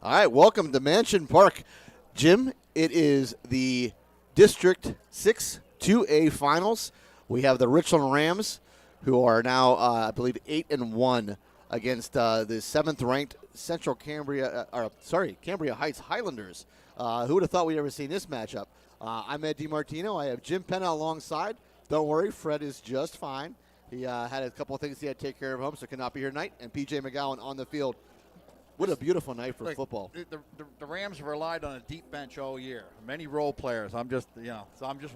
All right, welcome to Mansion Park. Jim, it is the District 6 2A Finals. We have the Richland Rams, who are now, I believe, 8-1 against the 7th-ranked Central Cambria, Cambria Heights Highlanders. Who would have thought we'd ever seen this matchup? I'm Ed DiMartino. I have Jim Penna alongside. Don't worry, Fred is just fine. He had a couple of things he had to take care of home, so cannot be here tonight. And P.J. McGowan on the field. What a beautiful night for football. The Rams have relied on a deep bench all year. Many role players. I'm just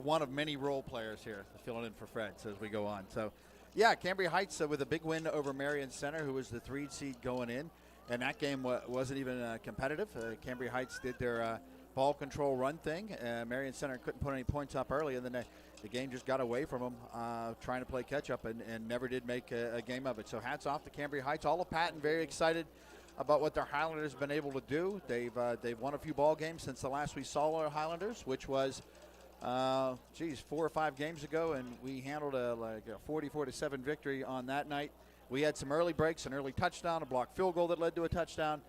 one of many role players here, filling in for Fred as we go on. So, yeah, Cambria Heights with a big win over Marion Center, who was the 3 seed going in, and that game wasn't even competitive. Cambria Heights did their ball control run thing. Marion Center couldn't put any points up early, and then the game just got away from them, trying to play catch up, and never did make a game of it. So hats off to Cambria Heights. All of Patton very excited about what their Highlanders have been able to do. They've won a few ball games since the last we saw our Highlanders, which was 4 or 5 games ago, and we handled a 44-7 victory on that night. We had some early breaks, an early touchdown, a blocked field goal that led to a touchdown.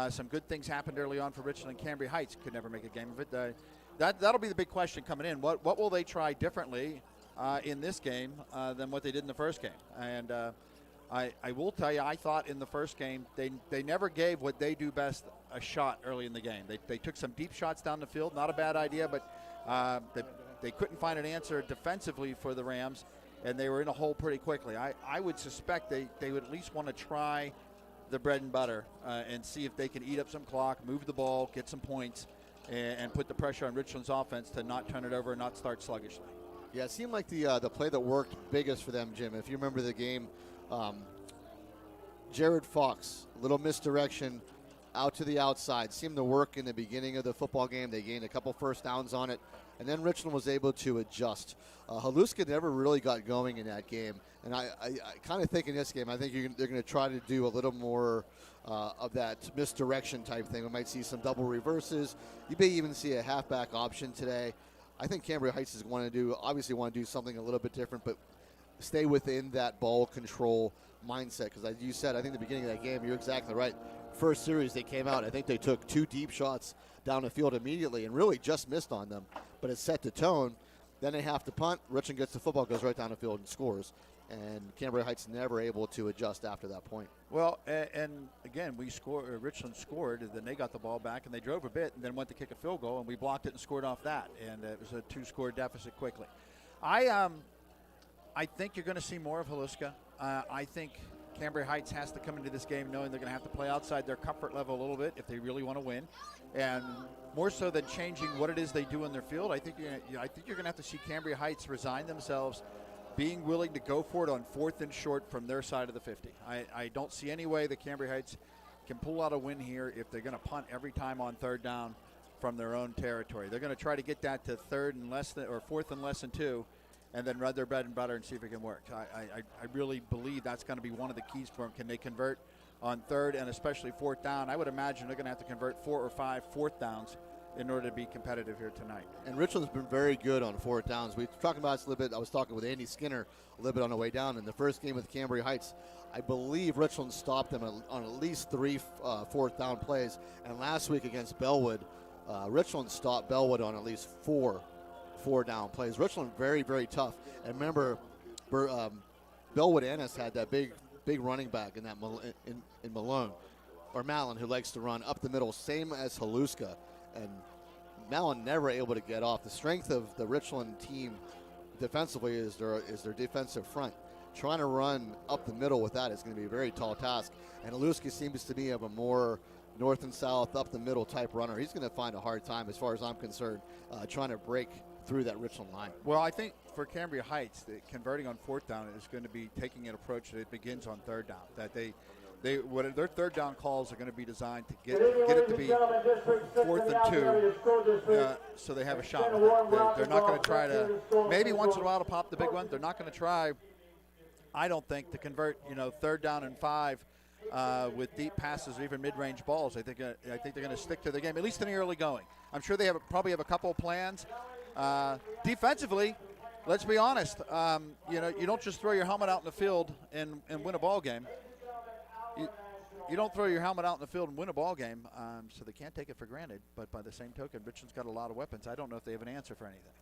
Some good things happened early on for Richland and Cambria Heights. Could never make a game of it. That'll be the big question coming in. What will they try differently in this game than what they did in the first game? And I will tell you, I thought in the first game they never gave what they do best a shot early in the game. They took some deep shots down the field, not a bad idea, but they couldn't find an answer defensively for the Rams, and they were in a hole pretty quickly. I would suspect they would at least want to try the bread and butter and see if they can eat up some clock, move the ball, get some points, and put the pressure on Richland's offense to not turn it over and not start sluggishly. Yeah, it seemed like the play that worked biggest for them, Jim. If you remember the game, Jared Fox, little misdirection out to the outside, seemed to work in the beginning of the football game. They gained a couple first downs on it, and then Richland was able to adjust. Haluska never really got going in that game, and I kind of think in this game, I think they're going to try to do a little more of that misdirection type thing. We might see some double reverses. You may even see a halfback option today. I think Cambria Heights is want to do something a little bit different, but stay within that ball control mindset, because as you said, I think the beginning of that game, you're exactly right. First series they came out, I think they took 2 deep shots down the field immediately and really just missed on them, but it set the tone. Then they have to punt. Richland gets the football, goes right down the field and scores, and Cambria Heights never able to adjust after that point. Well, and again, Richland scored, and then they got the ball back, and they drove a bit, and then went to kick a field goal, and we blocked it and scored off that, and it was a 2-score deficit quickly. I think you're going to see more of Haluska. I think Cambria Heights has to come into this game knowing they're going to have to play outside their comfort level a little bit if they really want to win. And more so than changing what it is they do in their field, I think you're going to have to see Cambria Heights resign themselves, being willing to go for it on 4th and short from their side of the 50. I don't see any way that Cambria Heights can pull out a win here if they're going to punt every time on 3rd down from their own territory. They're going to try to get that to 4th and less than 2. And then run their bread and butter and see if it can work. I really believe that's going to be one of the keys for them. Can they convert on 3rd and especially 4th down? I would imagine they're going to have to convert 4 or 5 4th downs in order to be competitive here tonight. And Richland's been very good on 4th downs. We were talking about this a little bit. I was talking with Andy Skinner a little bit on the way down. In the first game with Cambria Heights, I believe Richland stopped them on at least 3 4th down plays. And last week against Bellwood, Richland stopped Bellwood on at least 4 down plays. Richland very, very tough. And remember, Bellwood Ennis had that big running back in that in Malone, or Mallon, who likes to run up the middle, same as Haluska. And Mallon never able to get off. The strength of the Richland team defensively is their defensive front. Trying to run up the middle with that is going to be a very tall task. And Haluska seems to be of a more north and south, up the middle type runner. He's going to find a hard time, as far as I'm concerned, trying to break through that Richland line. Well, I think for Cambria Heights, converting on 4th down is going to be taking an approach that it begins on 3rd down. That what their 3rd down calls are going to be designed to get it to be 4th and 2, so they have a shot. They're not going to try to, maybe once in a while to pop the big one. They're not going to try, I don't think, to convert 3rd down and 5 with deep passes or even mid-range balls. I think they're going to stick to the game, at least in the early going. I'm sure they probably have a couple of plans. Defensively, let's be honest, you don't just throw your helmet out in the field and win a ball game. You you don't throw your helmet out in the field and win a ball game, so they can't take it for granted. But by the same token, Richland's got a lot of weapons. I don't know if they have an answer for anything.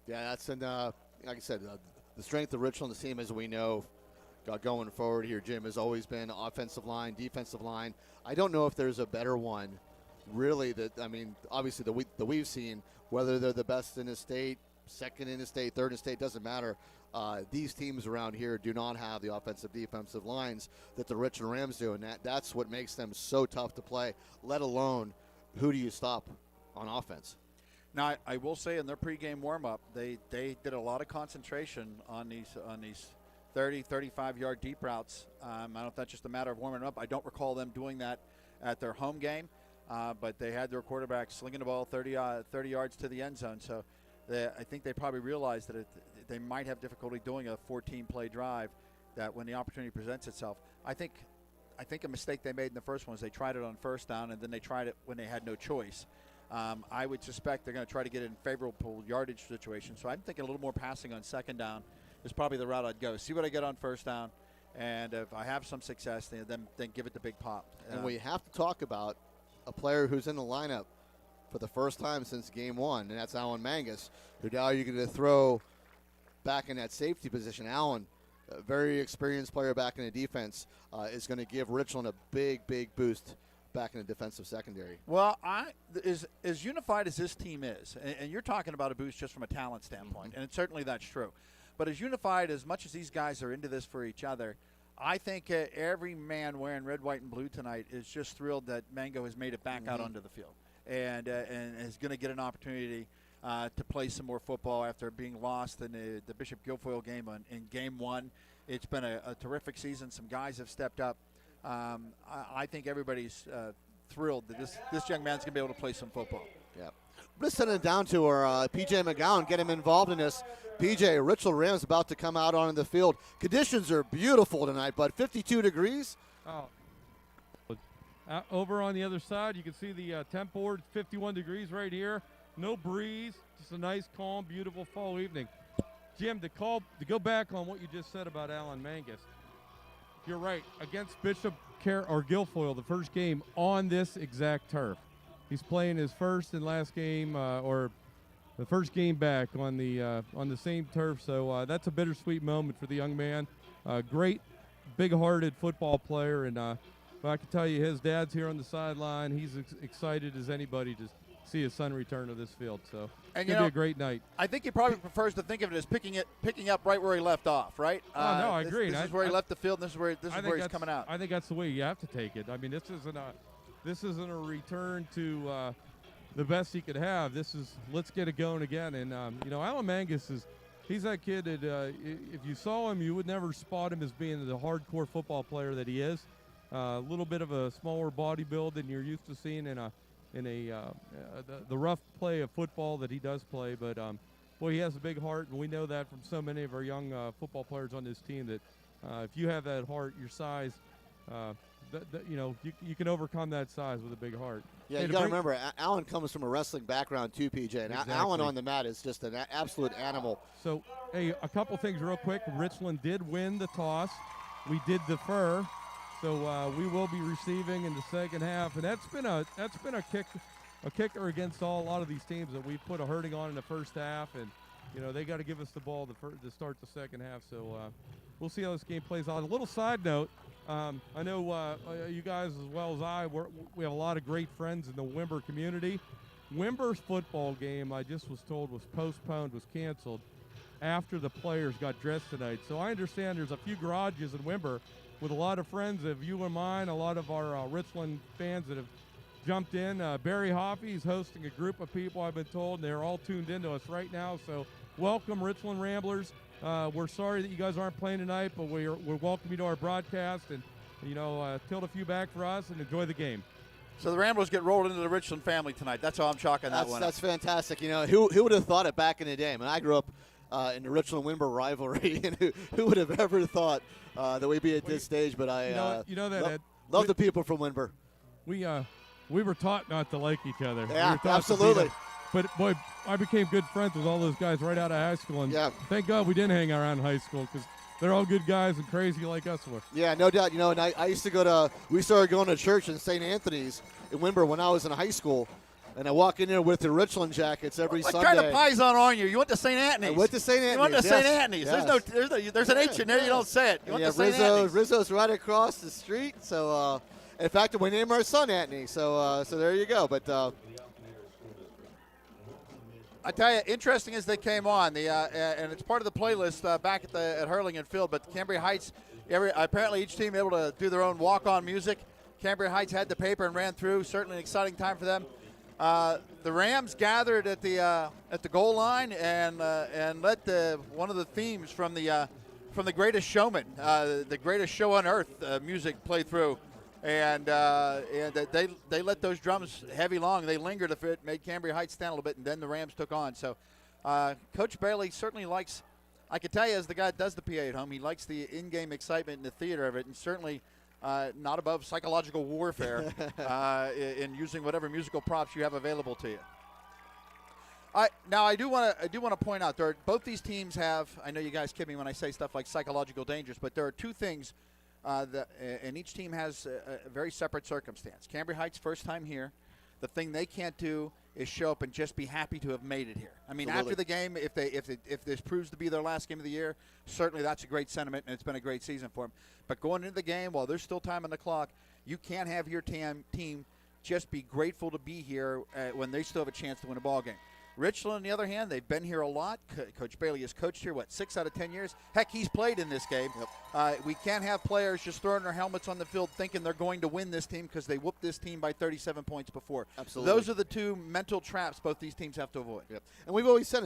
Yeah, that's like I said, the strength of Richland's team, as we know, going forward here, Jim, has always been offensive line, defensive line. I don't know if there's a better one, really. Obviously that we've seen, whether they're the best in the state, second in the state, third in the state, doesn't matter. These teams around here do not have the offensive, defensive lines that the Richland Rams do, and that's what makes them so tough to play, let alone who do you stop on offense. Now, I will say in their pregame warm-up, they did a lot of concentration on these 30, 35-yard deep routes. I don't know if that's just a matter of warming up. I don't recall them doing that at their home game, but they had their quarterback slinging the ball 30 yards to the end zone. So I think they probably realized that they might have difficulty doing a 14-play drive, that when the opportunity presents itself. I think a mistake they made in the first one is they tried it on first down, and then they tried it when they had no choice. I would suspect they're going to try to get it in favorable yardage situations. So I'm thinking a little more passing on second down is probably the route I'd go. See what I get on first down, and if I have some success, then give it the big pop. And we have to talk about a player who's in the lineup for the first time since game one, and that's Alan Mangus, who now you're going to throw back in that safety position. Alan, a very experienced player back in the defense, is going to give Richland a big, big boost back in the defensive secondary. Well, as unified as this team is, and you're talking about a boost just from a talent standpoint, and certainly that's true. But as unified as much as these guys are into this for each other, I think every man wearing red, white, and blue tonight is just thrilled that Mango has made it back out onto the field and is going to get an opportunity to play some more football after being lost in the Bishop Guilfoyle game in game one. It's been a terrific season. Some guys have stepped up. I think everybody's thrilled that this young man's going to be able to play some football. Yeah. Let's send it down to our PJ McGowan, get him involved in this. PJ, Richland Rams about to come out onto the field. Conditions are beautiful tonight, but 52 degrees. Over on the other side, you can see the temp board, 51 degrees right here. No breeze, just a nice, calm, beautiful fall evening. Jim, to go back on what you just said about Alan Mangus, you're right. Against Bishop Guilfoyle, the first game on this exact turf. He's playing his first and last game, or the first game back on the same turf. So that's a bittersweet moment for the young man. Great, big-hearted football player, and I can tell you, his dad's here on the sideline. He's excited as anybody to see his son return to this field. So it's going to be a great night. I think he probably prefers to think of it as picking up right where he left off, right? No, I agree. This is where he left the field, and this is where he's coming out. I think that's the way you have to take it. I mean, this isn't a return to the best he could have. This is, let's get it going again. And, Alan Mangus he's that kid that if you saw him, you would never spot him as being the hardcore football player that he is. A little bit of a smaller body build than you're used to seeing in the rough play of football that he does play. But, boy, he has a big heart, and we know that from so many of our young football players on this team that if you have that heart, your size, you can overcome that size with a big heart. Yeah, you got to remember, Alan comes from a wrestling background too, PJ. And exactly. Alan on the mat is just an absolute animal. So, hey, a couple things real quick. Richland did win the toss. We did defer. So we will be receiving in the second half, and that's been a kicker against a lot of these teams that we put a hurting on in the first half, and they got to give us the ball to start the second half. So we'll see how this game plays out. A little side note. I know you guys as well as we have a lot of great friends in the Wimber community. Wimber's football game, I just was told, was postponed, was canceled after the players got dressed tonight. So I understand there's a few garages in Wimber with a lot of friends of you and mine, a lot of our Richland fans that have jumped in. Barry Hoffey is hosting a group of people, I've been told, and they're all tuned into us right now. So welcome, Richland Ramblers. We're sorry that you guys aren't playing tonight, but we're welcome you to our broadcast, and tilt a few back for us and enjoy the game. So the Ramblers get rolled into the Richland family tonight. That's how I'm chalking that one. That's fantastic. Who would have thought it back in the day? I mean, I grew up in the Richland-Wimber rivalry, and who would have ever thought that we'd be at this stage? But I love the people from Wimber. We were taught not to like each other. Yeah, absolutely. But, boy, I became good friends with all those guys right out of high school. And thank God we didn't hang around high school, because they're all good guys and crazy like us were. Yeah, no doubt. You know, and I used to we started going to church in St. Anthony's in Wimber when I was in high school. And I walk in there with the Richland jackets every Sunday. What kind of Pison on you? You went to St. Anthony's. I went to St. Anthony's. You went to St. Anthony's. Yes. There's an H in there. You don't say it. You went to St. Anthony's. Rizzo's right across the street. So, in fact, we named our son Anthony. So there you go. But I tell you, interesting as they came on, and it's part of the playlist back at Hurlingham Field. But Cambria Heights, apparently each team able to do their own walk-on music. Cambria Heights had the paper and ran through. Certainly an exciting time for them. The Rams gathered at the goal line and let one of the themes from the Greatest Showman, the Greatest Show on Earth music play through, and they let those drums heavy long. They lingered a bit, made Cambria Heights stand a little bit, and then the Rams took on. So Coach Bailey certainly likes. I can tell you, as the guy that does the PA at home, he likes the in-game excitement and the theater of it, and certainly. Not above psychological warfare in using whatever musical props you have available to you. I do want to point out both these teams have. I know you guys kid me when I say stuff like psychological dangers, but there are two things and each team has a very separate circumstance. Cambria Heights, first time here. The thing they can't do is show up and just be happy to have made it here. I mean, Absolutely. after the game, if this proves to be their last game of the year, certainly that's a great sentiment, and it's been a great season for them. But going into the game, while there's still time on the clock, you can't have your team just be grateful to be here when they still have a chance to win a ball game. Richland, on the other hand, they've been here a lot. Coach Bailey has coached here, 6 out of 10 years? Heck, he's played in this game. Yep. We can't have players just throwing their helmets on the field thinking they're going to win this team because they whooped this team by 37 points before. Absolutely. Those are the two mental traps both these teams have to avoid. Yep. And we've always said,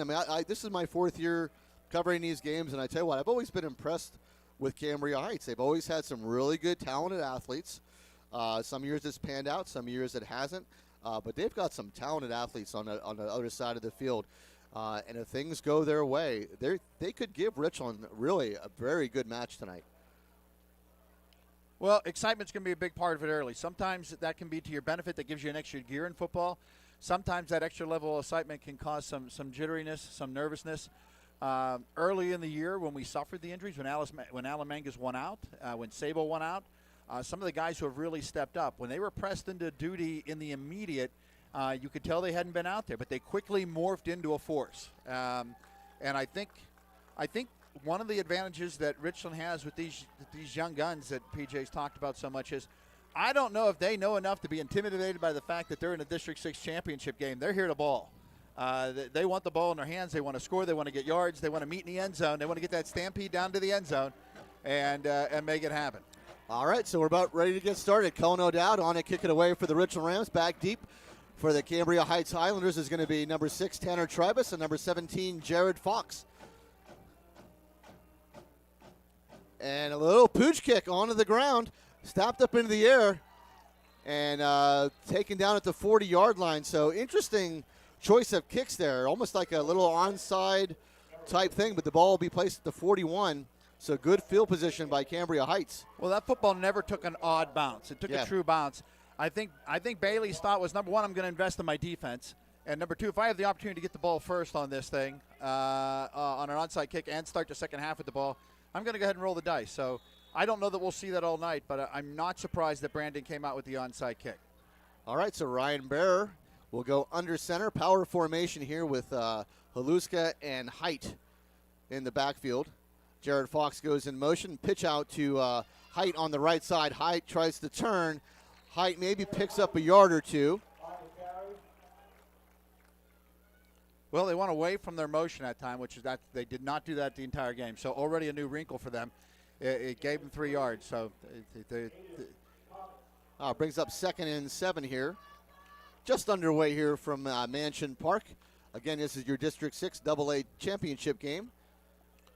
this is my 4th year covering these games, and I tell you what, I've always been impressed with Cambria Heights. They've always had some really good, talented athletes. Some years it's panned out, some years it hasn't. But they've got some talented athletes on the other side of the field. And if things go their way, they could give Richland really a very good match tonight. Well, excitement's going to be a big part of it early. Sometimes that can be to your benefit. That gives you an extra gear in football. Sometimes that extra level of excitement can cause some jitteriness, some nervousness. Early in the year when we suffered the injuries, when Alan Mangus won out, when Sabo won out, some of the guys who have really stepped up, when they were pressed into duty in the immediate, you could tell they hadn't been out there, but they quickly morphed into a force. And I think one of the advantages that Richland has with these young guns that PJ's talked about so much is I don't know if they know enough to be intimidated by the fact that they're in a District 6 championship game. They're here to ball. They want the ball in their hands. They want to score. They want to get yards. They want to meet in the end zone. They want to get that stampede down to the end zone and make it happen. All right, so we're about ready to get started. Cohen O'Dowd on it, kick it away for the Richland Rams. Back deep for the Cambria Heights Highlanders is going to be number 6, Tanner Tribus, and number 17, Jared Fox. And a little pooch kick onto the ground, stopped up into the air, and taken down at the 40-yard line. So interesting choice of kicks there, almost like a little onside type thing, but the ball will be placed at the 41. So good field position by Cambria Heights. Well, that football never took an odd bounce. It took a true bounce. I think Bailey's thought was, number one, I'm going to invest in my defense. And number two, if I have the opportunity to get the ball first on this thing, on an onside kick and start the second half with the ball, I'm going to go ahead and roll the dice. So I don't know that we'll see that all night, but I'm not surprised that Brandon came out with the onside kick. All right, so Ryan Bearer will go under center. Power formation here with Haluska and Height in the backfield. Jared Fox goes in motion. Pitch out to Height on the right side. Height tries to turn. Height maybe picks up a yard or two. Well, they went away from their motion that time, which is that they did not do that the entire game. So already a new wrinkle for them. It gave them 3 yards. So brings up 2nd and 7 here. Just underway here from Mansion Park. Again, this is your District 6 AA championship game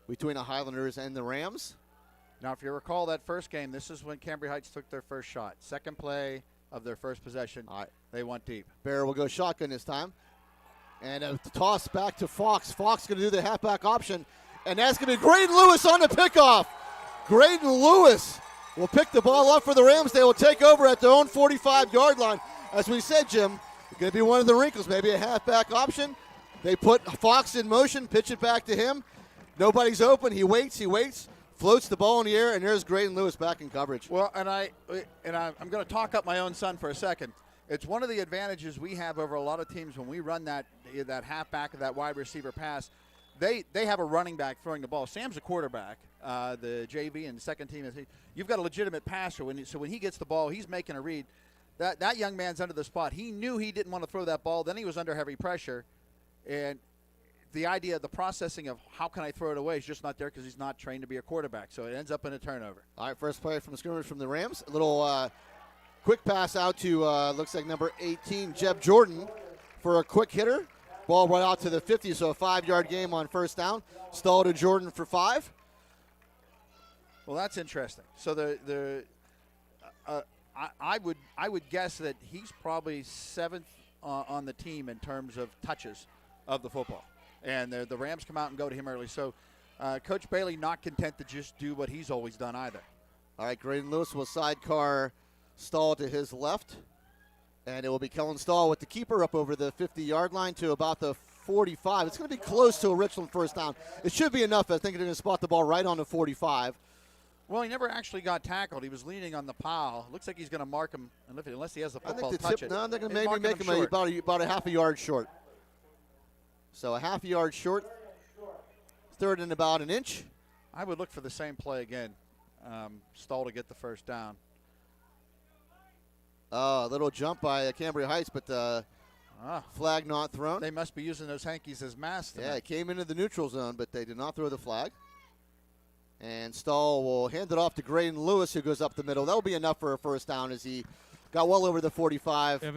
between the Highlanders and the Rams. Now, if you recall that first game, this is when Cambria Heights took their first shot. Second play of their first possession. All right. They went deep. Bear will go shotgun this time. And a toss back to Fox. Fox going to do the halfback option. And that's going to be Graydon Lewis on the pickoff. Graydon Lewis will pick the ball up for the Rams. They will take over at their own 45-yard line. As we said, Jim, it's going to be one of the wrinkles, maybe a halfback option. They put Fox in motion, pitch it back to him. Nobody's open. He waits. floats the ball in the air, and there's Graydon Lewis back in coverage. Well, I'm going to talk up my own son for a second. It's one of the advantages we have over a lot of teams when we run that halfback or that wide receiver pass. They have a running back throwing the ball. Sam's a quarterback, the JV and the second team. You've got a legitimate passer. So when he gets the ball, he's making a read. That young man's under the spot. He knew he didn't want to throw that ball. Then he was under heavy pressure. And the idea, the processing of how can I throw it away is just not there because he's not trained to be a quarterback. So it ends up in a turnover. All right, first play from the scrimmage from the Rams. A little quick pass out to, looks like number 18, Jeb Jordan, for a quick hitter. Ball right out to the 50, so a 5-yard game on first down. Stall to Jordan for 5. Well, that's interesting. So I would guess that he's probably 7th on the team in terms of touches of the football. And the Rams come out and go to him early. So Coach Bailey not content to just do what he's always done either. All right, Graydon Lewis will sidecar Stall to his left. And it will be Kellen Stall with the keeper up over the 50-yard line to about the 45. It's going to be close to a Richland first down. It should be enough. I think they're going to spot the ball right on the 45. Well, he never actually got tackled. He was leaning on the pile. Looks like he's going to mark him unless he has the football. I think touch it. No, they're going to maybe make him about a half a yard short. So a half a yard short. Third and about an inch. I would look for the same play again. Stall to get the first down. A little jump by Cambria Heights, but flag not thrown. They must be using those hankies as masks tonight. Yeah, it came into the neutral zone, but they did not throw the flag. And Stall will hand it off to Graydon Lewis, who goes up the middle. That will be enough for a first down as he got well over the 45 to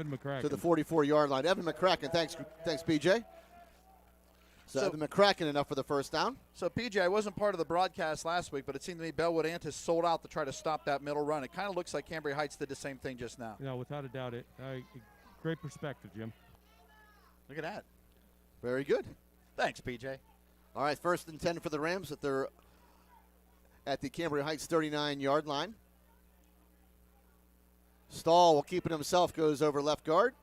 the 44-yard line. Evan McCracken, thanks, BJ. So Evan McCracken enough for the first down. So, PJ, I wasn't part of the broadcast last week, but it seemed to me Bellwood Antis sold out to try to stop that middle run. It kind of looks like Cambria Heights did the same thing just now. No, without a doubt. Great perspective, Jim. Look at that. Very good. Thanks, PJ. All right, 1st and 10 for the Rams at the Cambria Heights 39-yard line. Stall will keep it himself, goes over left guard,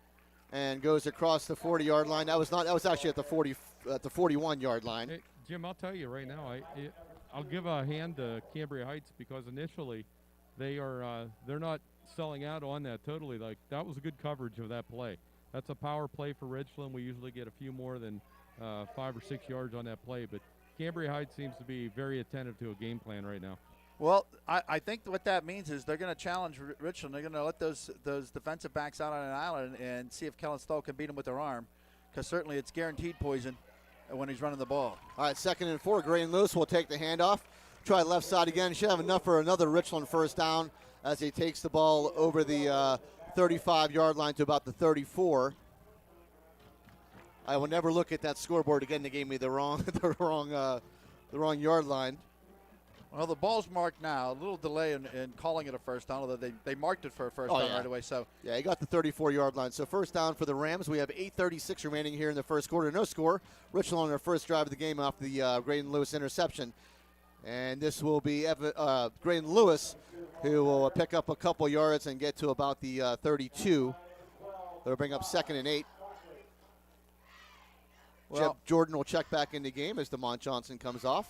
and goes across the 40-yard line. That was actually at the 41-yard line. Hey, Jim, I'll tell you right now, I'll give a hand to Cambria Heights because initially they're not selling out on that totally. Like, that was a good coverage of that play. That's a power play for Richland. We usually get a few more than 5 or 6 yards on that play, but Cambria Heights seems to be very attentive to a game plan right now. Well, I think what that means is they're going to challenge Richland. They're going to let those defensive backs out on an island and see if Kellen Stall can beat them with their arm, because certainly it's guaranteed poison when he's running the ball. All right, 2nd and 4. Graydon Lewis will take the handoff. Try left side again. Should have enough for another Richland first down as he takes the ball over the 35-yard line to about the 34. I will never look at that scoreboard again. They gave me the wrong yard line. Well, the ball's marked now. A little delay in calling it a first down, although they marked it for a first down right away. So yeah, he got the 34-yard line. So first down for the Rams. We have 8:36 remaining here in the first quarter. No score. Richland on their first drive of the game off the Graydon Lewis interception. And this will be Graydon Lewis, who will pick up a couple yards and get to about the 32. They'll bring up 2nd and 8. Well, Jeb Jordan will check back in the game as DeMont Johnson comes off.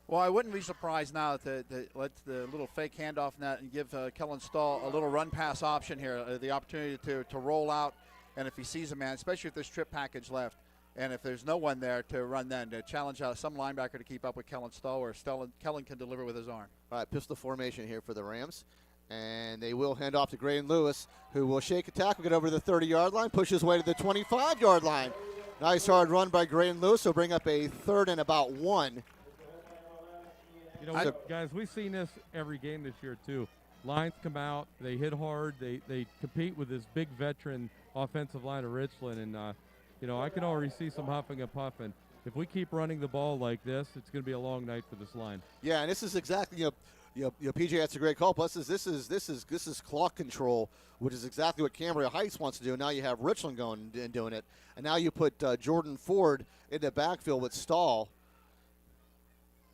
Well, I wouldn't be surprised now to let the little fake handoff net and give Kellen Stall a little run pass option here, the opportunity to roll out, and if he sees a man, especially if there's trip package left, and if there's no one there to run then, to challenge some linebacker to keep up with Kellen Stall, or Kellen can deliver with his arm. All right, pistol formation here for the Rams. And they will hand off to Graydon Lewis, who will shake a tackle, get over the 30-yard line, push his way to the 25-yard line. Nice hard run by Graydon Lewis. He'll bring up a 3rd and about 1. You know, guys, we've seen this every game this year, too. Lines come out, they hit hard, they compete with this big veteran offensive line of Richland, and, I can already see some huffing and puffing. If we keep running the ball like this, it's going to be a long night for this line. Yeah, and this is exactly, PJ, that's a great call. Plus, this is clock control, which is exactly what Cambria Heights wants to do. Now you have Richland going and doing it, and now you put Jordan Ford in the backfield with Stall.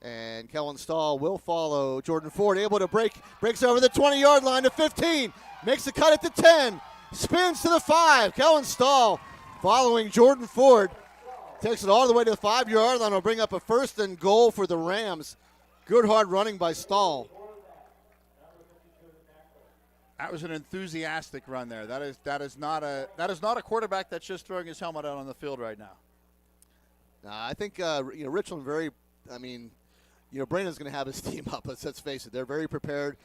And Kellen Stall will follow Jordan Ford, able to breaks over the 20-yard line to 15, makes the cut at the 10, spins to the 5. Kellen Stall following Jordan Ford, takes it all the way to the 5-yard line. Will bring up a 1st and goal for the Rams Good hard running by Stahl. That was an enthusiastic run there. That is not a quarterback that's just throwing his helmet out on the field right now. I think Richland Brandon's going to have his team up. Let's face it, they're very prepared.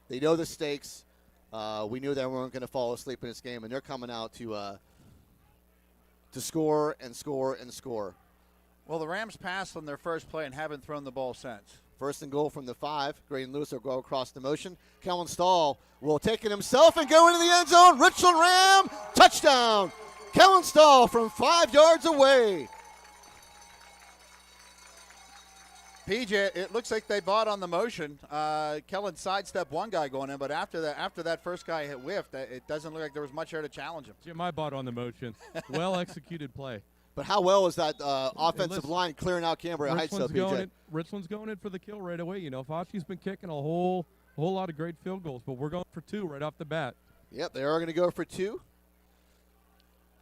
They know the stakes. We knew they weren't going to fall asleep in this game, and they're coming out to score and score and score. Well, the Rams passed on their first play and haven't thrown the ball since. First and goal from the 5. Graydon Lewis will go across the motion. Kellen Stahl will take it himself and go into the end zone. Richland Ram, touchdown. Kellen Stahl from 5 yards away. PJ, it looks like they bought on the motion. Kellen sidestepped one guy going in, but after that first guy hit whiffed, it doesn't look like there was much there to challenge him. Jim, I bought on the motion. Well executed play. But how well was that offensive line clearing out Cambria Heights, though, PJ? Richland's going in for the kill right away. Fauci's been kicking a whole lot of great field goals, but we're going for 2 right off the bat. Yep, they are going to go for 2.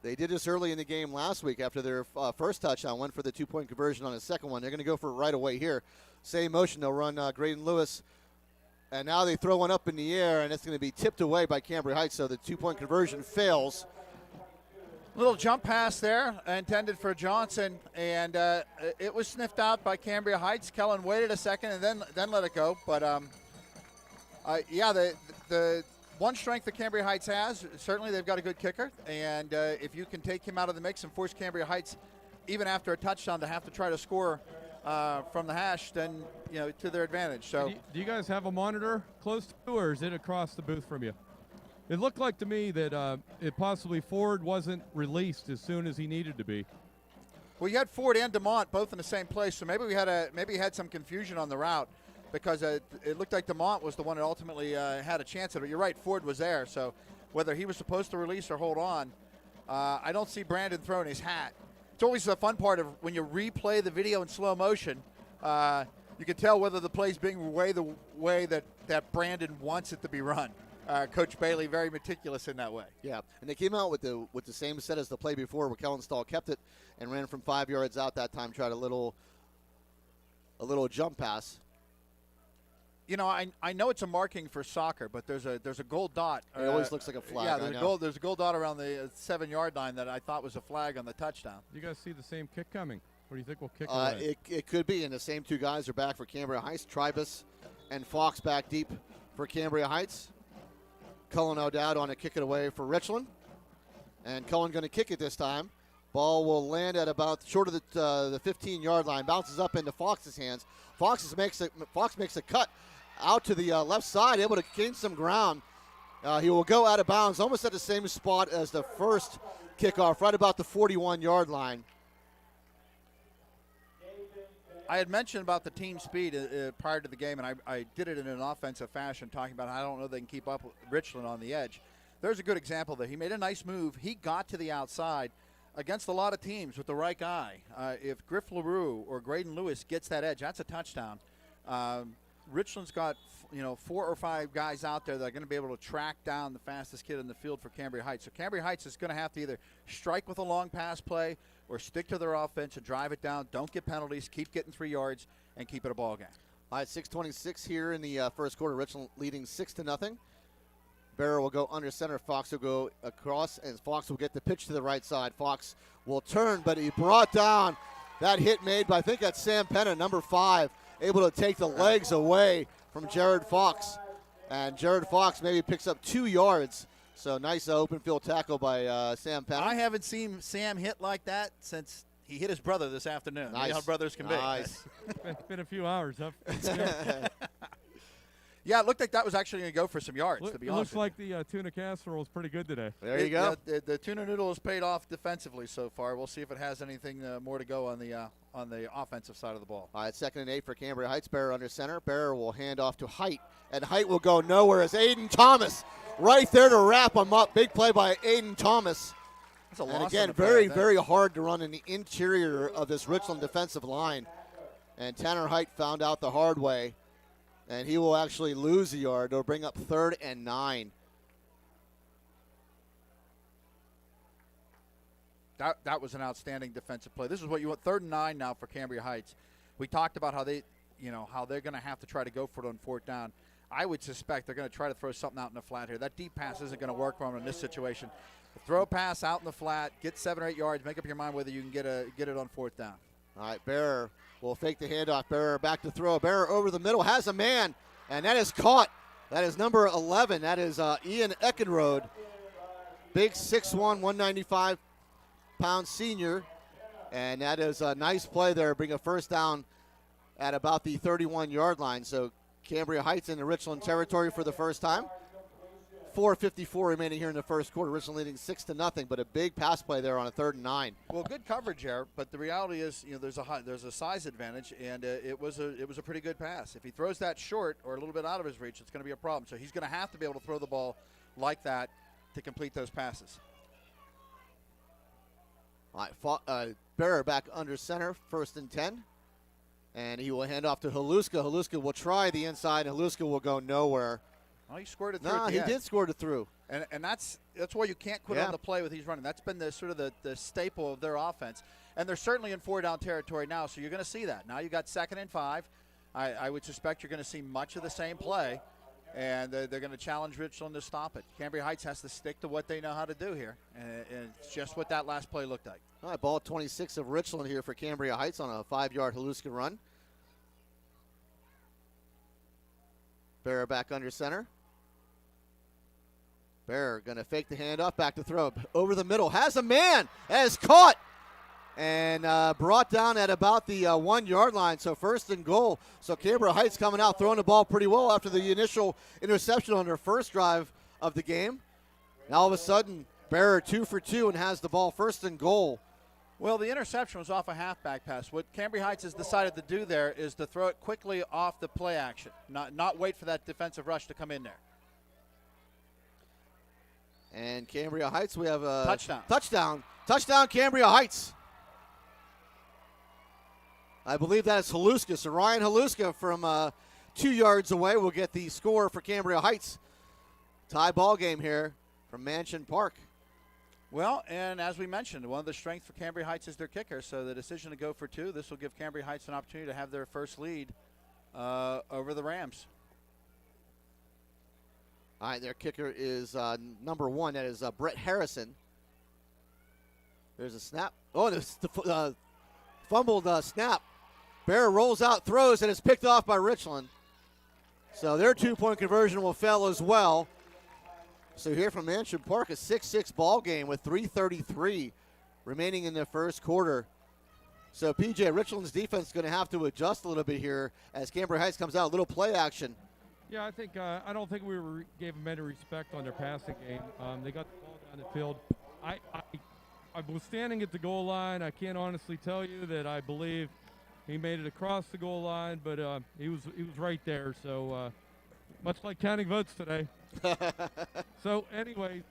They did this early in the game last week after their first touchdown, went for the 2-point conversion on the second one. They're going to go for it right away here. Same motion, they'll run Graydon Lewis. And now they throw one up in the air, and it's going to be tipped away by Cambria Heights, so the 2-point conversion fails. Little jump pass there intended for Johnson, and it was sniffed out by Cambria Heights. Kellen waited a second and then let it go. But, the one strength that Cambria Heights has, certainly they've got a good kicker. And if you can take him out of the mix and force Cambria Heights, even after a touchdown, to have to try to score from the hash, then, to their advantage. So, do you guys have a monitor close to you, or is it across the booth from you? It looked like to me that it possibly Ford wasn't released as soon as he needed to be. Well, you had Ford and DeMont both in the same place, so maybe we had some confusion on the route, because it looked like DeMont was the one that ultimately had a chance at it. You're right, Ford was there, so whether he was supposed to release or hold on, I don't see Brandon throwing his hat. It's always the fun part of when you replay the video in slow motion. You can tell whether the play's being the way that Brandon wants it to be run. Coach Bailey very meticulous in that way. Yeah, and they came out with the same set as the play before, where Kellen Stahl kept it and ran from 5 yards out that time, tried a little jump pass. I know it's a marking for soccer, but there's a gold dot. It always looks like a flag. Yeah, there's a gold dot around the 7-yard line that I thought was a flag on the touchdown. You guys see the same kick coming? What do you think will kick away? It could be, and the same 2 guys are back for Cambria Heights. Tribus and Fox back deep for Cambria Heights. Cullen O'Dowd on a kick it away for Richland. And Cullen going to kick it this time. Ball will land at about short of the 15-yard line. Bounces up into Fox's hands. Fox makes a cut out to the left side, able to gain some ground. He will go out of bounds almost at the same spot as the first kickoff, right about the 41-yard line. I had mentioned about the team speed prior to the game, and I did it in an offensive fashion, talking about how I don't know they can keep up with Richland on the edge. There's a good example there. He made a nice move. He got to the outside against a lot of teams with the right guy. If Griff LaRue or Graydon Lewis gets that edge, that's a touchdown. Richland's got 4 or 5 guys out there that are going to be able to track down the fastest kid in the field for Cambria Heights. So Cambria Heights is going to have to either strike with a long pass play or stick to their offense and drive it down. Don't get penalties. Keep getting 3 yards and keep it a ball game. All right, 6:26 here in the first quarter. Richland leading 6-0. Barrow will go under center. Fox will go across, and Fox will get the pitch to the right side. Fox will turn, but he brought down that hit made by, I think that's Sam Penna, number 5, able to take the legs away from Jared Fox. And Jared Fox maybe picks up 2 yards. So nice open field tackle by Sam Penna. I haven't seen Sam hit like that since he hit his brother this afternoon. Nice. You know how brothers can nice. be. It's been a few hours, huh? Yeah, it looked like that was actually going to go for some yards, to be it honest. Looks like the tuna casserole is pretty good today. There you go. The tuna noodle has paid off defensively so far. We'll see if it has anything more to go on the offensive side of the ball. All right, 2nd and 8 for Cambria Heights. Bear under center. Bear will hand off to Height, and Height will go nowhere as Aiden Thomas right there to wrap him up. Big play by Aiden Thomas. That's a loss. And again, very, very hard to run in the interior of this Richland defensive line. And Tanner Height found out the hard way, and he will actually lose a yard. It'll bring up 3rd and 9. That was an outstanding defensive play. This is what you want. 3rd and 9 now for Cambria Heights. We talked about how they how they're going to have to try to go for it on fourth down. I would suspect they're going to try to throw something out in the flat here. That deep pass isn't going to work for them in this situation. Throw a pass out in the flat, get 7 or 8 yards, make up your mind whether you can get it on fourth down. All right, Bearer will fake the handoff. Bearer back to throw. Bearer over the middle, has a man, and that is caught. That is number 11. That is Ian Eckenrode. Big 6'1", 195-pound senior. And that is a nice play there. Bring a first down at about the 31-yard line. So Cambria Heights in the Richland territory for the first time. 4:54 remaining here in the first quarter. Richland leading 6-0, but a big pass play there on a 3rd and 9. Well, good coverage there, but the reality is, there's a size advantage, and it was a pretty good pass. If he throws that short or a little bit out of his reach, it's going to be a problem. So he's going to have to be able to throw the ball like that to complete those passes. All right, Bearer back under center, 1st and 10. And he will hand off to Haluska. Haluska will try the inside, and Haluska will go nowhere. Oh, he scored it through. No, he did score it through. And that's why you can't quit on the play with he's running. That's been the sort of the staple of their offense. And they're certainly in 4-down territory now, so you're going to see that. Now you got 2nd and 5. I would suspect you're going to see much of the same play, and they're going to challenge Richland to stop it. Cambria Heights has to stick to what they know how to do here, and it's just what that last play looked like. All right, ball 26 of Richland here for Cambria Heights on a 5-yard Haluska run. Bearer back under center. Bearer going to fake the handoff, back to throw. Over the middle, has a man, has caught, and brought down at about the 1-yard line, so 1st and goal. So Cambria Heights coming out, throwing the ball pretty well after the initial interception on their first drive of the game. Now all of a sudden, Bearer 2 for 2 and has the ball 1st and goal. Well, the interception was off a halfback pass. What Cambria Heights has decided to do there is to throw it quickly off the play action, not wait for that defensive rush to come in there. And Cambria Heights, we have a touchdown. Touchdown, Cambria Heights. I believe that is Haluska. So Ryan Haluska from 2 yards away will get the score for Cambria Heights. Tie ball game here from Mansion Park. Well, and as we mentioned, one of the strengths for Cambria Heights is their kicker. So the decision to go for 2, this will give Cambria Heights an opportunity to have their first lead over the Rams. All right, their kicker is number 1. That is Brett Harrison. There's a snap. Oh, the fumbled snap. Bear rolls out, throws, and it's picked off by Richland. So their 2-point conversion will fail as well. So here from Mansion Park, a 6-6 ball game with 3:33 remaining in the first quarter. So PJ, Richland's defense is going to have to adjust a little bit here as Cambria Heights comes out. A little play action. Yeah, I don't think we gave them any respect on their passing game. They got the ball down the field. I was standing at the goal line. I can't honestly tell you that I believe he made it across the goal line, but he was right there. So much like counting votes today. So anyway,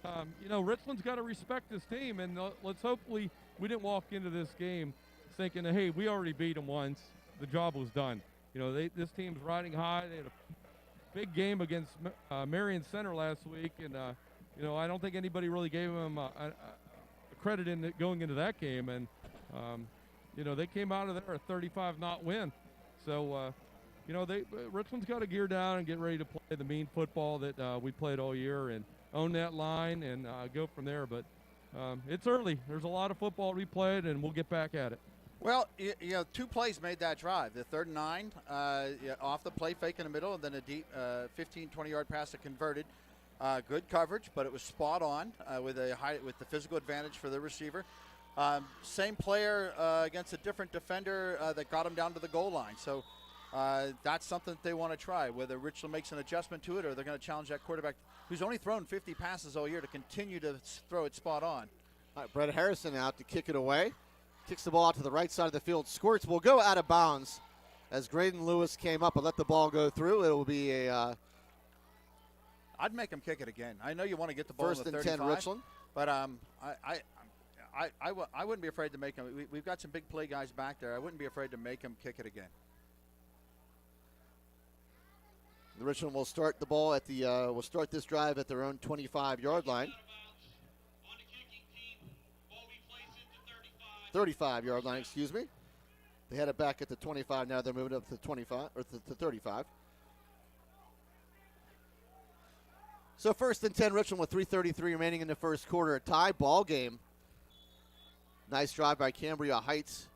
Richland's got to respect this team, and let's hopefully we didn't walk into this game thinking, hey, we already beat them once. The job was done. This team's riding high. They had a big game against Marion Center last week, and I don't think anybody really gave them a credit in going into that game, and they came out of there a 35-0 win. So Richland's got to gear down and get ready to play the mean football that we played all year and own that line and go from there. But it's early. There's a lot of football to be played, and we'll get back at it. Well, 2 plays made that drive. The 3rd and 9 off the play fake in the middle, and then a deep 15, 20-yard pass that converted. Good coverage, but it was spot on with the physical advantage for the receiver. Same player against a different defender that got him down to the goal line. So that's something that they want to try, whether Richland makes an adjustment to it or they're going to challenge that quarterback who's only thrown 50 passes all year to continue to throw it spot on. All right, Brett Harrison out to kick it away. Kicks the ball out to the right side of the field. Squirts will go out of bounds as Graydon Lewis came up and let the ball go through. It will be a I'd make him kick it again. I know you want to get the ball first in the and 35, 10 Richland. But I wouldn't be afraid to make him. We've got some big play guys back there. I wouldn't be afraid to make him kick it again. The Richland will start the ball at the will start this drive at their own 25-yard line. 35-yard line, excuse me. They had it back at the 25. Now they're moving up to 25 or to 35. So 1st and 10, Richland with 3:33 remaining in the first quarter. A tie ball game. Nice drive by Cambria Heights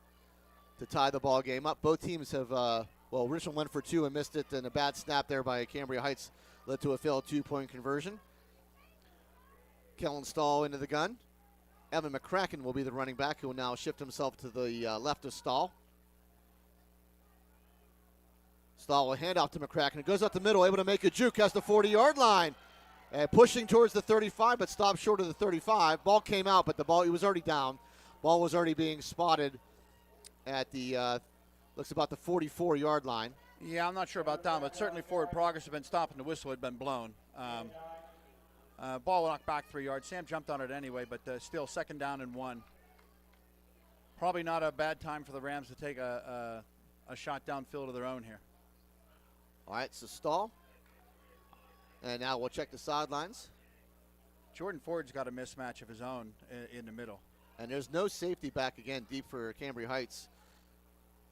to tie the ball game up. Both teams have, Richland went for 2 and missed it, and a bad snap there by Cambria Heights led to a failed 2-point conversion. Kellen Stahl into the gun. Evan McCracken will be the running back, who will now shift himself to the left of Stahl. Stahl will hand off to McCracken. It goes up the middle, able to make a juke, has the 40-yard line. And pushing towards the 35, but stopped short of the 35. Ball came out, but he was already down. Ball was already being spotted at the, looks about the 44-yard line. Yeah, I'm not sure about down, but certainly forward progress had been stopped and the whistle had been blown. Ball knocked back 3 yards. Sam jumped on it anyway, but still 2nd down and 1. Probably not a bad time for the Rams to take a shot downfield of their own here. All right, so Stahl. And now we'll check the sidelines. Jordan Ford's got a mismatch of his own in the middle. And there's no safety back again deep for Cambria Heights.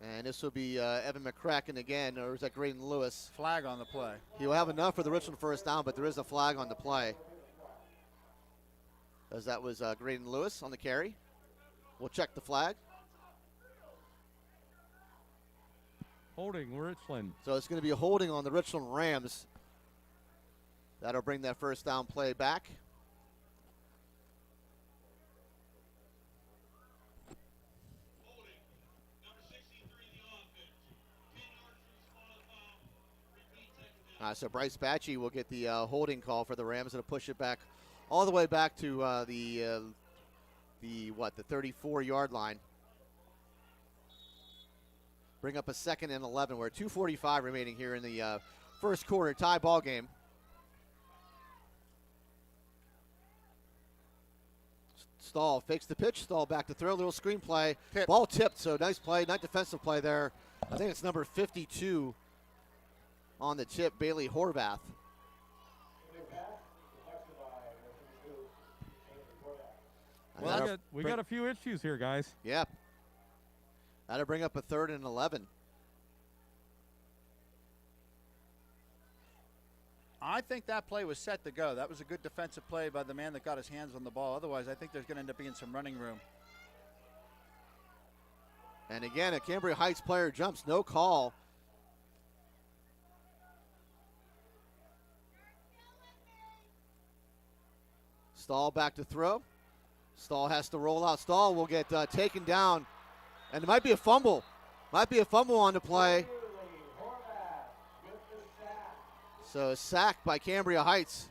And this will be Evan McCracken again, or is that Graydon Lewis? Flag on the play. He will have enough for the Richland first down, but there is a flag on the play. As that was Graydon Lewis on the carry. We'll check the flag. Holding Richland. So it's going to be a holding on the Richland Rams. That'll bring that first down play back. So Bryce Batchy will get the holding call for the Rams. It'll push it back all the way back to the 34-yard line. Bring up a 2nd and 11. We're at 2:45 remaining here in the first quarter. Tie ball game. Stahl fakes the pitch. Stahl back to throw. Little screen play. Tip. Ball tipped, so nice play. Nice defensive play there. I think it's number 52 on the tip, Bailey Horvath. Well, we got a few issues here, guys. Yep. That'll bring up a 3rd and 11. I think that play was set to go. That was a good defensive play by the man that got his hands on the ball. Otherwise, I think there's going to end up being some running room. And again, a Cambria Heights player jumps, no call. Stahl back to throw. Stahl has to roll out. Stahl will get taken down. And it might be a fumble. Might be a fumble on the play. So a sack by Cambria Heights.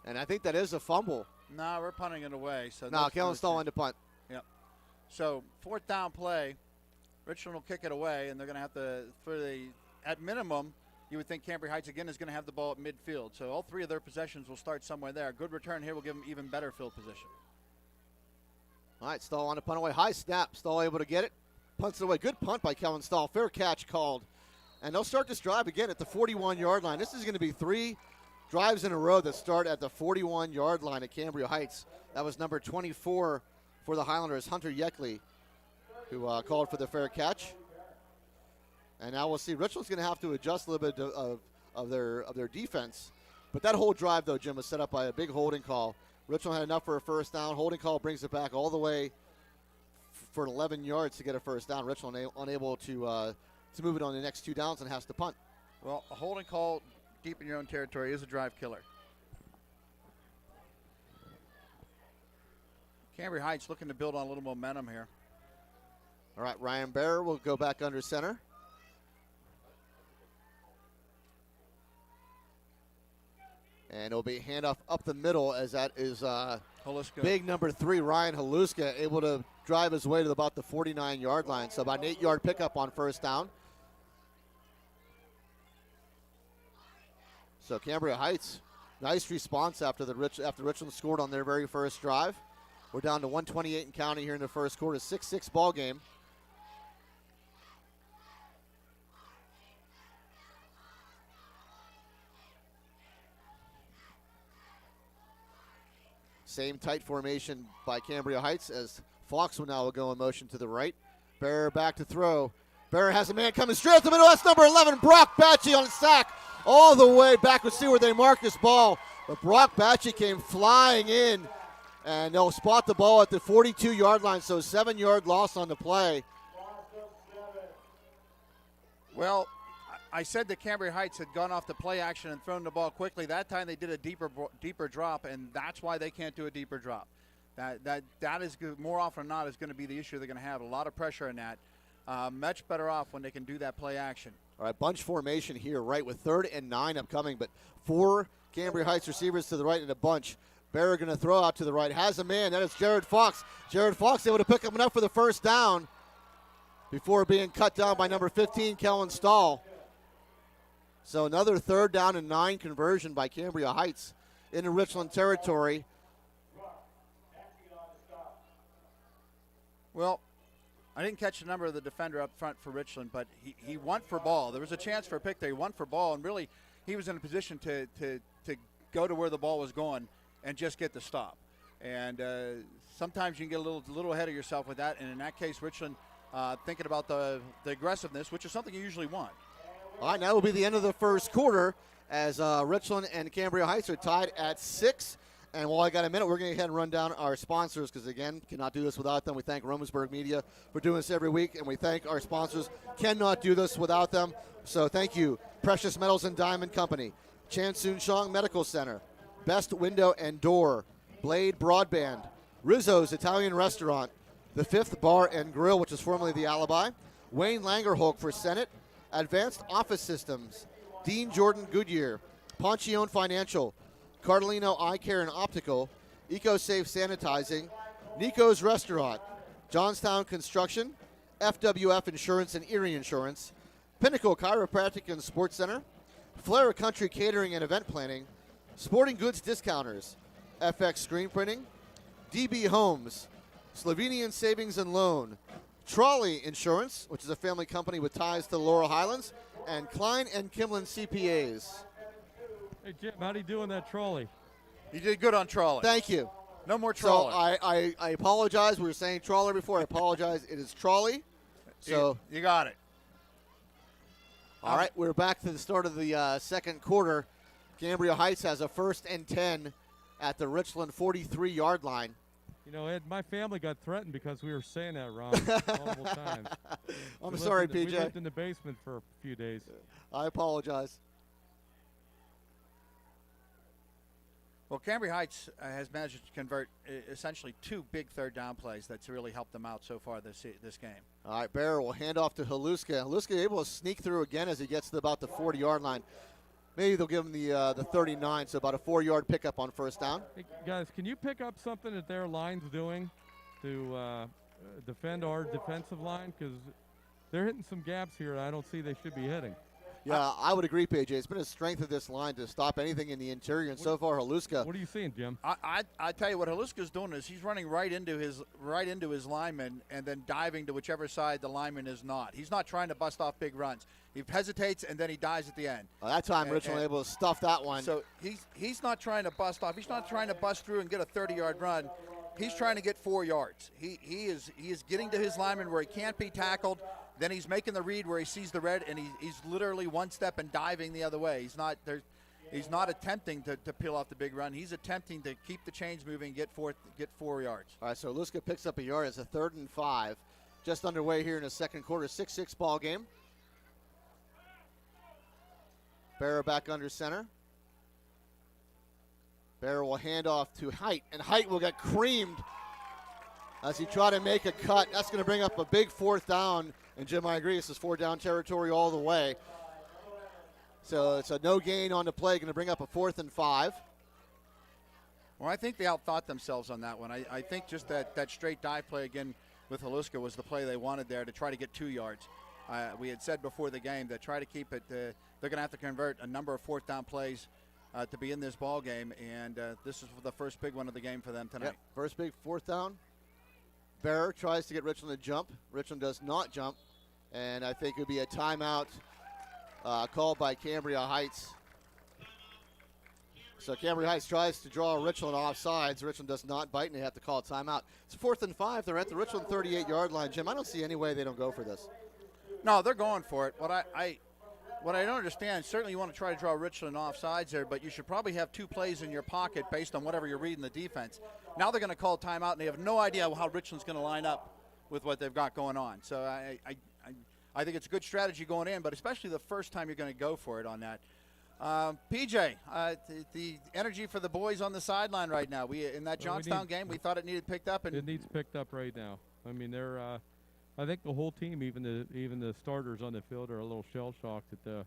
And I think that is a fumble. No, we're punting it away. So No, Kellen Stahl on the punt. Yep. So 4th down play. Richland will kick it away, and they're going to have to, at minimum, you would think Cambria Heights again is going to have the ball at midfield. So all 3 of their possessions will start somewhere there. Good return here will give them even better field position. All right, Stahl on the punt away. High snap. Stahl able to get it. Punts it away. Good punt by Kellen Stahl. Fair catch called. And they'll start this drive again at the 41-yard line. This is going to be 3 drives in a row that start at the 41-yard line at Cambria Heights. That was number 24 for the Highlanders, Hunter Yeckley, who called for the fair catch. And now we'll see. Richland's going to have to adjust a little bit of their defense. But that whole drive, though, Jim, was set up by a big holding call. Richland had enough for a first down. Holding call brings it back all the way for 11 yards to get a first down. Richland unable to move it on the next 2 downs and has to punt. Well, a holding call deep in your own territory is a drive killer. Cambria Heights looking to build on a little momentum here. All right, Ryan Bear will go back under center. And it'll be handoff up the middle, as that is big number 3, Ryan Haluska, able to drive his way to about the 49-yard line. So about an 8-yard pickup on first down. So Cambria Heights, nice response after Richland scored on their very first drive. We're down to 1:28 and counting here in the first quarter. 6-6 ball game. Same tight formation by Cambria Heights as Fox will now go in motion to the right. Bear back to throw. Bear has a man coming straight up the middle. That's number 11, Brock Batchy on a sack all the way back. We'll see where they mark this ball. But Brock Batchy came flying in, and they'll spot the ball at the 42-yard line, so 7-yard loss on the play. Well, I said that Cambria Heights had gone off the play action and thrown the ball quickly. That time they did a deeper drop, and that's why they can't do a deeper drop. That is good. More often than not is going to be the issue they're going to have. A lot of pressure in that. Much better off when they can do that play action. All right, bunch formation here, right, with 3rd and 9 upcoming, but 4 Cambria Heights receivers to the right in a bunch. Bear going to throw out to the right. Has a man. That is Jared Fox. Jared Fox able to pick up enough for the first down before being cut down by number 15, Kellen Stahl. So another 3rd down and 9 conversion by Cambria Heights into Richland territory. Well, I didn't catch the number of the defender up front for Richland, but he went for ball. There was a chance for a pick there. He went for ball, and really he was in a position to go to where the ball was going and just get the stop. And sometimes you can get a little ahead of yourself with that, and in that case, Richland thinking about the aggressiveness, which is something you usually want. All right, now will be the end of the first quarter as Richland and Cambria Heights are tied at 6. And while I got a minute, we're going to go ahead and run down our sponsors because, again, cannot do this without them. We thank Romensburg Media for doing this every week, and we thank our sponsors. Cannot do this without them. So thank you, Precious Metals and Diamond Company, Chan Soon Shong Medical Center, Best Window and Door, Blade Broadband, Rizzo's Italian Restaurant, The Fifth Bar and Grill, which is formerly the Alibi, Wayne Langerholk for Senate, Advanced Office Systems, Dean Jordan Goodyear, Ponchione Financial, Cardellino Eye Care and Optical, EcoSafe Sanitizing, Nico's Restaurant, Johnstown Construction, FWF Insurance and Erie Insurance, Pinnacle Chiropractic and Sports Center, Flair Country Catering and Event Planning, Sporting Goods Discounters, FX Screen Printing, DB Homes, Slovenian Savings and Loan, Trolley Insurance, which is a family company with ties to the Laurel Highlands, and Klein and Kimlin CPAs. Hey, Jim, how'd he do in that trolley? He did good on trolley. Thank you. No more So trolley. I apologize. We were saying trawler before. I apologize. It is trolley. So you got it. All right, we're back to the start of the second quarter. Cambria Heights has a 1st and 10 at the Richland 43-yard line. You know, Ed, my family got threatened because we were saying that wrong multiple times. I'm sorry, PJ. We lived in the basement for a few days. I apologize. Well, Cambria Heights has managed to convert essentially 2 big 3rd down plays that's really helped them out so far this game. All right, Bear will hand off to Haluska. Haluska able to sneak through again as he gets to about the 40-yard line. Maybe they'll give him the 39, so about a 4-yard pickup on 1st down. Hey, guys, can you pick up something that their line's doing to defend our defensive line? Because they're hitting some gaps here I don't see they should be hitting. Yeah, I would agree, PJ. It's been a strength of this line to stop anything in the interior, and so far, Haluska. What are you seeing, Jim? I tell you what Haluska's doing is he's running right into his lineman and then diving to whichever side the lineman is not. He's not trying to bust off big runs. He hesitates and then he dives at the end. That time, Richland able to stuff that one. So he's not trying to bust off. He's not trying to bust through and get a 30-yard run. He's trying to get 4 yards. He is getting to his lineman where he can't be tackled. Then he's making the read where he sees the red, and he's literally one step and diving the other way. He's not attempting to peel off the big run. He's attempting to keep the chains moving, get 4 yards. All right, so Haluska picks up a yard. It's a 3rd and 5. Just underway here in the second quarter, 6-6 ball game. Barrow back under center. Barrow will hand off to Height, and Height will get creamed as he try to make a cut. That's going to bring up a big 4th down. And, Jim, I agree. This is 4th-down territory all the way. So it's a no gain on the play. Going to bring up a 4th and 5. Well, I think they outthought themselves on that one. I think just that straight dive play again with Haluska was the play they wanted there to try to get 2 yards. We had said before the game that try to keep it. They're going to have to convert a number of 4th-down plays to be in this ball game, and this is the first big one of the game for them tonight. Yep. First big 4th down. Bear tries to get Richland to jump. Richland does not jump. And I think it would be a timeout called by Cambria Heights. So Cambria Heights tries to draw Richland offsides. Richland does not bite, and they have to call a timeout. It's 4th and 5. They're at the Richland 38-yard line. Jim, I don't see any way they don't go for this. No, they're going for it. What I don't understand, certainly you want to try to draw Richland offsides there, but you should probably have 2 plays in your pocket based on whatever you're reading the defense. Now they're going to call a timeout, and they have no idea how Richland's going to line up with what they've got going on. So I think it's a good strategy going in, but especially the first time you're going to go for it on that. PJ, the energy for the boys on the sideline right now. In that Johnstown game, we thought it needed picked up. It needs picked up right now. I mean, they're. I think the whole team, even the starters on the field, are a little shell shocked at the.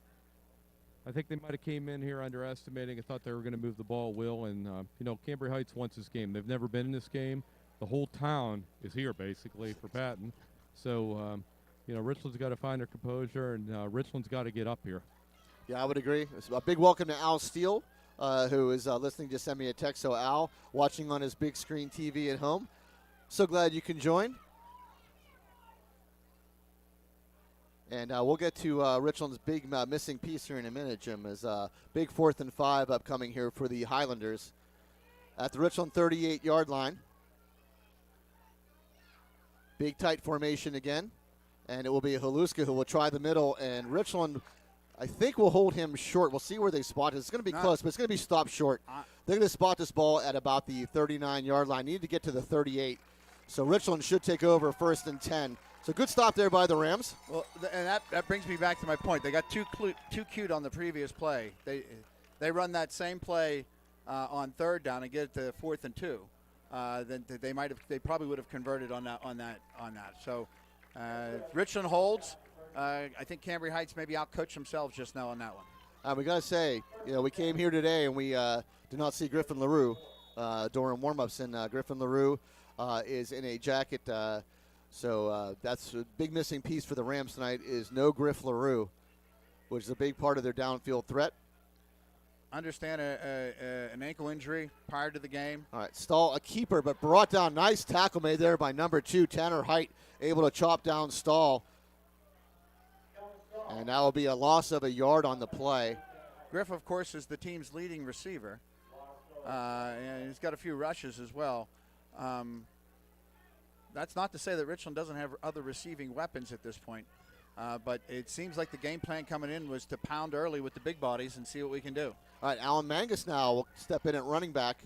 I think they might have came in here underestimating and thought they were going to move the ball. And Cambria Heights wants this game. They've never been in this game. The whole town is here basically for Patton. So Richland's got to find their composure, and Richland's got to get up here. Yeah, I would agree. It's a big welcome to Al Steele, who is listening. Just send me a text. So Al, watching on his big screen TV at home. So glad you can join. And we'll get to Richland's big missing piece here in a minute, Jim, as big 4th and 5 upcoming here for the Highlanders at the Richland 38-yard line. Big tight formation again, and it will be Haluska who will try the middle, and Richland, I think, will hold him short. We'll see where they spot it. It's going to be close, but it's going to be stopped short. They're going to spot this ball at about the 39-yard line. Need to get to the 38. So Richland should take over 1st and 10. So good stop there by the Rams. Well, and that brings me back to my point. They got too cute on the previous play. They run that same play on 3rd down and get it to 4th and 2. Then they probably would have converted on that. So Richland holds. I think Cambria Heights maybe outcoached themselves just now on that one. We got to say, we came here today and we did not see Griffin LaRue during warmups, and Griffin LaRue is in a jacket. So that's a big missing piece for the Rams tonight is no Griff LaRue, which is a big part of their downfield threat. Understand an ankle injury prior to the game. All right, Stahl, a keeper, but brought down. Nice tackle made there by number 2, Tanner Height, able to chop down Stahl. And that will be a loss of a yard on the play. Griff, of course, is the team's leading receiver. And he's got a few rushes as well. That's not to say that Richland doesn't have other receiving weapons at this point. But it seems like the game plan coming in was to pound early with the big bodies and see what we can do. All right, Alan Mangus now will step in at running back.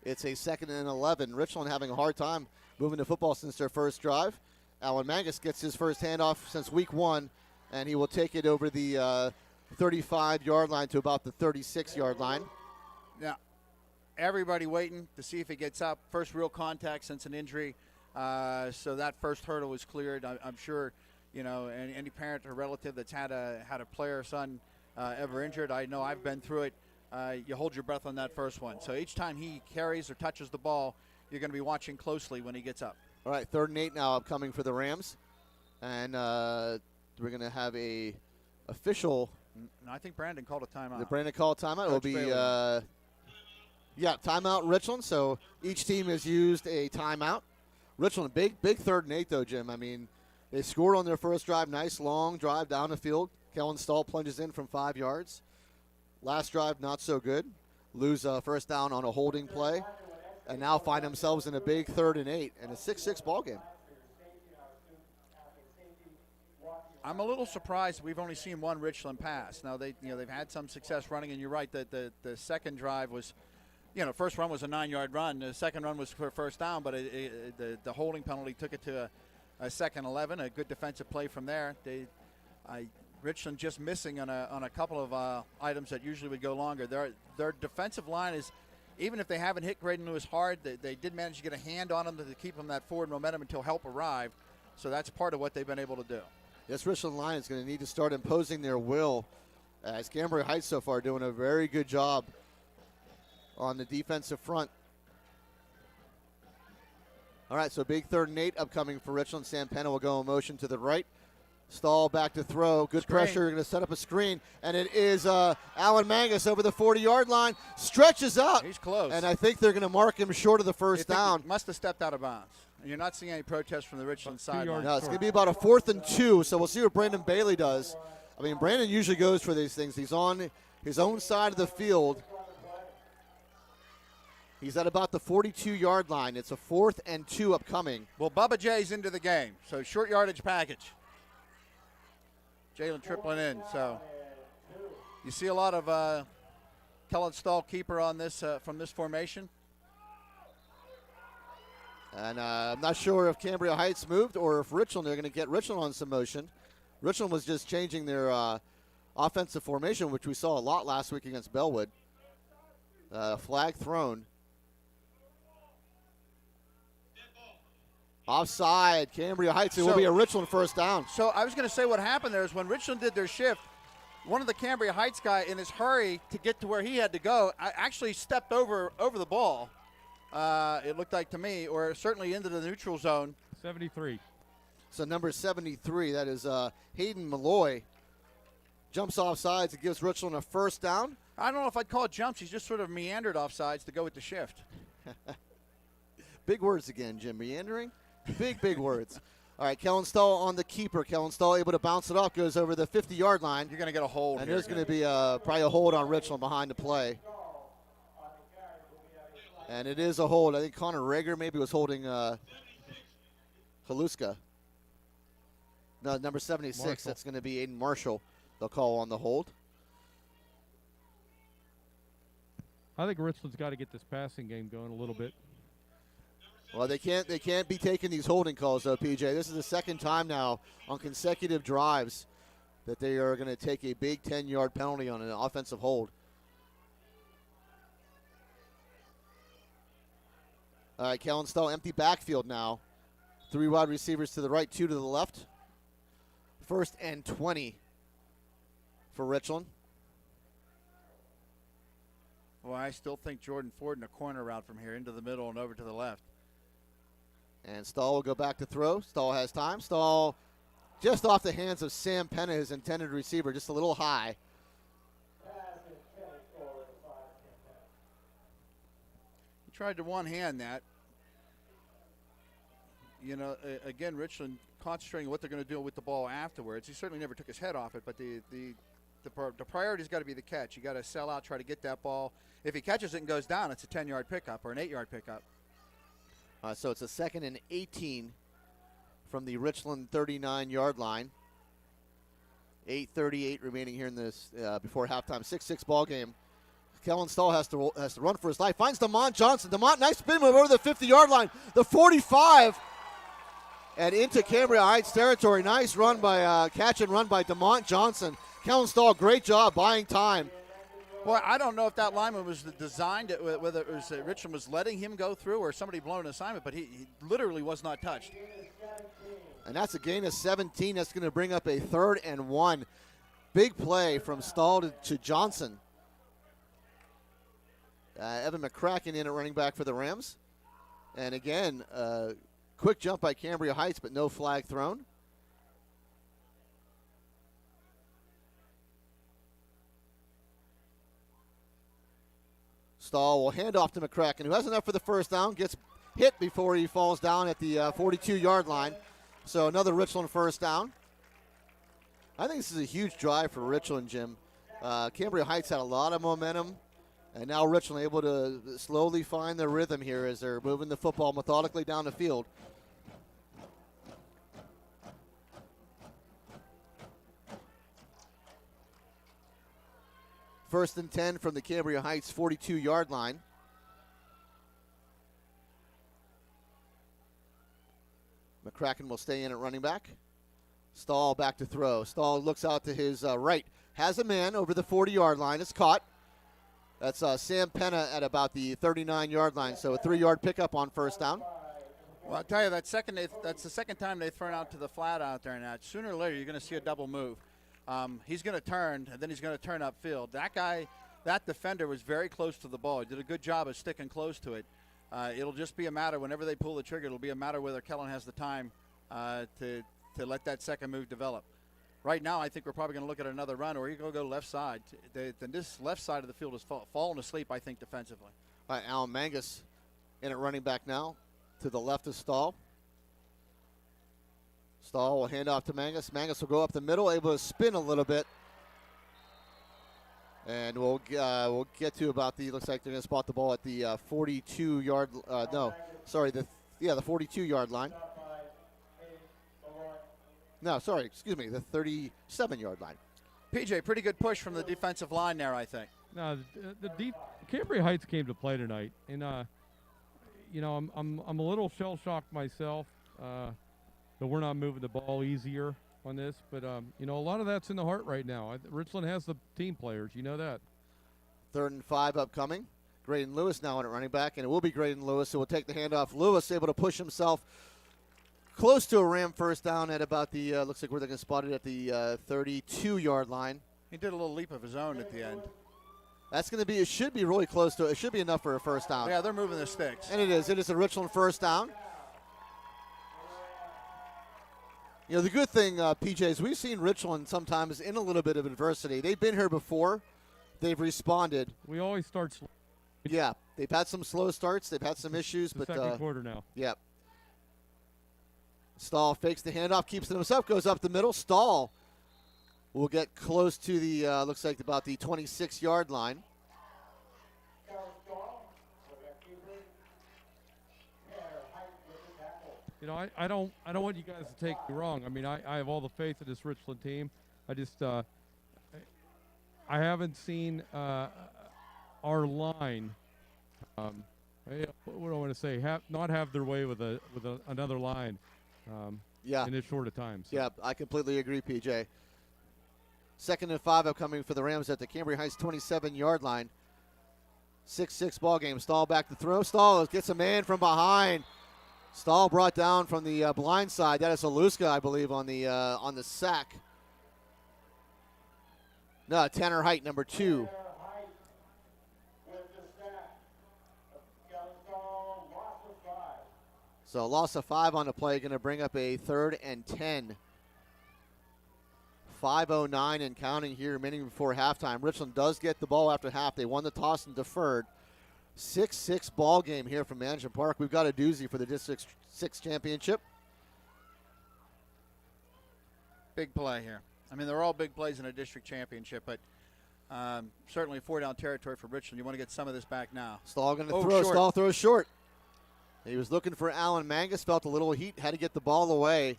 It's a 2nd and 11. Richland having a hard time moving the football since their first drive. Alan Mangus gets his first handoff since week 1, and he will take it over the 35-yard line to about the 36-yard line. Now, everybody waiting to see if he gets up. First real contact since an injury. So that first hurdle was cleared. I'm sure, any parent or relative that's had a player or son ever injured, I know I've been through it. You hold your breath on that first one. So each time he carries or touches the ball, you're going to be watching closely when he gets up. All right, 3rd and 8 now upcoming for the Rams. And we're going to have a official. No, I think Brandon called a timeout. Did Brandon call a timeout? It will be, timeout Richland. So each team has used a timeout. Richland, big 3rd and 8, though, Jim. I mean, they scored on their first drive. Nice long drive down the field. Kellen Stahl plunges in from 5 yards. Last drive, not so good. Lose first down on a holding play. And now find themselves in a big 3rd and 8 and a 6-6 ball game. I'm a little surprised we've only seen one Richland pass. Now, they've had some success running, and you're right that the second drive was – first run was a 9-yard run. The second run was for first down, but the holding penalty took it to a 2nd and 11. A good defensive play from there. Richland just missing on a couple of items that usually would go longer. Their defensive line is, even if they haven't hit Graydon Lewis hard, they did manage to get a hand on him to keep them that forward momentum until help arrived. So that's part of what they've been able to do. This Richland line is going to need to start imposing their will, as Cambria Heights so far doing a very good job on the defensive front. All right, so big 3rd and 8 upcoming for Richland. Sam Penna will go in motion to the right. Stahl back to throw. Good Screen. pressure. Going to set up a screen. And it is Alan Mangus over the 40-yard line. Stretches out. He's close. And I think they're going to mark him short of the first down. He must have stepped out of bounds. And you're not seeing any protest from the Richland sideline. No, it's going to be about a 4th and 2. So we'll see what Brandon Bailey does. I mean, Brandon usually goes for these things. He's on his own side of the field. He's at about the 42-yard line. It's a 4th and 2 upcoming. Well, Bubba Jay's into the game, so short yardage package. Jalen tripling in, so you see a lot of Kellen Stahl keeper on this from this formation. And I'm not sure if Cambria Heights moved or if Richland, they're going to get Richland on some motion. Richland was just changing their offensive formation, which we saw a lot last week against Bellwood. Flag thrown. Offside, Cambria Heights. It will be a Richland first down. So I was going to say what happened there is when Richland did their shift, one of the Cambria Heights guy, in his hurry to get to where he had to go, actually stepped over the ball. It looked like to me, or certainly into the neutral zone. 73. So number 73, that is Hayden Malloy, jumps off sides. It gives Richland a first down. I don't know if I'd call it jumps. He's just sort of meandered off sides to go with the shift. Big words again, Jim. Meandering? Big words. All right, Kellen Stahl on the keeper. Kellen Stahl able to bounce it off, goes over the 50-yard line. You're going to get a hold. And there's going to be probably a hold on Richland behind the play. And it is a hold. I think Connor Rager maybe was holding Haluska. No, number 76. Marshall. That's going to be Aiden Marshall. They'll call on the hold. I think Richland's got to get this passing game going a little bit. Well, they can't be taking these holding calls, though, PJ. This is the second time now on consecutive drives that they are going to take a big 10-yard penalty on an offensive hold. All right, Kellen Stahl, empty backfield now. 3 wide receivers to the right, 2 to the left. 1st and 20 for Richland. Well, I still think Jordan Ford in a corner route from here into the middle and over to the left. And Stahl will go back to throw. Stahl has time. Stahl just off the hands of Sam Penna, his intended receiver, just a little high. He tried to one-hand that. You know, again, Richland concentrating on what they're going to do with the ball afterwards. He certainly never took his head off it, but the priority's got to be the catch. You got to sell out, try to get that ball. If he catches it and goes down, it's a 10-yard pickup or an 8-yard pickup. So it's a 2nd and 18 from the Richland 39-yard line. 8:38 remaining here in this before halftime. 6-6 ball game. Kellen Stahl has to run for his life. Finds DeMont Johnson. DeMont, nice spin move over the 50-yard line. The 45 and into Cambria Heights territory. Nice run by catch and run by DeMont Johnson. Kellen Stahl, great job buying time. Boy, I don't know if that lineman was designed, whether it was Richland was letting him go through or somebody blown an assignment, but he literally was not touched. And that's a gain of 17. That's going to bring up a 3rd and 1. Big play from Stahl to Johnson. Evan McCracken in at running back for the Rams. And again, quick jump by Cambria Heights, but no flag thrown. Stahl will hand off to McCracken, who has enough for the first down, gets hit before he falls down at the 42-yard line. So another Richland first down. I think this is a huge drive for Richland, Jim. Cambria Heights had a lot of momentum, and now Richland able to slowly find their rhythm here as they're moving the football methodically down the field. First and 10 from the Cambria Heights 42-yard line. McCracken will stay in at running back. Stahl back to throw. Stahl looks out to his right. Has a man over the 40-yard line. It's caught. That's Sam Penna at about the 39-yard line. So a 3-yard pickup on first down. Well, I'll tell you, that's the second time they've thrown out to the flat out there. Now, sooner or later, you're going to see a double move. He's going to turn, and then he's going to turn upfield. That guy, that defender was very close to the ball. He did a good job of sticking close to it. It'll just be a matter, whenever they pull the trigger, it'll be a matter whether Kellen has the time to let that second move develop. Right now, I think we're probably going to look at another run, or you're going to go left side. Then this left side of the field is falling asleep, I think, defensively. All right, Alan Mangus in at running back now to the left of Stahl. Stahl will hand off to Mangus. Mangus will go up the middle, able to spin a little bit. And we'll get to about the, looks like they're going to spot the ball at the 42-yard, the 42-yard line. No, sorry, excuse me, the 37-yard line. PJ, pretty good push from the defensive line there, I think. No, Cambria Heights came to play tonight, and I'm a little shell shocked myself that we're not moving the ball easier on this, but a lot of that's in the heart right now. Richland has the team players, you know that. 3rd and 5 upcoming. Graydon Lewis now on at running back, and it will be Graydon Lewis who will take the handoff. Lewis able to push himself close to a Ram first down at about the, looks like we're going to spot it at the 32-yard line. He did a little leap of his own at the end. That's going to be, it should be really close to, it should be enough for a first down. Yeah, they're moving the sticks. And it is a Richland first down. The good thing, PJ, is we've seen Richland sometimes in a little bit of adversity. They've been here before. They've responded. We always start slow. Yeah, they've had some slow starts. They've had some issues. It's the but second quarter now. Yeah. Stahl fakes the handoff, keeps it himself, goes up the middle. Stahl will get close to the, looks like about the 26-yard line. I don't want you guys to take me wrong. I mean, I have all the faith in this Richland team. I just I haven't seen our line. What do I want to say? Not have their way with another line. In as short a time. So. Yeah, I completely agree, PJ. 2nd and 5 upcoming for the Rams at the Cambria Heights 27-yard line. 6-6 ball game. Stahl back to throw. Stahl gets a man from behind. Stahl brought down from the blind side. That is Aluska, I believe, on the sack. No, Tanner Height, number 2. So loss of 5 on the play, going to bring up a 3rd and 10. 5:09 and counting here, remaining before halftime. Richland does get the ball after half. They won the toss and deferred. 6-6 ball game here from Management Park. We've got a doozy for the District 6 championship. Big play here. I mean, they're all big plays in a district championship, but certainly 4-down territory for Richland. You want to get some of this back now. Stahl going to throw. Short. Stahl throws short. He was looking for Alan Mangus, felt a little heat, had to get the ball away,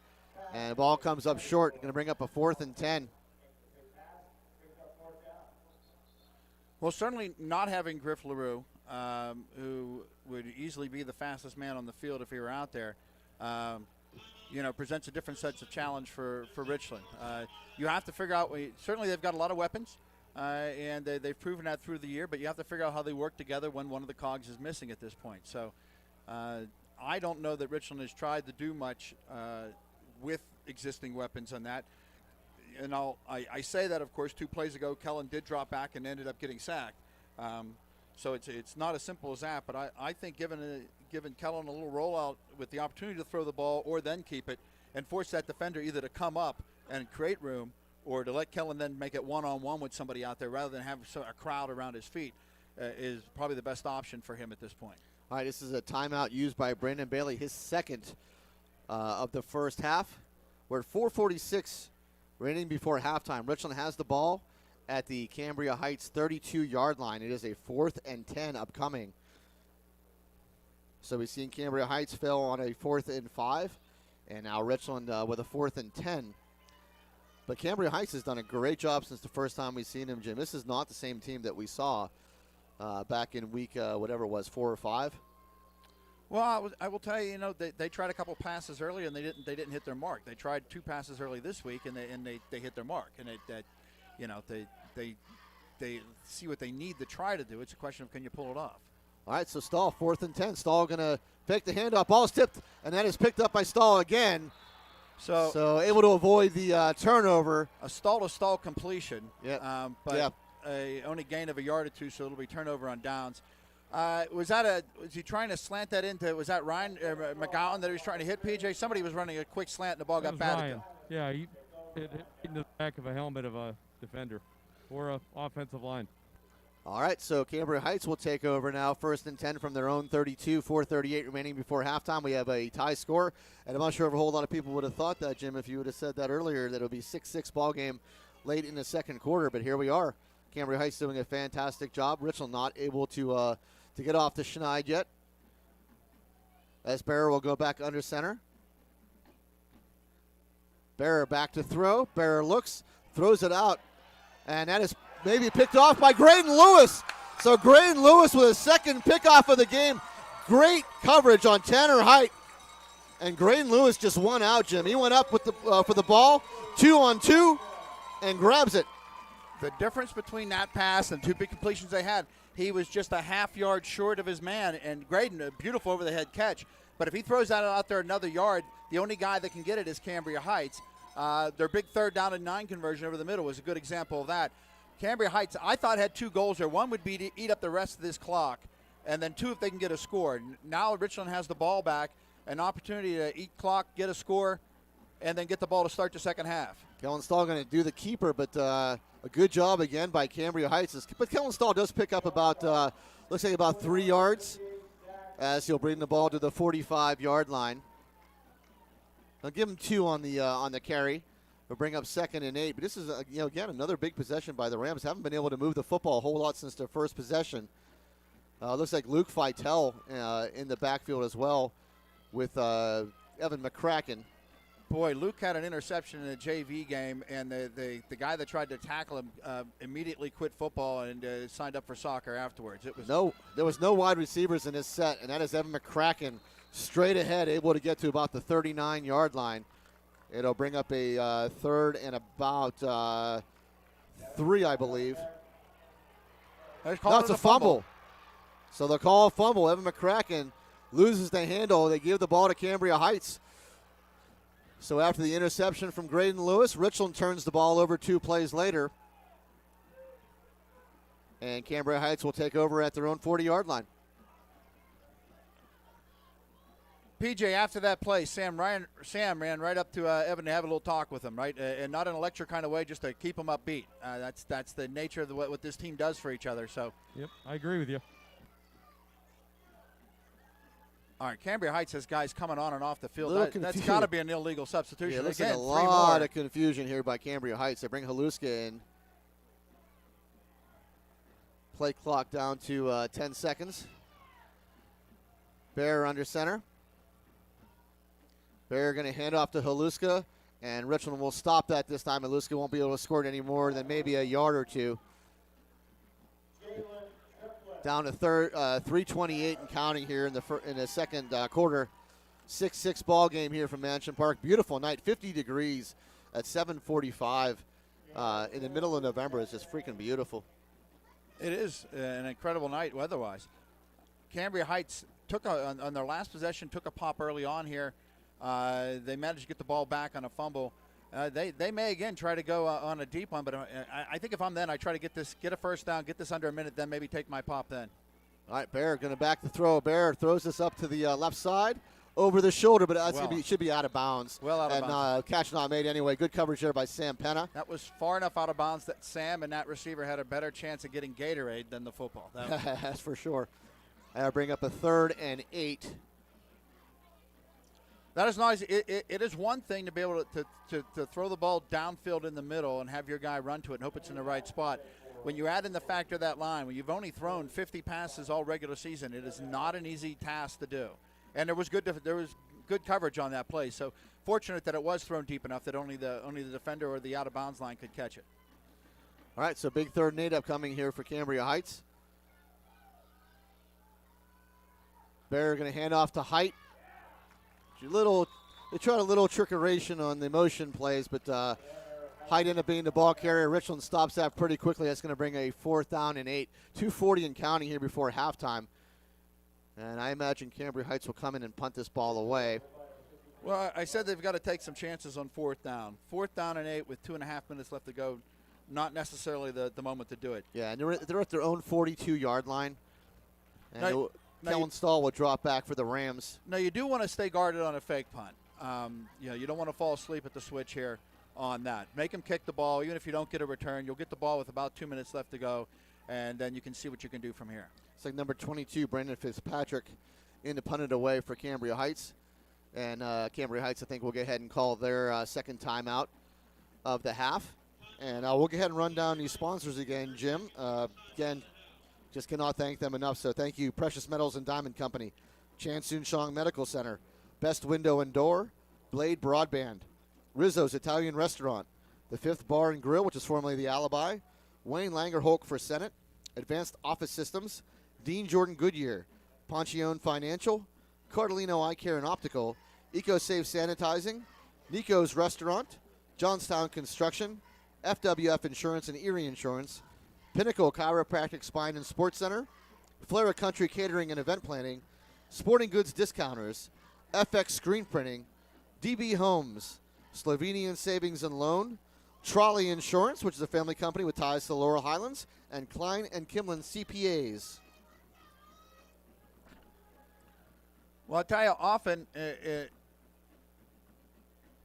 and the ball comes up short. Going to bring up a 4th and 10. Well, certainly not having Griff LaRue, who would easily be the fastest man on the field if he were out there, presents a different set of challenge for Richland. You have to figure out, certainly they've got a lot of weapons, and they've proven that through the year, but you have to figure out how they work together when one of the cogs is missing at this point. So I don't know that Richland has tried to do much with existing weapons on that. And I say that, of course, 2 plays ago, Kellen did drop back and ended up getting sacked. So it's not as simple as that. But I think giving Kellen a little rollout with the opportunity to throw the ball or then keep it and force that defender either to come up and create room or to let Kellen then make it one-on-one with somebody out there rather than have a crowd around his feet is probably the best option for him at this point. All right, this is a timeout used by Brandon Bailey, his second of the first half. We're at 4:46 remaining before halftime. Richland has the ball at the Cambria Heights 32-yard line. It is a 4th and 10 upcoming. So we've seen Cambria Heights fail on a 4th and 5, and now Richland with a 4th and 10. But Cambria Heights has done a great job since the first time we've seen him, Jim. This is not the same team that we saw back in week, whatever it was, 4 or 5. Well, I will tell you, they tried a couple passes early and they didn't hit their mark. They tried 2 passes early this week and they hit their mark. And they see what they need to try to do. It's a question of can you pull it off. All right, so Stahl, 4th and 10. Stahl going to pick the handoff. Ball is tipped, and that is picked up by Stahl again. So able to avoid the turnover. A stall-to-stall completion. Yep. But only gain of a yard or 2, so it'll be turnover on downs. Was he trying to slant that into, was that Ryan McGowan that he was trying to hit, PJ? Somebody was running a quick slant and the ball got batted to him. Yeah, he hit in the back of a helmet of a defender or an offensive line. All right, so Cambria Heights will take over now. 1st and 10 from their own 32, 4:38 remaining before halftime. We have a tie score, and I'm not sure if a whole lot of people would have thought that, Jim, if you would have said that earlier, that it would be 6-6 ball game late in the second quarter, but here we are. Cambria Heights doing a fantastic job. Richland not able to get off the schneid yet. As Bearer will go back under center. Bearer back to throw. Bearer looks, throws it out, and that is maybe picked off by Graydon Lewis. So Graydon Lewis with his second pickoff of the game. Great coverage on Tanner Height. And Graydon Lewis just won out, Jim. He went up with the for the ball, 2-on-2, and grabs it. The difference between that pass and 2 big completions they had, he was just a half yard short of his man, and Graydon, a beautiful over-the-head catch. But if he throws that out there another yard, the only guy that can get it is Cambria Heights. Their big 3rd down and 9 conversion over the middle was a good example of that. Cambria Heights, I thought, had 2 goals there. One would be to eat up the rest of this clock, and then 2 if they can get a score. Now Richland has the ball back, an opportunity to eat clock, get a score, and then get the ball to start the second half. Kellen Stahl going to do the keeper, but a good job again by Cambria Heights. But Kellen Stahl does pick up about, looks like about 3 yards as he'll bring the ball to the 45-yard line. They'll give him 2 on the carry. They'll bring up 2nd and 8. But this is, again, another big possession by the Rams. Haven't been able to move the football a whole lot since their first possession. Looks like Luke Feitel in the backfield as well with Evan McCracken. Boy, Luke had an interception in a JV game, and the guy that tried to tackle him immediately quit football and signed up for soccer afterwards. There was no wide receivers in this set, and that is Evan McCracken straight ahead, able to get to about the 39-yard line. It'll bring up a 3rd and about 3, I believe. No, it's a fumble. So they'll call a fumble. Evan McCracken loses the handle. They give the ball to Cambria Heights. So after the interception from Graydon Lewis, Richland turns the ball over 2 plays later. And Cambria Heights will take over at their own 40-yard line. PJ, after that play, Sam ran right up to Evan to have a little talk with him, right? And not in a lecture kind of way, just to keep him upbeat. That's the nature of what this team does for each other. So. Yep, I agree with you. All right, Cambria Heights has guys coming on and off the field. That's got to be an illegal substitution. Yeah, looks Again, like a lot of confusion here by Cambria Heights. They bring Haluska in. Play clock down to 10 seconds. Bear under center. Bear going to hand off to Haluska, and Richland will stop that this time. Haluska won't be able to score it any more than maybe a yard or 2. Down to 3:28 and counting here in the second quarter. 6-6 ball game here from Mansion Park. Beautiful night, 50 degrees at 7:45 in the middle of November. It's just freaking beautiful. It is an incredible night weather-wise. Cambria Heights on their last possession took a pop early on here. They managed to get the ball back on a fumble. They may again try to go on a deep one, but I think if I'm them, I try to get a first down, get this under a minute, then maybe take my pop then. All right, Bear going to back the throw. Bear throws this up to the left side, over the shoulder, but should be out of bounds. Well out of bounds. And catch not made anyway. Good coverage there by Sam Penna. That was far enough out of bounds that Sam and that receiver had a better chance of getting Gatorade than the football. That's for sure. I'll bring up a 3rd and 8. That is nice. It is one thing to be able to throw the ball downfield in the middle and have your guy run to it and hope it's in the right spot. When you add in the factor of that line, when you've only thrown 50 passes all regular season, it is not an easy task to do. And there was good coverage on that play. So fortunate that it was thrown deep enough that only the defender or the out of bounds line could catch it. All right, so big 3rd and 8 upcoming here for Cambria Heights. Bear going to hand off to Height. They tried a little trickeration on the motion plays, but Height ended up being the ball carrier. Richland stops that pretty quickly. That's going to bring a 4th down and 8. 2:40 and counting here before halftime. And I imagine Cambria Heights will come in and punt this ball away. Well, I said they've got to take some chances on 4th down. 4th down and 8 with 2.5 minutes left to go. Not necessarily the moment to do it. Yeah, and they're at their own 42-yard line. And Kellen Stahl will drop back for the Rams. Now, you do want to stay guarded on a fake punt. You don't want to fall asleep at the switch here on that. Make him kick the ball. Even if you don't get a return, you'll get the ball with about 2 minutes left to go, and then you can see what you can do from here. It's like number 22, Brandon Fitzpatrick, in to punt it away for Cambria Heights. And Cambria Heights, I think, will go ahead and call their second timeout of the half. And we'll go ahead and run down these sponsors again, Jim. Again, just cannot thank them enough. So thank you, Precious Metals and Diamond Company, Chan Soon Shong Medical Center, Best Window and Door, Blade Broadband, Rizzo's Italian Restaurant, the Fifth Bar and Grill, which is formerly the Alibi, Wayne Langer Hulk for Senate, Advanced Office Systems, Dean Jordan Goodyear, Ponchione Financial, Cardellino Eye Care and Optical, EcoSafe Sanitizing, Nico's Restaurant, Johnstown Construction, FWF Insurance and Erie Insurance, Pinnacle Chiropractic Spine and Sports Center, Flora Country Catering and Event Planning, Sporting Goods Discounters, FX Screen Printing, DB Homes, Slovenian Savings and Loan, Trolley Insurance, which is a family company with ties to the Laurel Highlands, and Klein and Kimlin CPAs. Well, I'll tell you, often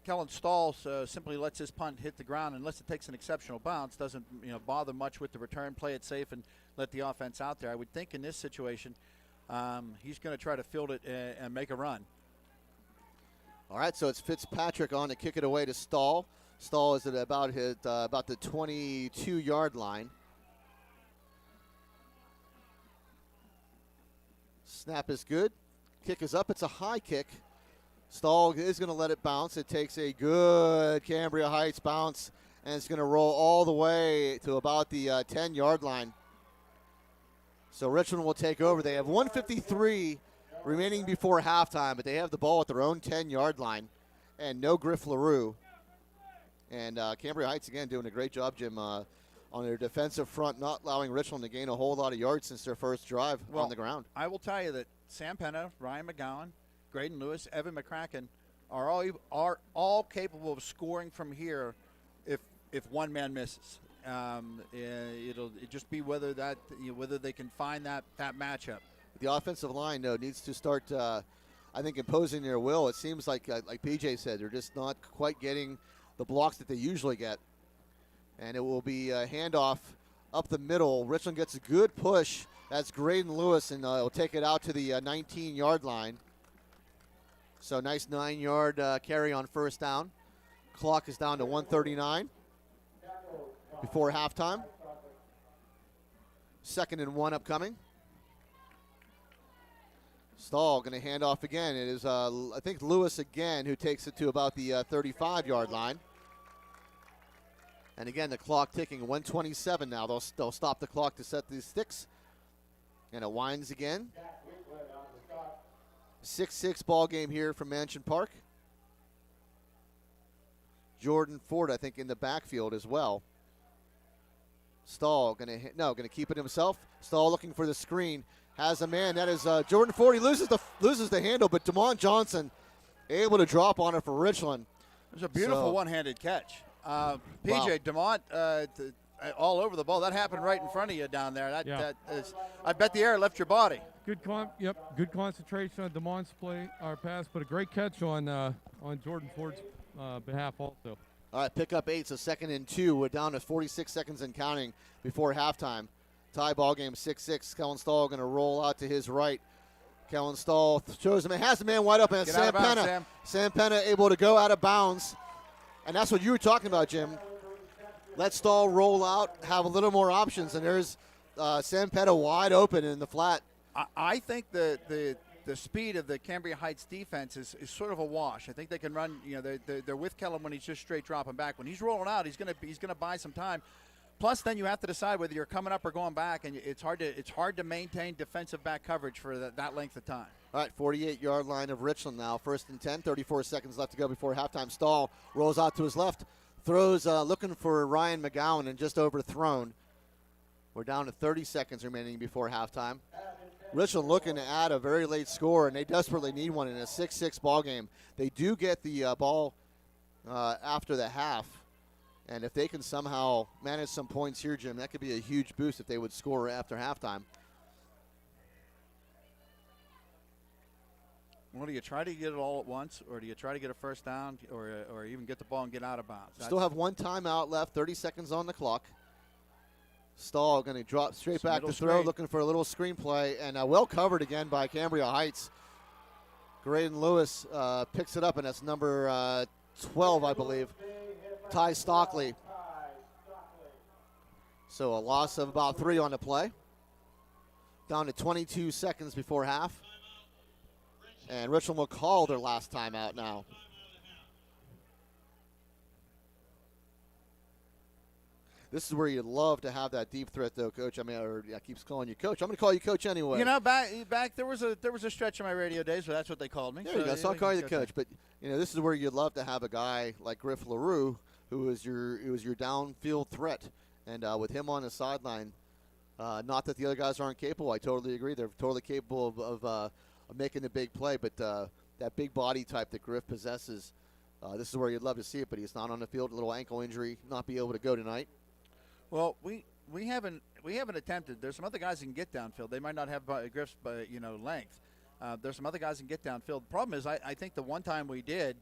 Kellen Stalls simply lets his punt hit the ground unless it takes an exceptional bounce. Doesn't bother much with the return, play it safe, and let the offense out there. I would think in this situation he's going to try to field it and make a run. All right, so it's Fitzpatrick on to kick it away to Stahl. Stahl is at about the 22-yard line. Snap is good. Kick is up. It's a high kick. Stahl is going to let it bounce. It takes a good Cambria Heights bounce, and it's going to roll all the way to about the 10-yard line. So Richland will take over. They have 1:53 remaining before halftime, but they have the ball at their own 10-yard line, and no Griff LaRue. And Cambria Heights, again, doing a great job, Jim, on their defensive front, not allowing Richland to gain a whole lot of yards since their first drive on the ground. I will tell you that Sam Penna, Ryan McGowan, Graydon Lewis, Evan McCracken are all capable of scoring from here if one man misses. It'll just be whether they can find that matchup. The offensive line, though, needs to start, I think, imposing their will. It seems like PJ said, they're just not quite getting the blocks that they usually get. And it will be a handoff up the middle. Richland gets a good push. That's Graydon Lewis, and will take it out to the 19-yard line. So nice 9-yard carry on first down. Clock is down to 1:39 before halftime. 2nd and 1 upcoming. Stahl going to hand off again. It is, I think, Lewis again who takes it to about the 35-yard line. And again, the clock ticking, 1:27 now. They'll stop the clock to set these sticks. And it winds again. 6-6 ball game here from Mansion Park. Jordan Ford, I think, in the backfield as well. Stahl going to keep it himself. Stahl looking for the screen. Has a man. That is Jordan Ford. He loses the handle, but DeMont Johnson able to drop on it for Richland. It was a beautiful one-handed catch. PJ, DeMont all over the ball. That happened right in front of you down there. That is, I bet the air left your body. Good concentration on DeMont's pass, but a great catch on Jordan Ford's behalf also. All right, pick up 8, so 2nd and 2. We're down to 46 seconds and counting before halftime. Tie ball game 6-6. Kellen Stahl going to roll out to his right. Kellen Stahl shows him, has the man wide open. And Sam Penna. Sam Penna able to go out of bounds. And that's what you were talking about, Jim. Let Stahl roll out, have a little more options, and there's Sam Penna wide open in the flat. I think the speed of the Cambria Heights defense is sort of a wash. I think they can run. They're with Kellen when he's just straight dropping back. When he's rolling out, he's gonna buy some time. Plus, then you have to decide whether you're coming up or going back, and it's hard to maintain defensive back coverage for that length of time. All right, 48-yard line of Richland now. 1st and 10, 34 seconds left to go before halftime. Stahl rolls out to his left, throws looking for Ryan McGowan and just overthrown. We're down to 30 seconds remaining before halftime. Richland looking to add a very late score, and they desperately need one in a 6-6 ball game. They do get the ball after the half, and if they can somehow manage some points here, Jim, that could be a huge boost if they would score after halftime. Well, do you try to get it all at once, or do you try to get a first down, or even get the ball and get out of bounds? Still have one timeout left, 30 seconds on the clock. Stahl going to drop straight back to throw, looking for a little screenplay, and well covered again by Cambria Heights. Graydon Lewis picks it up, and that's number 12, I believe. Ty Stockley. So a loss of about 3 on the play. Down to 22 seconds before half. And Richland will call their last timeout now. This is where you'd love to have that deep threat, though, Coach. I mean, keeps calling you Coach. I'm going to call you Coach anyway. You know, back there was a stretch in my radio days where that's what they called me. There you go. So I'll call you the Coach. But this is where you'd love to have a guy like Griff LaRue, who is your downfield threat, and with him on the sideline. Not that the other guys aren't capable. I totally agree. They're totally capable of making the big play. But that big body type that Griff possesses, this is where you'd love to see it. But he's not on the field. A little ankle injury, not be able to go tonight. Well, we haven't attempted. There's some other guys that can get downfield. They might not have Griff's length. There's some other guys that can get downfield. The problem is, I think the one time we did,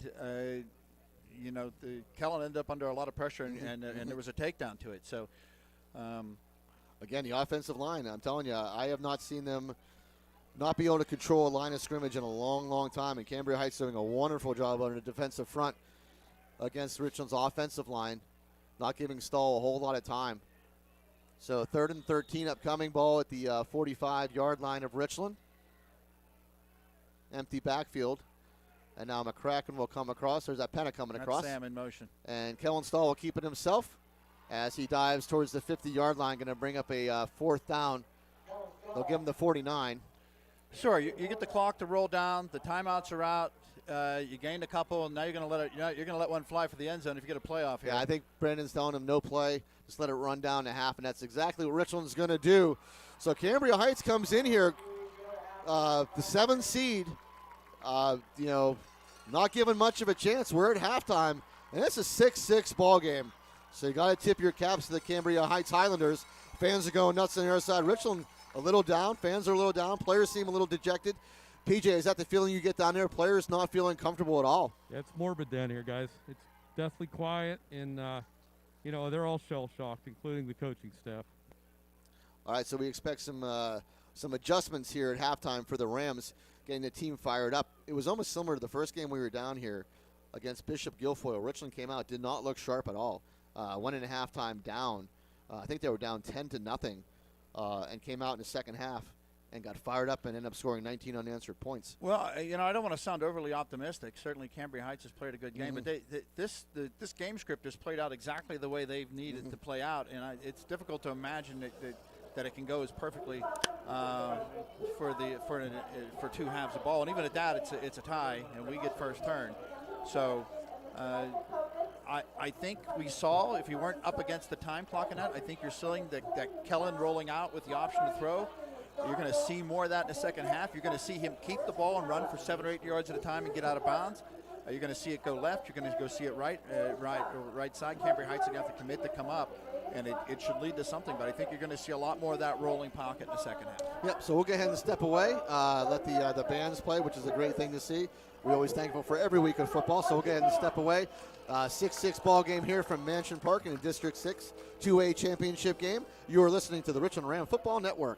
Kellen ended up under a lot of pressure, and there was a takedown to it. So, again, the offensive line. I'm telling you, I have not seen them not be able to control a line of scrimmage in a long, long time. And Cambria Heights doing a wonderful job on the defensive front against Richland's offensive line. Not giving Stahl a whole lot of time. So 3rd and 13 upcoming, ball at the 45-yard line of Richland. Empty backfield. And now McCracken will come across. There's that Penna coming across. That's Sam in motion. And Kellen Stahl will keep it himself as he dives towards the 50-yard line. Going to bring up a 4th down. They'll give him the 49. Sure, you get the clock to roll down. The timeouts are out. You gained a couple, and now you're going to let one fly for the end zone if you get a playoff here. Yeah, I think Brendan's telling him no play. Just let it run down to half, and that's exactly what Richland's going to do. So Cambria Heights comes in here, the 7th seed, not given much of a chance. We're at halftime, and it's a 6-6 ball game. So you got to tip your caps to the Cambria Heights Highlanders. Fans are going nuts on the other side. Richland a little down. Fans are a little down. Players seem a little dejected. PJ, is that the feeling you get down there? Players not feeling comfortable at all? Yeah, it's morbid down here, guys. It's deathly quiet, and, they're all shell-shocked, including the coaching staff. All right, so we expect some adjustments here at halftime for the Rams, getting the team fired up. It was almost similar to the first game we were down here against Bishop Guilfoyle. Richland came out, did not look sharp at all. Went into halftime down. I think they were down 10-0, and came out in the second half and got fired up and ended up scoring 19 unanswered points. Well, I don't want to sound overly optimistic. Certainly Cambria Heights has played a good game, but this game script has played out exactly the way they've needed to play out, and it's difficult to imagine that it can go as perfectly for 2 halves of ball. And even at that, it's a tie, and we get first turn. So I think we saw, if you weren't up against the time clock in that, I think you're seeing that Kellen rolling out with the option to throw. You're going to see more of that in the second half. You're going to see him keep the ball and run for 7 or 8 yards at a time and get out of bounds. You're going to see it go left. You're going to go see it right side. Cambria Heights are going to have to commit to come up, and it should lead to something. But I think you're going to see a lot more of that rolling pocket in the second half. Yep, so we'll go ahead and step away, let the bands play, which is a great thing to see. We're always thankful for every week of football, so we'll go ahead and step away. 6-6 ball game here from Mansion Park in the District 6 2A championship game. You are listening to the Richland Ram Football Network.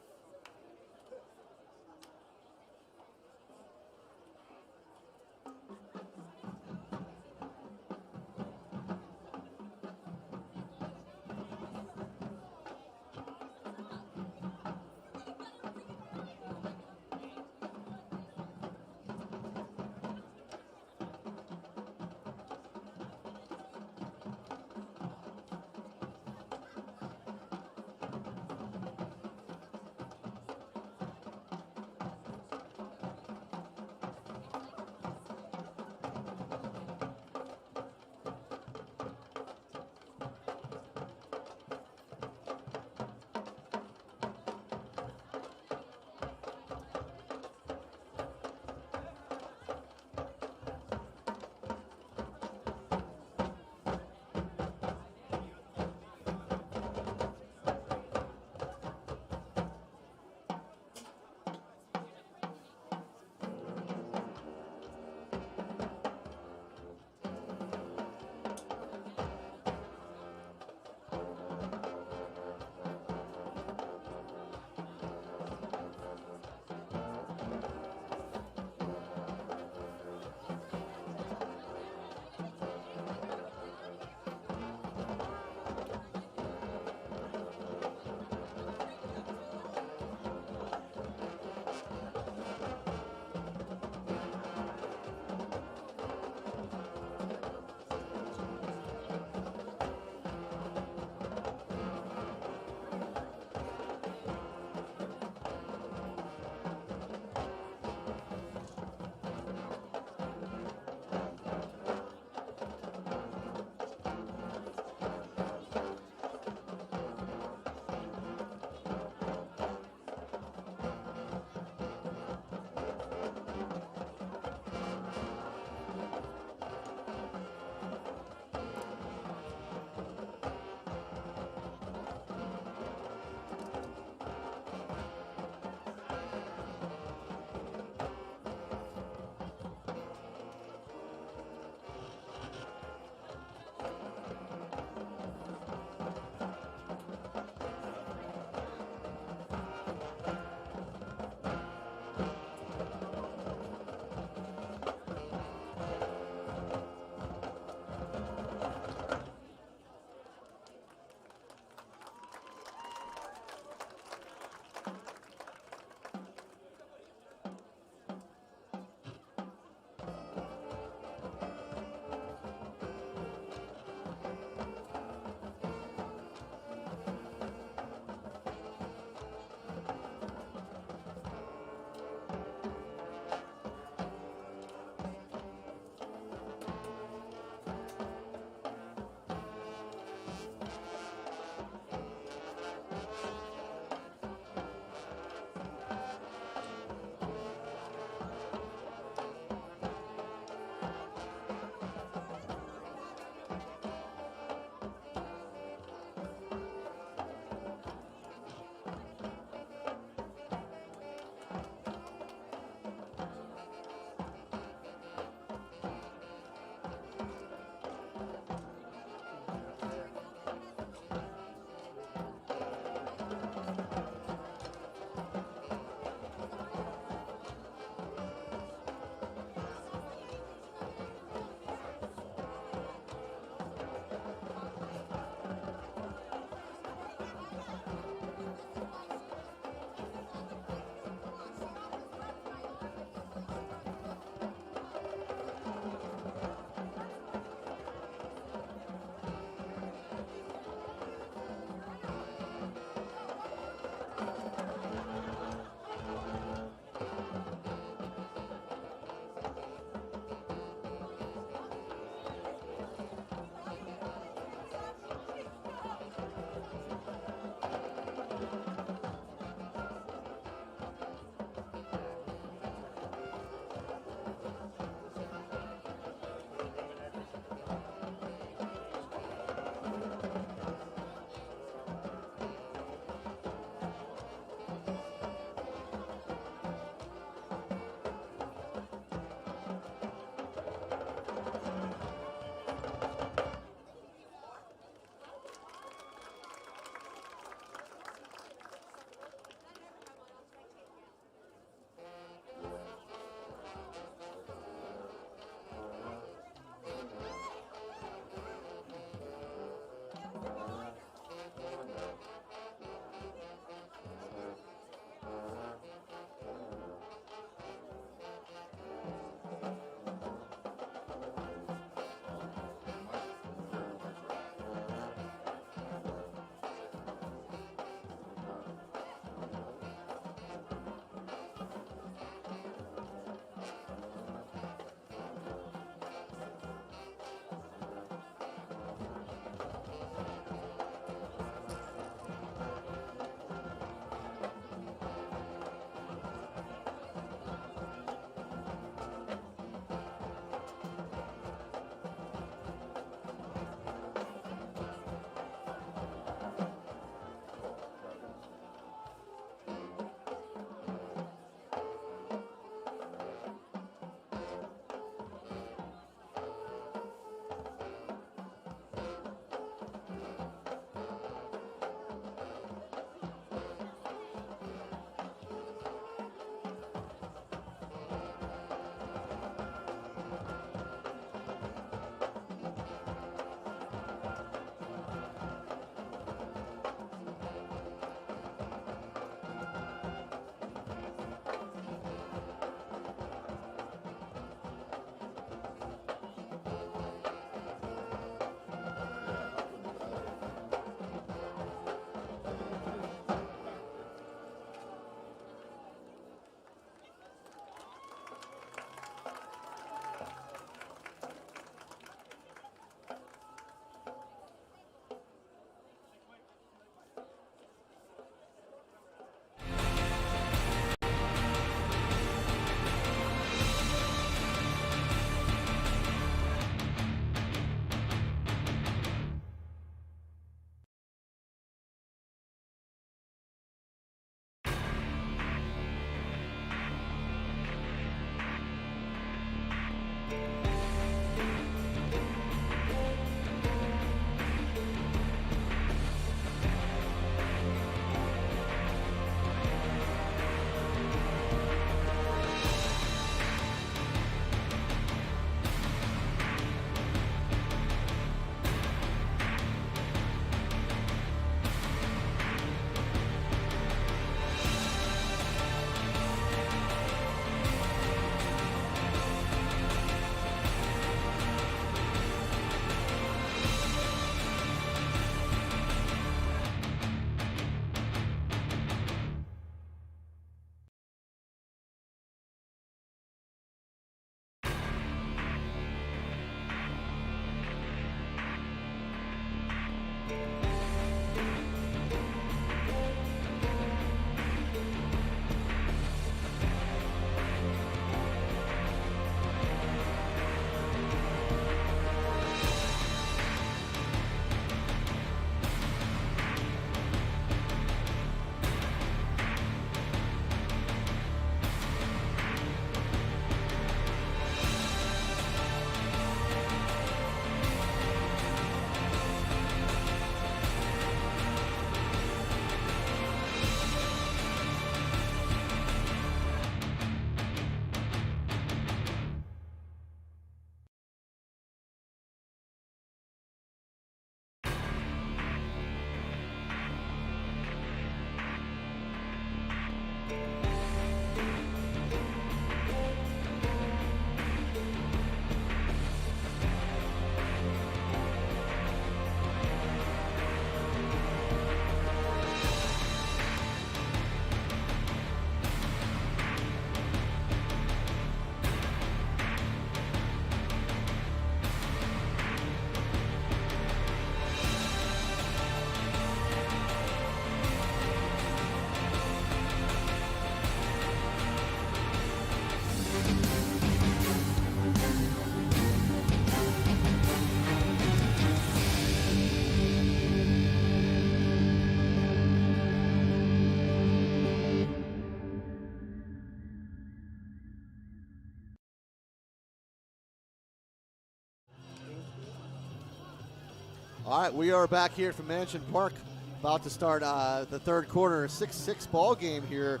All right, we are back here from Mansion Park, about to start the third quarter, 6-6 ball game here.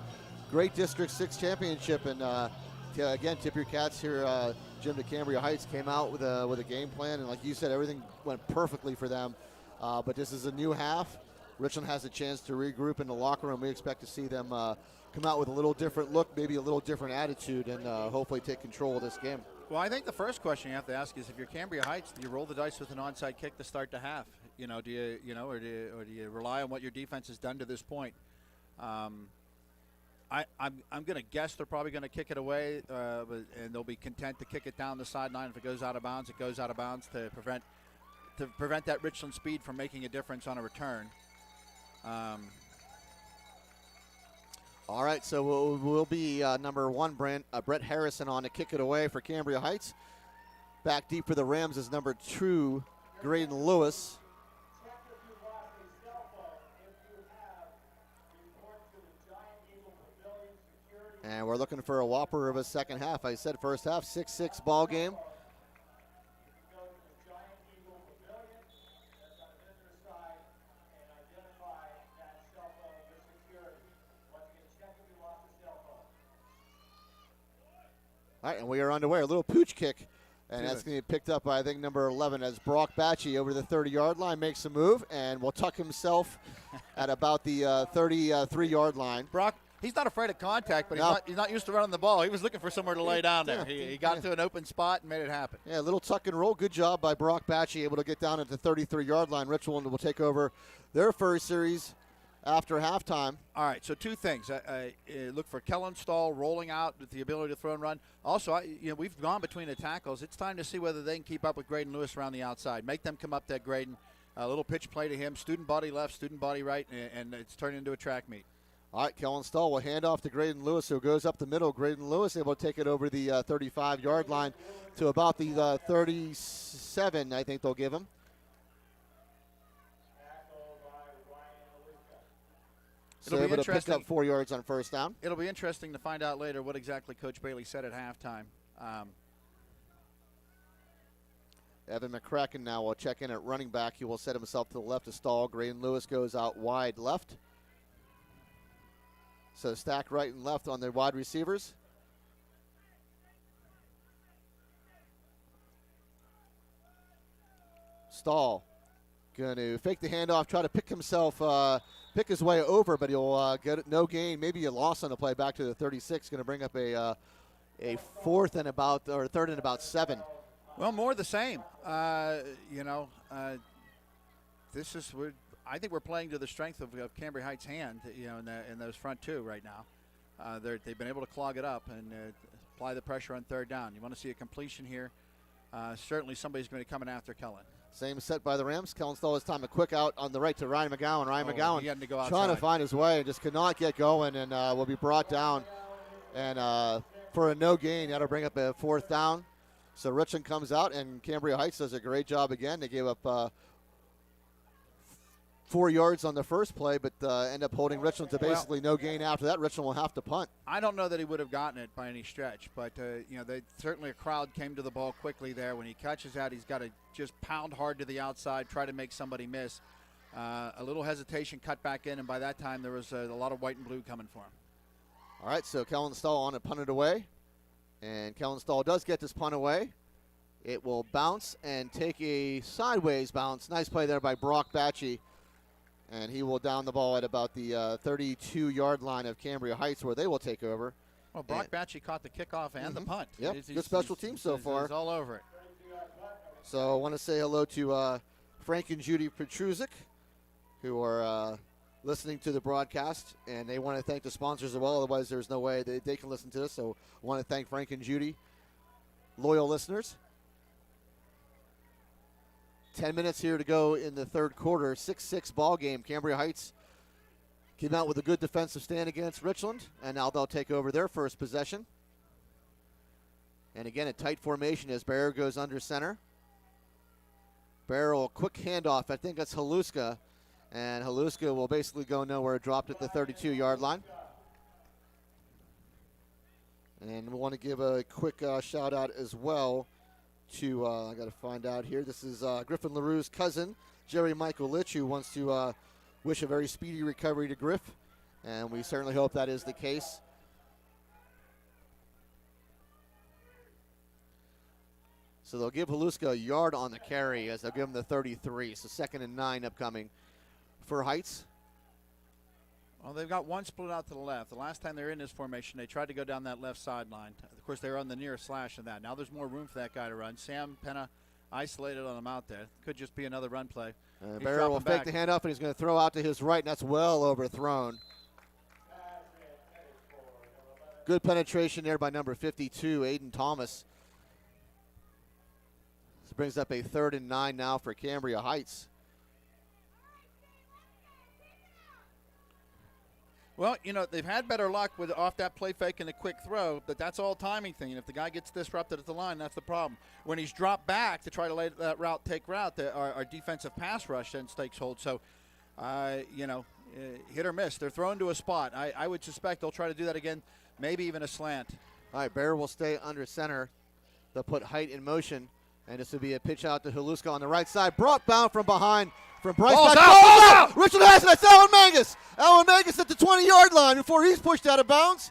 Great District 6 championship, and again, tip your cats here. Jim, to Cambria Heights came out with a game plan, and like you said, everything went perfectly for them. But this is a new half. Richland has a chance to regroup in the locker room. We expect to see them come out with a little different look, maybe a little different attitude, and hopefully take control of this game. Well, I think the first question you have to ask is, if you're Cambria Heights, do you roll the dice with an onside kick to start the half? Or do you rely on what your defense has done to this point? I'm going to guess they're probably going to kick it away, and they'll be content to kick it down the sideline. If it goes out of bounds, it goes out of bounds to prevent that Richland speed from making a difference on a return. All right, so we'll be number 1, Brett Harrison, on to kick it away for Cambria Heights. Back deep for the Rams is number 2, Graydon Lewis. And we're looking for a whopper of a second half. I said first half, 6-6 ball game. All right, and we are underway. A little pooch kick, and that's going to be picked up by, I think, number 11, as Brock Batchy over the 30-yard line makes a move and will tuck himself at about the 33-yard line. Brock, he's not afraid of contact, but he's not used to running the ball. He was looking for somewhere to lay down there. He got to an open spot and made it happen. Yeah, a little tuck and roll. Good job by Brock Batchy, able to get down at the 33-yard line. Richland will take over their first series after halftime. All right, so two things. I look for Kellen Stahl rolling out with the ability to throw and run. Also, we've gone between the tackles. It's time to see whether they can keep up with Graydon Lewis around the outside. Make them come up to Graydon. A little pitch play to him. Student body left, student body right, and it's turned into a track meet. All right, Kellen Stahl will hand off to Graydon Lewis, who goes up the middle. Graydon Lewis able to take it over the 35-yard line to about the 37, I think they'll give him. So able to pick up 4 yards on first down. It'll be interesting to find out later what exactly Coach Bailey said at halftime. Evan McCracken now will check in at running back. He will set himself to the left of Stahl. Graydon Lewis goes out wide left. So stack right and left on the wide receivers. Stahl going to fake the handoff, try to pick pick his way over, but he'll get it, no gain, maybe a loss on the play back to the 36. Going to bring up a third and about 7. Well, more the same. This is I think we're playing to the strength of Cambria Heights' hand, in those front two right now. They've been able to clog it up and apply the pressure on third down. You want to see a completion here. Certainly somebody's going to be coming after Kellen. Same set by the Rams. Kellen Stahl this time a quick out on the right to Ryan McGowan. He had to go outside. Trying to find his way and just could not get going, and will be brought down. And for a no gain, that'll bring up a 4th down. So Richland comes out, and Cambria Heights does a great job again. They gave up 4 yards on the first play, but end up holding Richland to basically no gain after that. Richland will have to punt. I don't know that he would have gotten it by any stretch, but certainly a crowd came to the ball quickly there. When he catches that, he's got to just pound hard to the outside, try to make somebody miss. A little hesitation, cut back in, and by that time there was a lot of white and blue coming for him. All right, so Kellen Stahl on to punt it away, and Kellen Stahl does get this punt away. It will bounce and take a sideways bounce. Nice play there by Brock Batchy. And he will down the ball at about the 32-yard line of Cambria Heights, where they will take over. Well, Brock Batchy caught the kickoff and the punt. Yep, good special team so far. He's all over it. So I want to say hello to Frank and Judy Petruzik, who are listening to the broadcast, and they want to thank the sponsors as well. Otherwise, there's no way they can listen to this. So I want to thank Frank and Judy, loyal listeners. 10 minutes here to go in the third quarter. 6-6 ball game. Cambria Heights came out with a good defensive stand against Richland, and now they'll take over their first possession. And again, a tight formation as Bear goes under center. Bear will quick handoff. I think that's Haluska, and Haluska will basically go nowhere, dropped at the 32-yard line. And we want to give a quick shout out as well to, I got to find out here. This is Griffin LaRue's cousin, Jerry Michael Litch, who wants to wish a very speedy recovery to Griff, and we certainly hope that is the case. So they'll give Haluska a yard on the carry as they'll give him the 33. So 2nd and 9 upcoming for Heights. Well, they've got one split out to the left. The last time they were in this formation, they tried to go down that left sideline. Of course, they were on the near slash of that. Now there's more room for that guy to run. Sam Penna isolated on him out there. Could just be another run play. Barrow will fake the handoff, and he's going to throw out to his right, and that's well overthrown. Good penetration there by number 52, Aiden Thomas. This brings up a 3rd and 9 now for Cambria Heights. Well, you know, they've had better luck with off that play fake and a quick throw, but that's all timing thing. And if the guy gets disrupted at the line, that's the problem. When he's dropped back to try to let that route take route, our defensive pass rush then takes hold. So, you know, hit or miss. They're thrown to a spot. I would suspect they'll try to do that again, maybe even a slant. All right, Bear will stay under center. They'll put Height in motion, and this will be a pitch out to Haluska on the right side. Brought down from behind. From Bryce Ball's back. out, ball's out! Richland has it. That's Alan Mangus. Alan Mangus at the 20-yard line before he's pushed out of bounds.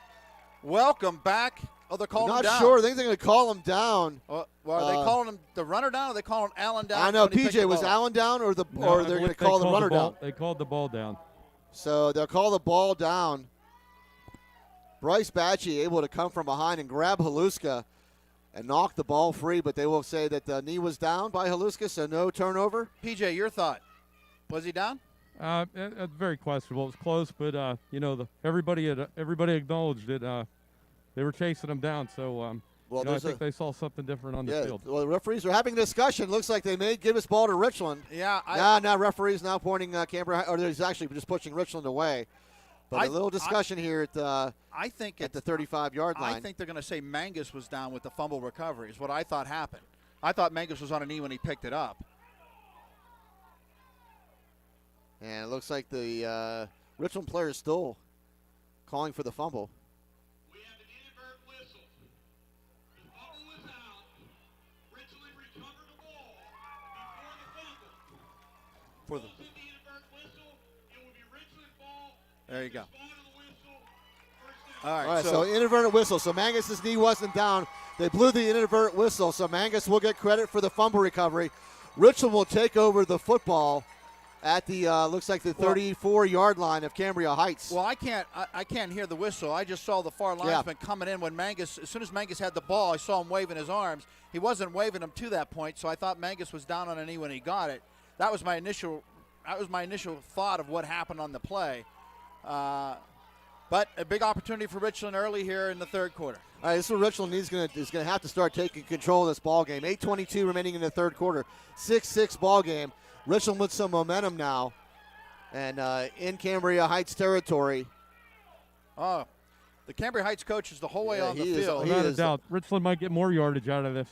Welcome back. Oh, they're calling him down. Not sure. I think they're going to call him down. Well, are they calling him the runner down, or are they calling Allen down? I know. when he picked PJ, the was ball up? Allen down or No, they're going to call the runner down? They called the ball down. So they'll call the ball down. Bryce Batchy able to come from behind and grab Haluska and knock the ball free, but they will say that the knee was down by Haluska, so no turnover. PJ, your thought? Was he down? Very questionable. It was close, but you know, everybody acknowledged it. They were chasing him down, so Well, I think they saw something different on the field. Well, the referees are having a discussion. Looks like they may give this ball to Richland. Yeah. Now referees now pointing Cambria, or he's actually just pushing Richland away. But a little discussion here at the 35-yard line. I think they're going to say Mangus was down with the fumble recovery is what I thought happened. I thought Mangus was on a knee when he picked it up. And it looks like the Richland player is still calling for the fumble. We have an inadvertent whistle. The fumble was out. Richland recovered the ball before the fumble. For the Calls in the inadvertent whistle. It will be Richland ball. There you go. Respond to the whistle. First down. All right. All right, so inadvertent whistle. So Mangus's knee wasn't down. They blew the inadvertent whistle, so Mangus will get credit for the fumble recovery. Richland will take over the football at the looks like the 34-yard line of Cambria Heights. Well, I can't hear the whistle. I just saw the far linesman coming in when Mangus. As soon as Mangus had the ball, I saw him waving his arms. He wasn't waving them to that point, so I thought Mangus was down on a knee when he got it. That was my initial thought of what happened on the play. But a big opportunity for Richland early here in the third quarter. All right, this is what Richland is going to have to start taking control of this ball game. 8:22 remaining in the third quarter. 6-6 ball game. Richland with some momentum now, and in Cambria Heights territory. Oh, the Cambria Heights coach is the whole way on the field. Without a doubt, Richland might get more yardage out of this.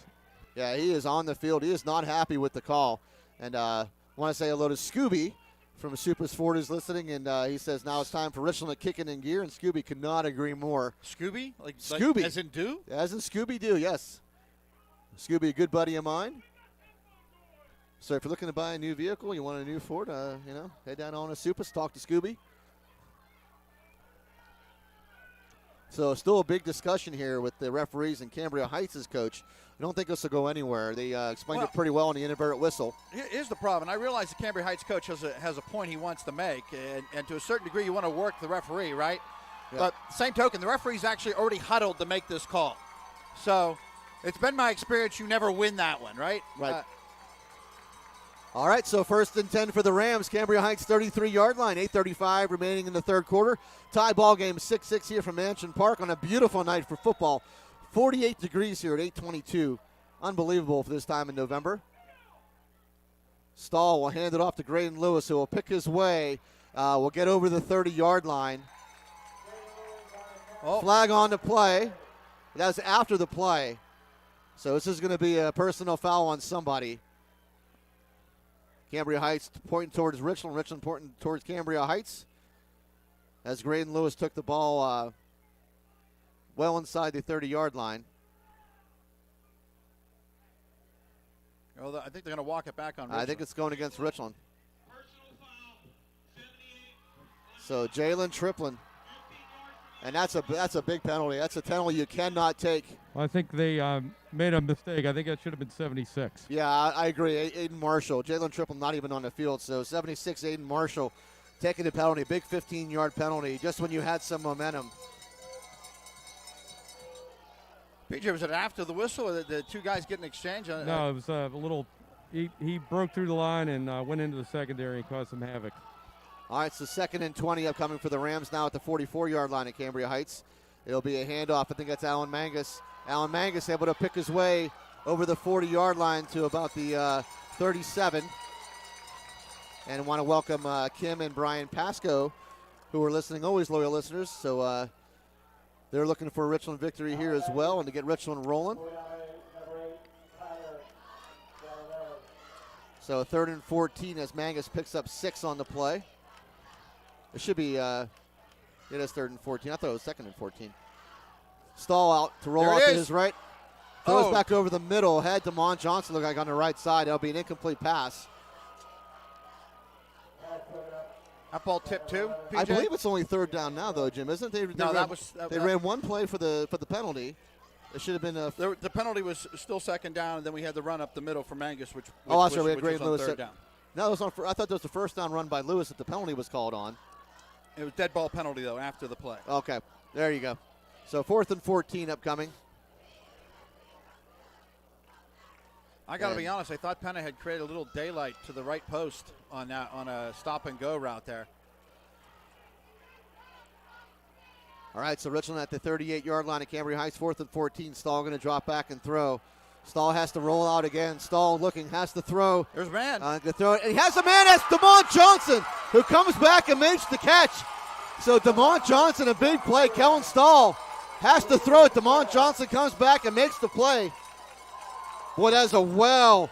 Yeah, he is on the field. He is not happy with the call. And I want to say hello to Scooby from Super Sport is listening, and he says now it's time for Richland to kick it in gear, and Scooby could not agree more. Scooby? Like Scooby. As in do? As in Scooby-Doo, yes. Scooby, a good buddy of mine. So if you're looking to buy a new vehicle, you want a new Ford, head down on a Supus, talk to Scooby. So still a big discussion here with the referees and Cambria Heights' coach. I don't think this will go anywhere. They explained it pretty well in the inadvertent whistle. Here's the problem, and I realize the Cambria Heights coach has a point he wants to make, and to a certain degree you want to work the referee, right? Yeah. But same token, the referee's actually already huddled to make this call. So it's been my experience you never win that one, right? Right. All right, so 1st and 10 for the Rams. Cambria Heights 33-yard line, 8:35 remaining in the third quarter. Tie ball game 6-6 here from Mansion Park on a beautiful night for football. 48 degrees here at 8:22. Unbelievable for this time in November. Stahl will hand it off to Graydon Lewis, who will pick his way. Will get over the 30-yard line. Flag on the play. That was after the play. So this is going to be a personal foul on somebody. Cambria Heights pointing towards Richland. Richland pointing towards Cambria Heights. As Graydon Lewis took the ball well inside the 30-yard line. Well, I think they're going to walk it back on Richland. I think it's going against Richland. So Jalen Triplin. And that's a big penalty. That's a penalty you cannot take. I think they made a mistake. I think that should have been 76. Yeah, I agree. Aiden Marshall. Jalen Triplin not even on the field. So 76, Aiden Marshall taking the penalty. Big 15-yard penalty just when you had some momentum. PJ, was it after the whistle or the two guys getting exchange? No, it was a little – he broke through the line and went into the secondary and caused some havoc. All right, so 2nd and 20 upcoming for the Rams now at the 44-yard line at Cambria Heights. It'll be a handoff. I think that's Alan Mangus. Alan Mangus able to pick his way over the 40-yard line to about the 37. And want to welcome Kim and Brian Pasco, who are listening, always loyal listeners. So they're looking for a Richland victory here as well and to get Richland rolling. So 3rd and 14 as Mangus picks up 6 on the play. It should be, it is 3rd and 14. I thought it was 2nd and 14. Stall out to roll out to his right. Throws back over the middle. Had DeMont Johnson look like on the right side. That'll be an incomplete pass. That ball tipped too, PJ? I believe it's only 3rd down now, though, Jim, isn't it? They ran one play for the penalty. It should have been the penalty was still 2nd down, and then we had the run up the middle for Mangus, which that's right. We had Graham was on Lewis 3rd down. No, it was on. I thought that was the first down run by Lewis that the penalty was called on. It was dead ball penalty, though, after the play. Okay, there you go. So 4th and 14 upcoming. I got to be honest. I thought Penna had created a little daylight to the right post on a stop-and-go route there. All right, so Richland at the 38-yard line at Cambria Heights, 4th and 14. Stahl going to drop back and throw. Stahl has to roll out again. Stahl looking, has to throw. There's a man. To throw it. And he has a man. That's DeMont Johnson, who comes back and makes the catch. So DeMont Johnson, a big play. Kellen Stahl has to throw it. DeMont Johnson comes back and makes the play. Boy, that's a well-deserved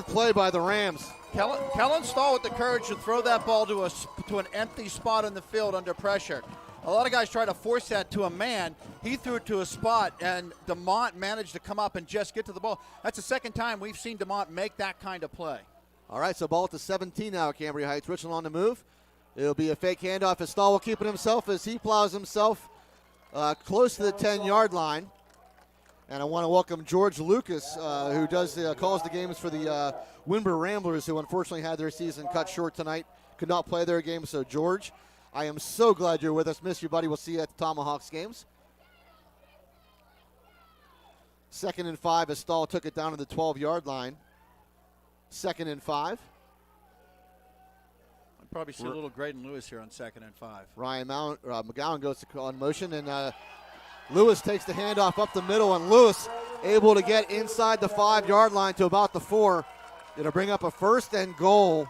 play by the Rams. Kellen Stahl with the courage to throw that ball to an empty spot in the field under pressure. A lot of guys try to force that to a man. He threw it to a spot, and DeMont managed to come up and just get to the ball. That's the 2nd time we've seen DeMont make that kind of play. All right, so ball at the 17 now at Cambria Heights. Richland on the move. It'll be a fake handoff as Stahl will keep it himself as he plows himself close to the 10-yard line. And I want to welcome George Lucas, who calls the games for the Wimber Ramblers, who unfortunately had their season cut short tonight. Could not play their game. So, George, I am so glad you're with us. Miss you, buddy. We'll see you at the Tomahawks games. 2nd and 5 as Stahl took it down to the 12-yard line. 2nd and 5. I'd probably see a little Graydon Lewis here on 2nd and 5. Ryan McGowan goes on motion, and Lewis takes the handoff up the middle, and Lewis able to get inside the 5-yard line to about the 4. It'll bring up a 1st and goal.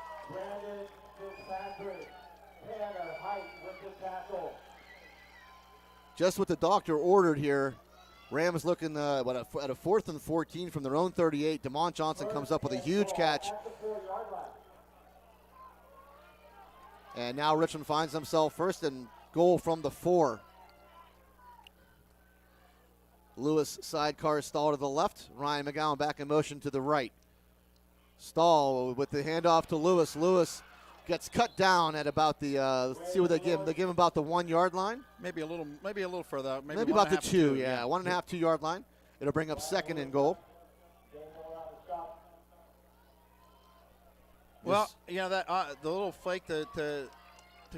Just what the doctor ordered here. Rams looking at a 4th and 14 from their own 38. DeMont Johnson comes up with a huge catch. And now Richland finds themselves 1st and goal from the 4. Lewis sidecar Stahl to the left. Ryan McGowan back in motion to the right. Stahl with the handoff to Lewis. Lewis gets cut down at about the, let's see what they give him. They give him about the 1-yard line. Maybe a little further out. Maybe about the 2, yeah. 1.5, 2-yard line. It'll bring up 2nd and goal. Well, you know, that the little fake to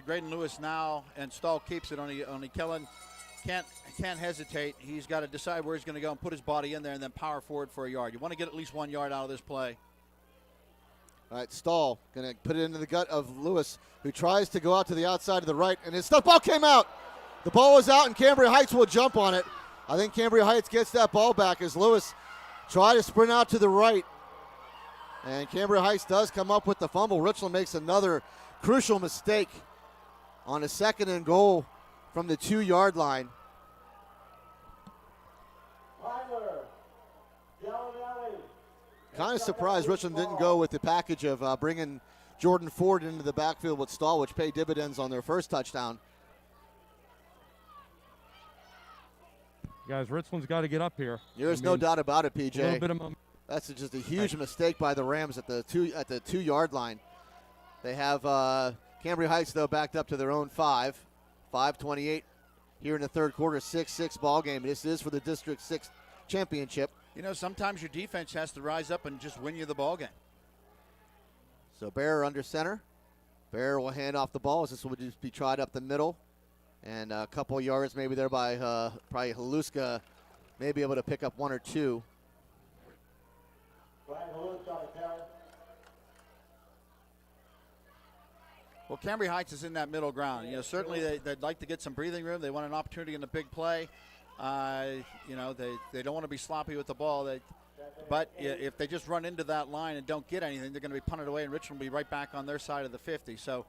Graydon Lewis now, and Stahl keeps it. Only Kellen can't hesitate. He's got to decide where he's going to go and put his body in there and then power forward for a yard. You want to get at least 1 yard out of this play. All right, Stahl going to put it into the gut of Lewis, who tries to go out to the outside of the right, and his stuff ball came out. The ball was out, and Cambria Heights will jump on it. I think Cambria Heights gets that ball back as Lewis tried to sprint out to the right. And Cambria Heights does come up with the fumble. Richland makes another crucial mistake on a 2nd and goal from the 2-yard line. Kind of surprised Richland didn't go with the package of bringing Jordan Ford into the backfield with Stahl, which paid dividends on their first touchdown. Guys, Richland's got to get up here. There's no doubt about it, PJ. Bit of That's just a huge mistake by the Rams at the 2-yard line. They have Cambria Heights, though, backed up to their own 5:28 here in the third quarter, 6-6 ball game. This is for the District 6 championship. You know, sometimes your defense has to rise up and just win you the ball game. So Bear under center. Bear will hand off the ball as this will just be tried up the middle. And a couple yards maybe there by probably Haluska, may be able to pick up one or two. Well, Cambria Heights is in that middle ground. You know, certainly they'd like to get some breathing room. They want an opportunity in the big play. You know, they don't want to be sloppy with the ball. But if they just run into that line and don't get anything, they're going to be punted away, and Richland will be right back on their side of the 50. So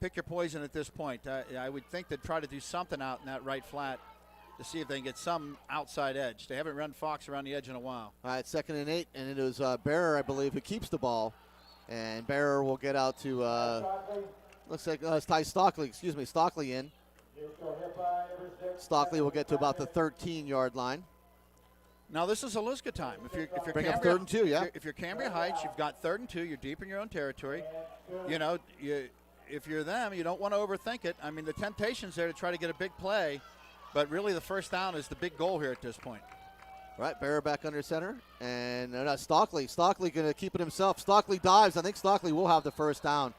pick your poison at this point. I would think they'd try to do something out in that right flat to see if they can get some outside edge. They haven't run Fox around the edge in a while. All right, 2nd and 8, and it is Bearer, I believe, who keeps the ball. And Bearer will get out to, looks like it's Ty Stockley, Stockley in. Stockley will get to about the 13-yard line. Now this is Haluska time. If you're Bring up Cambria, 3rd and 2, yeah. If you're Cambria Heights, you've got 3rd and 2. You're deep in your own territory. You know, if you're them, you don't want to overthink it. I mean, the temptation's there to try to get a big play, but really the first down is the big goal here at this point. Right, Bearer back under center, and Stockley going to keep it himself. Stockley dives. I think Stockley will have the first down,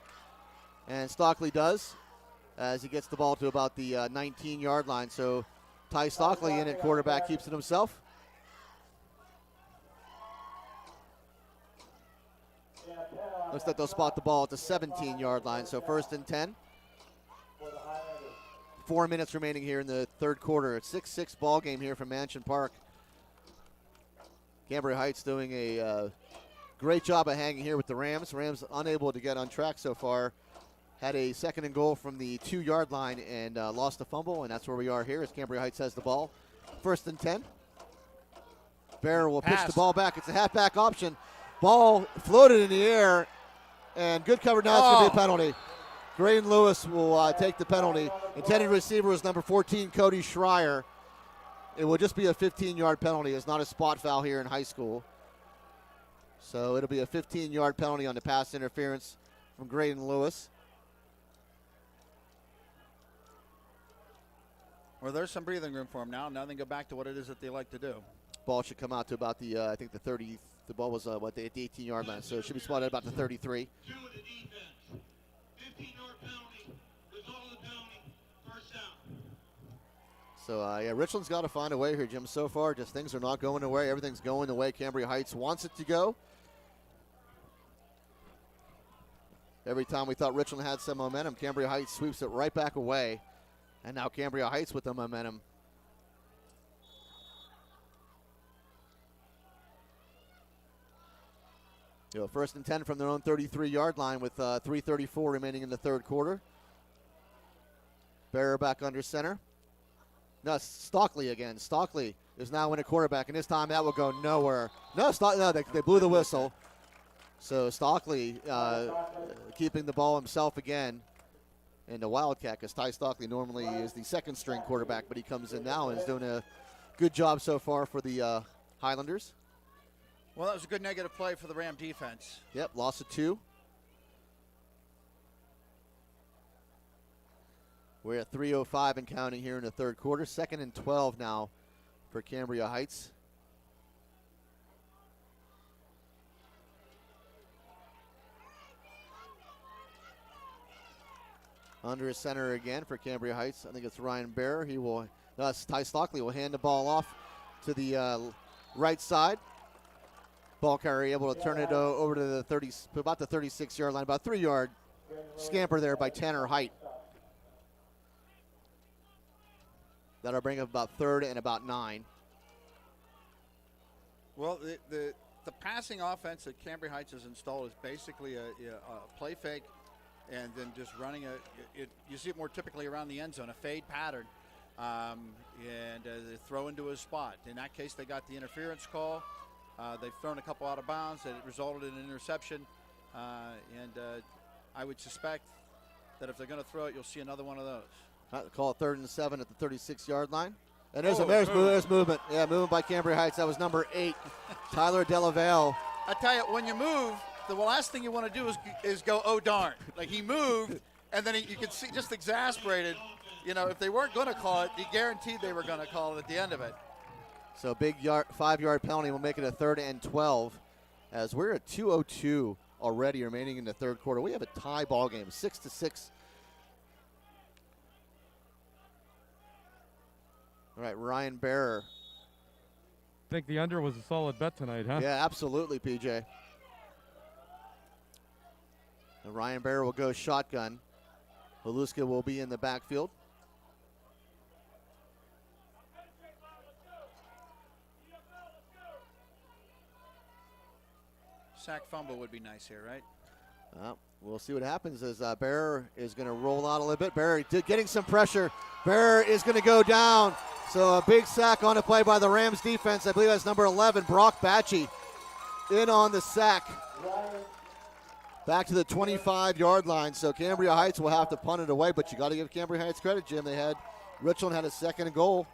and Stockley does as he gets the ball to about the 19-yard line. So Ty Stockley in at quarterback keeps it himself. Looks like they'll spot the ball at the 17-yard line. So 1st and 10. 4 minutes remaining here in the third quarter. It's 6-6 ball game here from Mansion Park. Cambria Heights doing a great job of hanging here with the Rams. Rams unable to get on track so far. Had a 2nd and goal from the 2-yard line and lost a fumble, and that's where we are here as Cambria Heights has the ball. 1st and 10. Bear will pitch the ball back. It's a halfback option. Ball floated in the air, and good cover. Now it's going to be a penalty. Graydon Lewis will take the penalty. Intended receiver was number 14, Cody Schreier. It will just be a 15-yard penalty. It's not a spot foul here in high school. So it'll be a 15-yard penalty on the pass interference from Graydon Lewis. Well, there's some breathing room for them now. Now they go back to what it is that they like to do. Ball should come out to about the, I think the 30. The ball was at the 18-yard line, so it should be spotted about the 33. 2 of the defense. 15-yard penalty. Result of the penalty. First down. So, yeah, Richland's got to find a way here, Jim. So far, just things are not going away. Everything's going the way Cambria Heights wants it to go. Every time we thought Richland had some momentum, Cambria Heights sweeps it right back away. And now Cambria Heights with the momentum. You know, 1st and 10 from their own 33-yard line with 3:34 remaining in the third quarter. Bearer back under center. No, Stockley again. Stockley is now in a quarterback, and this time that will go nowhere. No, they blew the whistle. So Stockley keeping the ball himself again in the Wildcat, because Ty Stockley normally is the 2nd-string quarterback, but he comes in now and is doing a good job so far for the Highlanders. Well, that was a good negative play for the Ram defense. Yep, loss of 2. We're at 3:05 and counting here in the third quarter. 2nd and 12 now for Cambria Heights. Under center again for Cambria Heights. I think it's Ryan Bear. Ty Stockley will hand the ball off to the right side. Ball carrier able to turn it over to the about the 36-yard line, about 3-yard scamper there by Tanner Height. That'll bring up about 3rd and about 9. Well, the passing offense that Cambria Heights has installed is basically a play fake and then just running you see it more typically around the end zone, a fade pattern, and they throw into a spot. In that case, they got the interference call. They've thrown a couple out of bounds, and it resulted in an interception. I would suspect that if they're going to throw it, you'll see another one of those. Call it 3rd and 7 at the 36-yard line. And there's movement. Yeah, movement by Cambria Heights. That was number 8, Tyler Delavale. I tell you, when you move the last thing you want to do is go, oh darn. Like he moved, and then you could see just exasperated. You know, if they weren't going to call it, he guaranteed they were going to call it at the end of it. So big 5-yard penalty will make it a 3rd and 12, as we're at 2:02 already remaining in the third quarter. We have a tie ball game, 6-6. All right, Ryan Bearer. I think the under was a solid bet tonight, huh? Yeah, absolutely, PJ. And Ryan Bearer will go shotgun. Beluska will be in the backfield. Sack fumble would be nice here, right? We'll see what happens as Bearer is going to roll out a little bit. Bearer getting some pressure. Bearer is going to go down. So a big sack on the play by the Rams defense. I believe that's number 11, Brock Batchy, in on the sack. Back to the 25-yard line. So Cambria Heights will have to punt it away, but you got to give Cambria Heights credit, Jim. Richland had a 2nd and goal.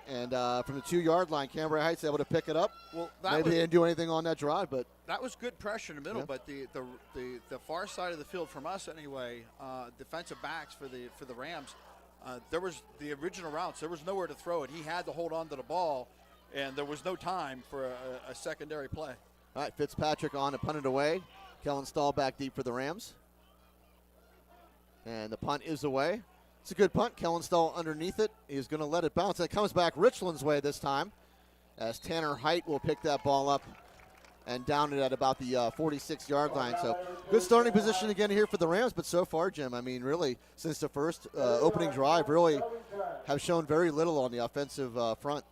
And from the 2-yard line, Cambria Heights able to pick it up. Well, maybe they didn't do anything on that drive, but that was good pressure in the middle. Yeah. But the far side of the field from us anyway, defensive backs for the Rams, there was the original routes. There was nowhere to throw it. He had to hold on to the ball, and there was no time for a secondary play. all right, Fitzpatrick on to punt it away. Kellen Stahl back deep for the Rams. And the punt is away. It's a good punt. Kellen Stahl underneath it. He's going to let it bounce. It comes back Richland's way this time, as Tanner Height will pick that ball up and down it at about the 46-yard line. So good starting position again here for the Rams, but so far, Jim, I mean, really, since the first opening drive, really have shown very little on the offensive front.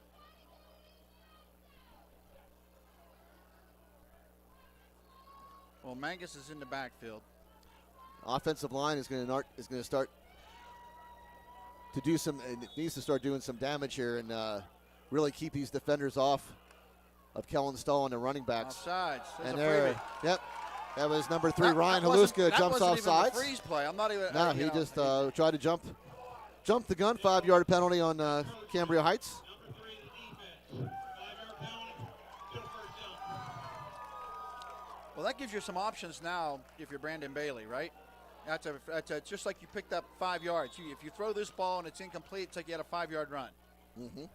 Well, Mangus is in the backfield. Offensive line is going to start to do some. It needs to start doing some damage here and really keep these defenders off of Kellen Stahl and the running backs. Offsides. And there, yep, that was number 3, Ryan Haluska jumps off sides. Freeze play. I'm not even. No, he just tried to jump the gun. 5-yard penalty on Cambria Heights. Well, that gives you some options now if you're Brandon Bailey, right? That's just like you picked up 5 yards. If you throw this ball and it's incomplete, it's like you had a 5-yard run. Mm-hmm.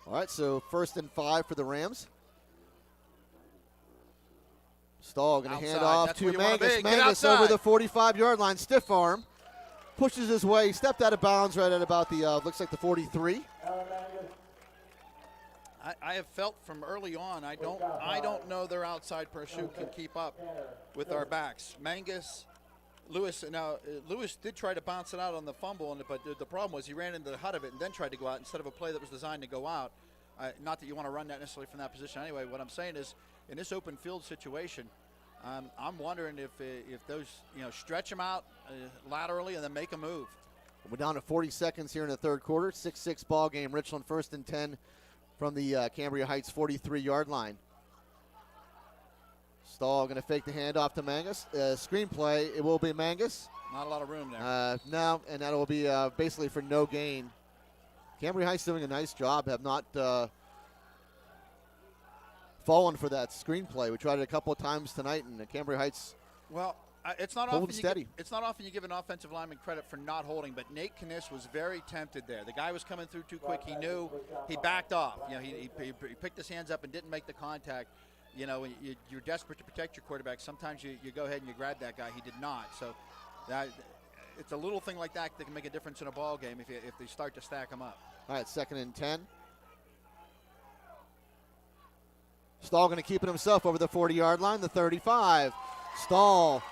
All right, so 1st and 5 for the Rams. Stahl going to hand off That's to where you wanna Mangus. be. Get Mangus outside. over the 45-yard line. Stiff arm. Pushes his way. Stepped out of bounds right at about the, looks like the 43. I have felt from early on, I don't know their outside pursuit can keep up with our backs. Mangus, Lewis. Now Lewis did try to bounce it out on the fumble, but the problem was he ran into the hut of it and then tried to go out instead of a play that was designed to go out. Not that you want to run that necessarily from that position anyway. What I'm saying is, in this open field situation, I'm wondering if those stretch them out laterally and then make a move. We're down to 40 seconds here in the third quarter. 6-6 ball game. Richland 1st and 10 from the Cambria Heights 43-yard line. Stahl going to fake the handoff to Mangus. Screenplay, it will be Mangus. Not a lot of room there. No, and that will be basically for no gain. Cambria Heights doing a nice job. Have not fallen for that screenplay. We tried it a couple of times tonight, and Cambria Heights. Well, it's not Holding often steady. It's not often you give an offensive lineman credit for not holding, but Nate Kniss was very tempted there. The guy was coming through too quick. He knew. He backed off. He picked his hands up and didn't make the contact. When you're desperate to protect your quarterback, sometimes you go ahead and you grab that guy. He did not. So it's a little thing like that that can make a difference in a ball game if they start to stack them up. All right, 2nd and 10. Stahl going to keep it himself over the 40-yard line, the 35. Stahl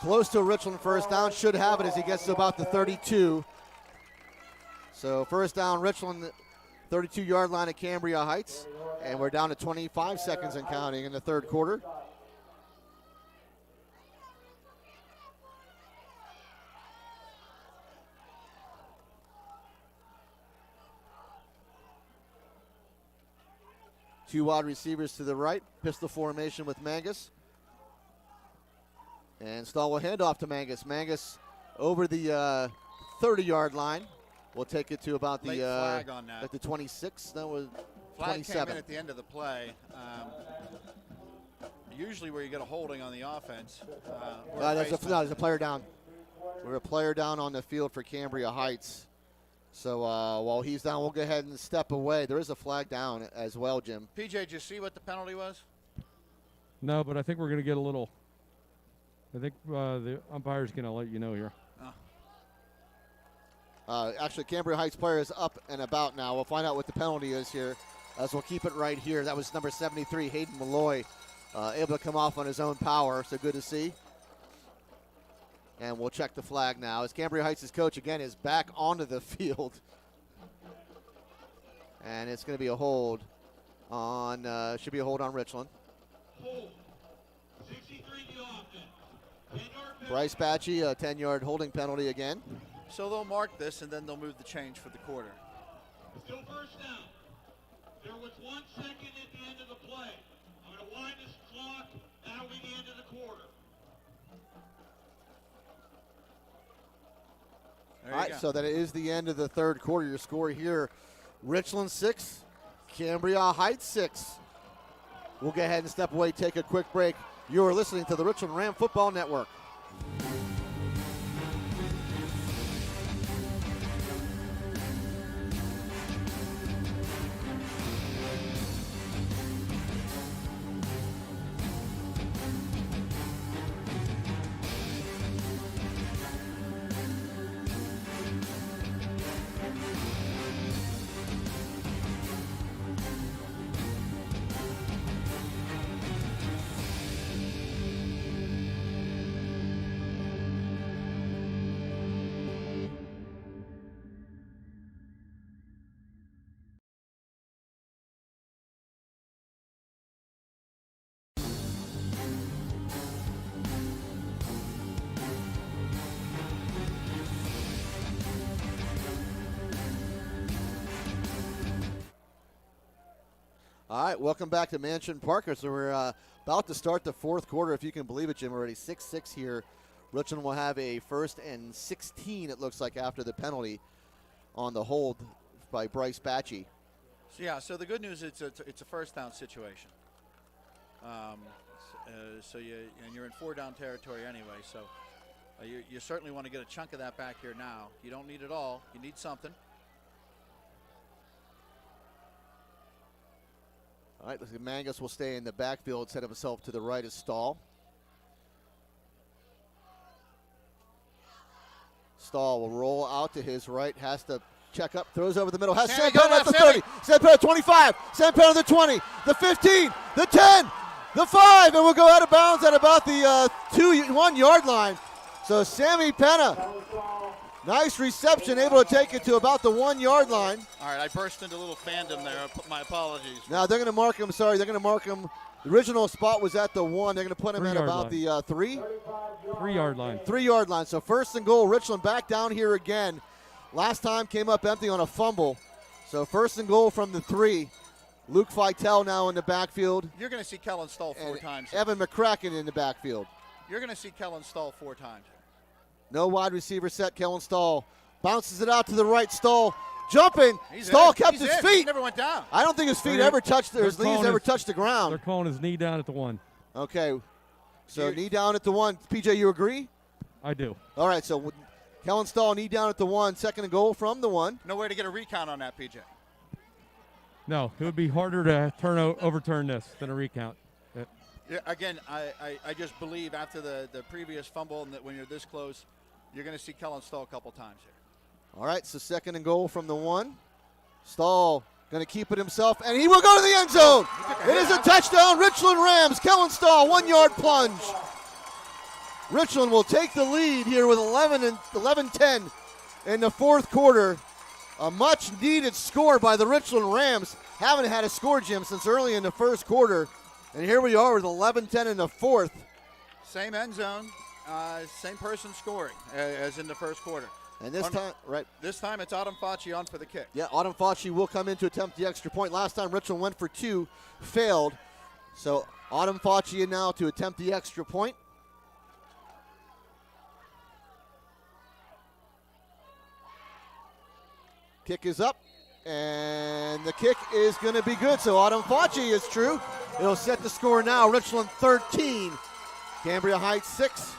close to a Richland first down, should have it as he gets to about the 32. So first down, Richland, 32-yard line at Cambria Heights. And we're down to 25 seconds and counting in the third quarter. Two wide receivers to the right, pistol formation with Mangus. And Stahl will hand off to Mangus. Mangus over the 30-yard line. We'll take it to about the flag on that. At the 26. That was Flag 27. came in at the end of the play. usually where you get a holding on the offense. There's a player down. We're a player down on the field for Cambria Heights. So while he's down, we'll go ahead and step away. There is a flag down as well, Jim. PJ, did you see what the penalty was? No, but I think we're going to get a little. I think the umpire's going to let you know here. Actually, Cambria Heights player is up and about now. We'll find out what the penalty is here, as we'll keep it right here. That was number 73, Hayden Malloy, able to come off on his own power, so good to see. And we'll check the flag now, as Cambria Heights' coach, again, is back onto the field. And it's going to be a hold on, should be a hold on Richland. Hold. 63 the offense. 10-yard penalty. Bryce Batchy, a 10-yard holding penalty again. So they'll mark this, and then they'll move the change for the quarter. Still first down. There was 1 second at the end of the play. I'm going to wind this clock. That'll be the end of the quarter. There All you right, go. so that is the end of the third quarter. Your score here, Richland 6, Cambria Heights 6. We'll go ahead and step away, take a quick break. You are listening to the Richland Ram Football Network. All right, welcome back to Mansion Parker. So we're about to start the fourth quarter, if you can believe it, Jim. Already 6-6 here. Richland will have a 1st and 16, it looks like, after the penalty on the hold by Bryce Batchy. So, yeah, so the good news is it's a first down situation. You're in 4-down territory anyway, so you certainly want to get a chunk of that back here now. You don't need it all. You need something. All right, Mangus will stay in the backfield, set himself to the right of Stahl. Stahl will roll out to his right, has to check up, throws over the middle, has Sam Penn at the 30, Sam Penn at 25, Sam Penn at the 20, the 15, the 10, the 5, and we'll go out of bounds at about the 1 yard line. So Sammy Penna, nice reception, able to take it to about the 1 yard line. All right, I burst into a little fandom there. My apologies. Now they're going to mark him, they're going to mark him. The original spot was at the 1. They're going to put him at about the 3? 3 yard line. 3 yard line. So 1st and goal, Richland back down here again. Last time came up empty on a fumble. So 1st and goal from the 3. Luke Feitel now in the backfield. You're going to see Kellen Stahl 4 times. Evan McCracken in the backfield. You're going to see Kellen Stahl 4 times. No wide receiver set. Kellen Stahl bounces it out to the right. Stahl jumping. Stahl kept his feet. He never went down. I don't think his feet ever touched, or his knees ever touched the ground. They're calling his knee down at the 1. Okay. So knee down at the 1. PJ, you agree? I do. All right, so Kellen Stahl, knee down at the 1. 2nd and goal from the 1. No way to get a recount on that, PJ. No, it would be harder to overturn this than a recount. Yeah, again, I just believe after the previous fumble and that when you're this close, you're going to see Kellen Stahl a couple times here. All right, so 2nd and goal from the 1. Stahl going to keep it himself, and he will go to the end zone. It is a touchdown, Richland Rams. Kellen Stahl, 1 yard plunge. Richland will take the lead here with 11-10 in the fourth quarter. A much-needed score by the Richland Rams. Haven't had a score, Jim, since early in the first quarter. And here we are with 11-10 in the fourth. Same end zone, same person scoring as in the first quarter. And this time, right. This time it's Autumn Facci on for the kick. Yeah, Autumn Facci will come in to attempt the extra point. Last time Richland went for 2, failed. So Autumn Facci in now to attempt the extra point. Kick is up, and the kick is going to be good. So Autumn Facci is true. It'll set the score now. Richland 13, Cambria Heights 6.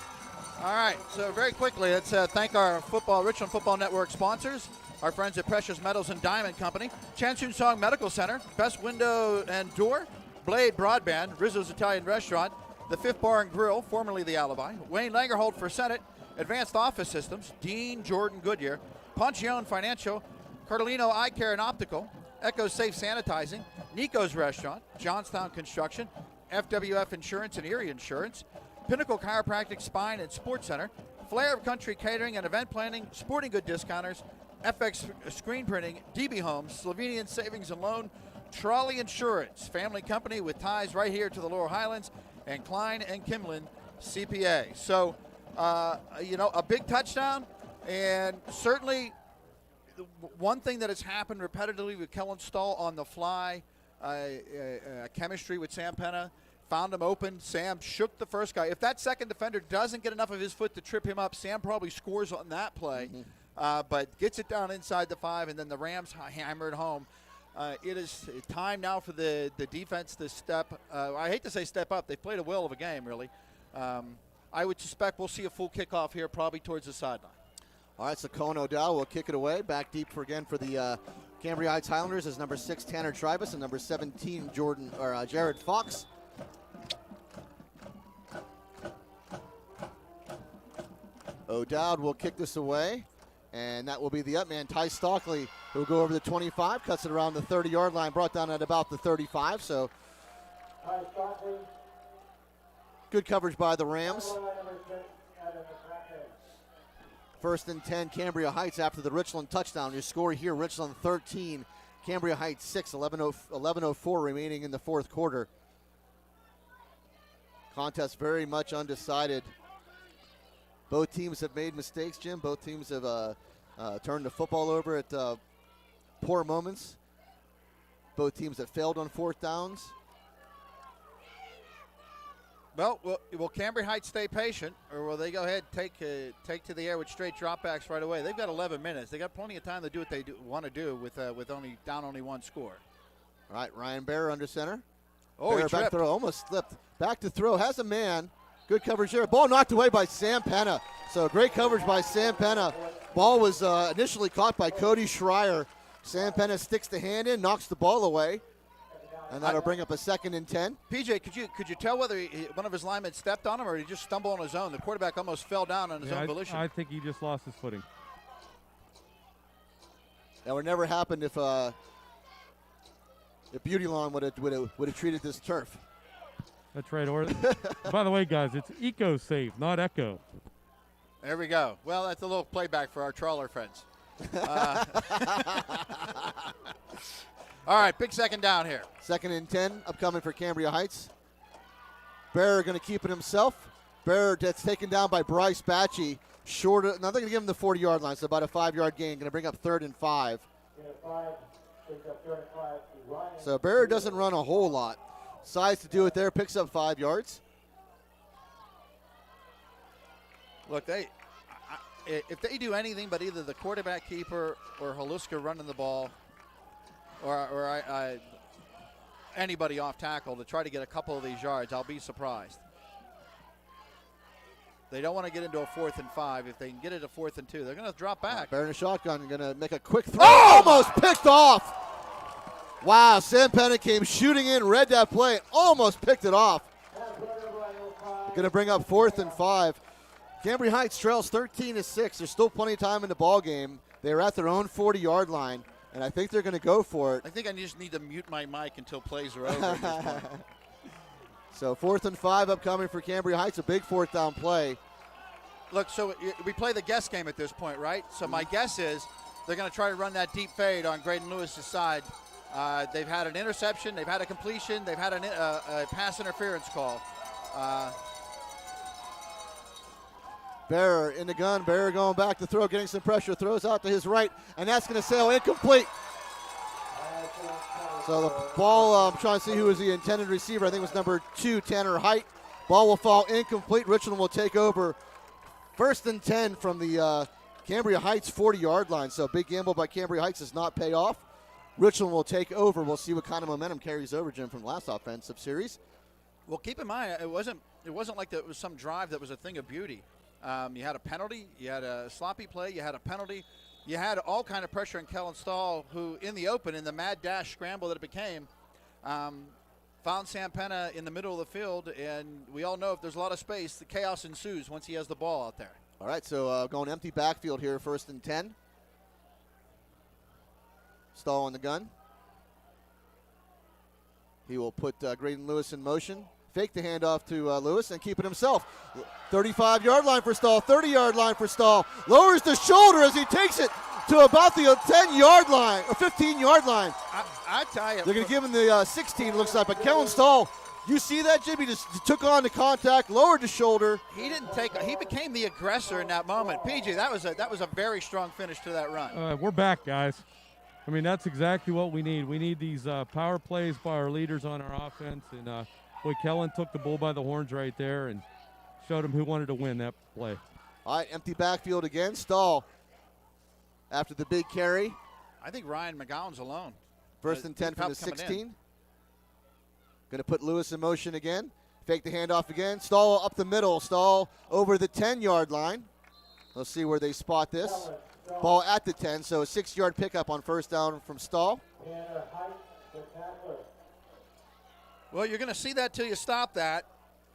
All right, so very quickly, let's thank our Richland Football Network sponsors, our friends at Precious Metals and Diamond Company, Chansun Song Medical Center, Best Window and Door, Blade Broadband, Rizzo's Italian Restaurant, the Fifth Bar and Grill, formerly the Alibi, Wayne Langerholt for Senate, Advanced Office Systems, Dean Jordan Goodyear, Ponchione Financial, Cardolino Eye Care and Optical, Echo Safe Sanitizing, Nico's Restaurant, Johnstown Construction, FWF Insurance and Erie Insurance, Pinnacle Chiropractic Spine and Sports Center, Flair of Country Catering and Event Planning, Sporting Good Discounters, FX Screen Printing, DB Homes, Slovenian Savings and Loan, Trolley Insurance, family company with ties right here to the Laurel Highlands, and Klein and Kimlin CPA. So, a big touchdown, and certainly one thing that has happened repetitively with Kellen Stahl on the fly, chemistry with Sam Penna, found him open. Sam shook the first guy. If that second defender doesn't get enough of his foot to trip him up, Sam probably scores on that play, but gets it down inside the 5, and then the Rams hammer it home. It is time now for the defense to step. I hate to say step up. They played a whale of a game, really. I would suspect we'll see a full kickoff here, probably towards the sideline. All right, so Cohen O'Dowd will kick it away. Back deep again for the Cambria Heights Highlanders is number 6, Tanner Tribus, and number 17, Jared Fox. O'Dowd will kick this away, and that will be the up man, Ty Stockley, who will go over the 25, cuts it around the 30-yard line, brought down at about the 35. So good coverage by the Rams. 1st and 10, Cambria Heights after the Richland touchdown. Your score here, Richland 13, Cambria Heights 6, 11:04 remaining in the fourth quarter. Contest very much undecided. Both teams have made mistakes, Jim. Both teams have turned the football over at poor moments. Both teams have failed on 4th downs. Well, will Cambria Heights stay patient, or will they go ahead and take to the air with straight dropbacks right away? They've got 11 minutes. They got plenty of time to do what they want to do with only one score. All right, Ryan Bear under center. Oh, Bear he tripped. back throw, almost slipped. Back to throw, has a man. Good coverage there. Ball knocked away by Sam Penna. So great coverage by Sam Penna. Ball was initially caught by Cody Schreier. Sam Penna sticks the hand in, knocks the ball away, and that'll bring up a 2nd and 10. PJ, could you tell whether one of his linemen stepped on him or he just stumbled on his own? The quarterback almost fell down on his own volition. I think he just lost his footing. That would never happen if Beauty Lawn would have treated this turf. That's right. Or, by the way, guys, it's eco-safe, not echo. There we go. Well, that's a little playback for our trawler friends. All right, big 2nd down here. 2nd and 10 upcoming for Cambria Heights. Bear going to keep it himself. Bear gets taken down by Bryce Batchy. Now they're going to give him the 40-yard line, so about a 5-yard gain. Going to bring up 3rd and 5. So Bear doesn't run a whole lot. Decides to do it there, picks up 5 yards. Look, if they do anything but either the quarterback keeper or Haluska running the ball or anybody off tackle to try to get a couple of these yards, I'll be surprised. They don't want to get into a 4th and 5. If they can get it a 4th and 2, they're going to drop back. Bear in a shotgun, going to make a quick throw. Oh! Almost picked off. Wow, Sam Penna came shooting in, read that play, almost picked it off. Going to bring up 4th and 5. Cambria Heights trails 13-6. There's still plenty of time in the ball game. They're at their own 40-yard line, and I think they're going to go for it. I think I just need to mute my mic until plays are over at this point. So 4th and 5 upcoming for Cambria Heights, a big 4th down play. Look, so we play the guess game at this point, right? So my guess is they're going to try to run that deep fade on Graydon Lewis's side. They've had an interception, they've had a completion, they've had a pass interference call. Bear in the gun, Bear going back to throw, getting some pressure, throws out to his right, and that's going to sail incomplete. So the ball, I'm trying to see who was the intended receiver. I think it was number 2, Tanner Height. Ball will fall incomplete. Richland will take over. 1st and 10 from the Cambria Heights 40-yard line. So big gamble by Cambria Heights does not pay off. Richland will take over. We'll see what kind of momentum carries over, Jim, from the last offensive series. Well, keep in mind, it wasn't like it was some drive that was a thing of beauty. You had a penalty, you had a sloppy play, you had a penalty, you had all kind of pressure on Kellen Stahl, who in the open, in the mad dash scramble that it became, found Sam Penna in the middle of the field, and we all know if there's a lot of space, the chaos ensues once he has the ball out there. All right, so going empty backfield here, 1st and 10. Stahl on the gun. He will put Graydon Lewis in motion. Fake the handoff to Lewis and keep it himself. 35-yard line for Stahl, 30-yard line for Stahl. Lowers the shoulder as he takes it to about the 10-yard line, or 15-yard line. I tell you. They're going to give him the 16, looks like. But Kellen Stahl, you see that, Jim? He just took on the contact, lowered the shoulder. He became the aggressor in that moment. PJ, that was a very strong finish to that run. We're back, guys. I mean, that's exactly what we need. We need these power plays by our leaders on our offense. And, boy, Kellen took the bull by the horns right there and showed him who wanted to win that play. All right, empty backfield again. Stahl after the big carry. I think Ryan McGowan's alone. 1st and 10 from the 16. Going to put Lewis in motion again. Fake the handoff again. Stahl up the middle. Stahl over the 10-yard line. Let's see where they spot this. Ball at the 10, so a 6-yard pickup on 1st down from Stahl. Well, you're going to see that till you stop that,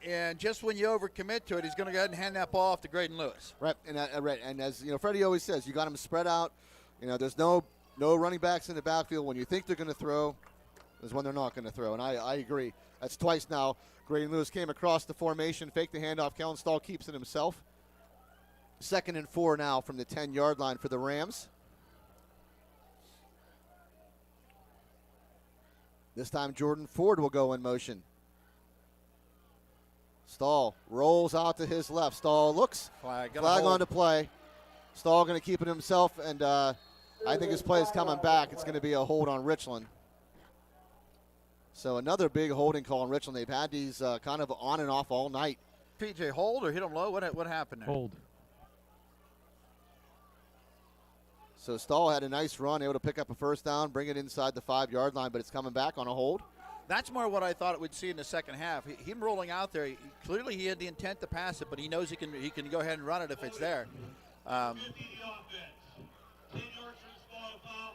and just when you overcommit to it, he's going to go ahead and hand that ball off to Graydon Lewis. Right, and as you know, Freddie always says, you got them spread out. You know, there's no running backs in the backfield. When you think they're going to throw, is when they're not going to throw, and I agree. That's twice now. Graydon Lewis came across the formation, faked the handoff. Kellen Stahl keeps it himself. 2nd and 4 now from the 10-yard line for the Rams. This time Jordan Ford will go in motion. Stahl rolls out to his left. Stahl looks. Flag on to play. Stahl going to keep it himself, and I think his play is coming back. It's going to be a hold on Richland. So another big holding call on Richland. They've had these kind of on and off all night. PJ, hold or hit him low? What happened there? Hold. So Stahl had a nice run, able to pick up a 1st down, bring it inside the 5-yard line, but it's coming back on a hold. That's more what I thought it would see in the second half. Him rolling out there, clearly he had the intent to pass it, but he knows he can go ahead and run it if it's there. 10 yards for the small foul,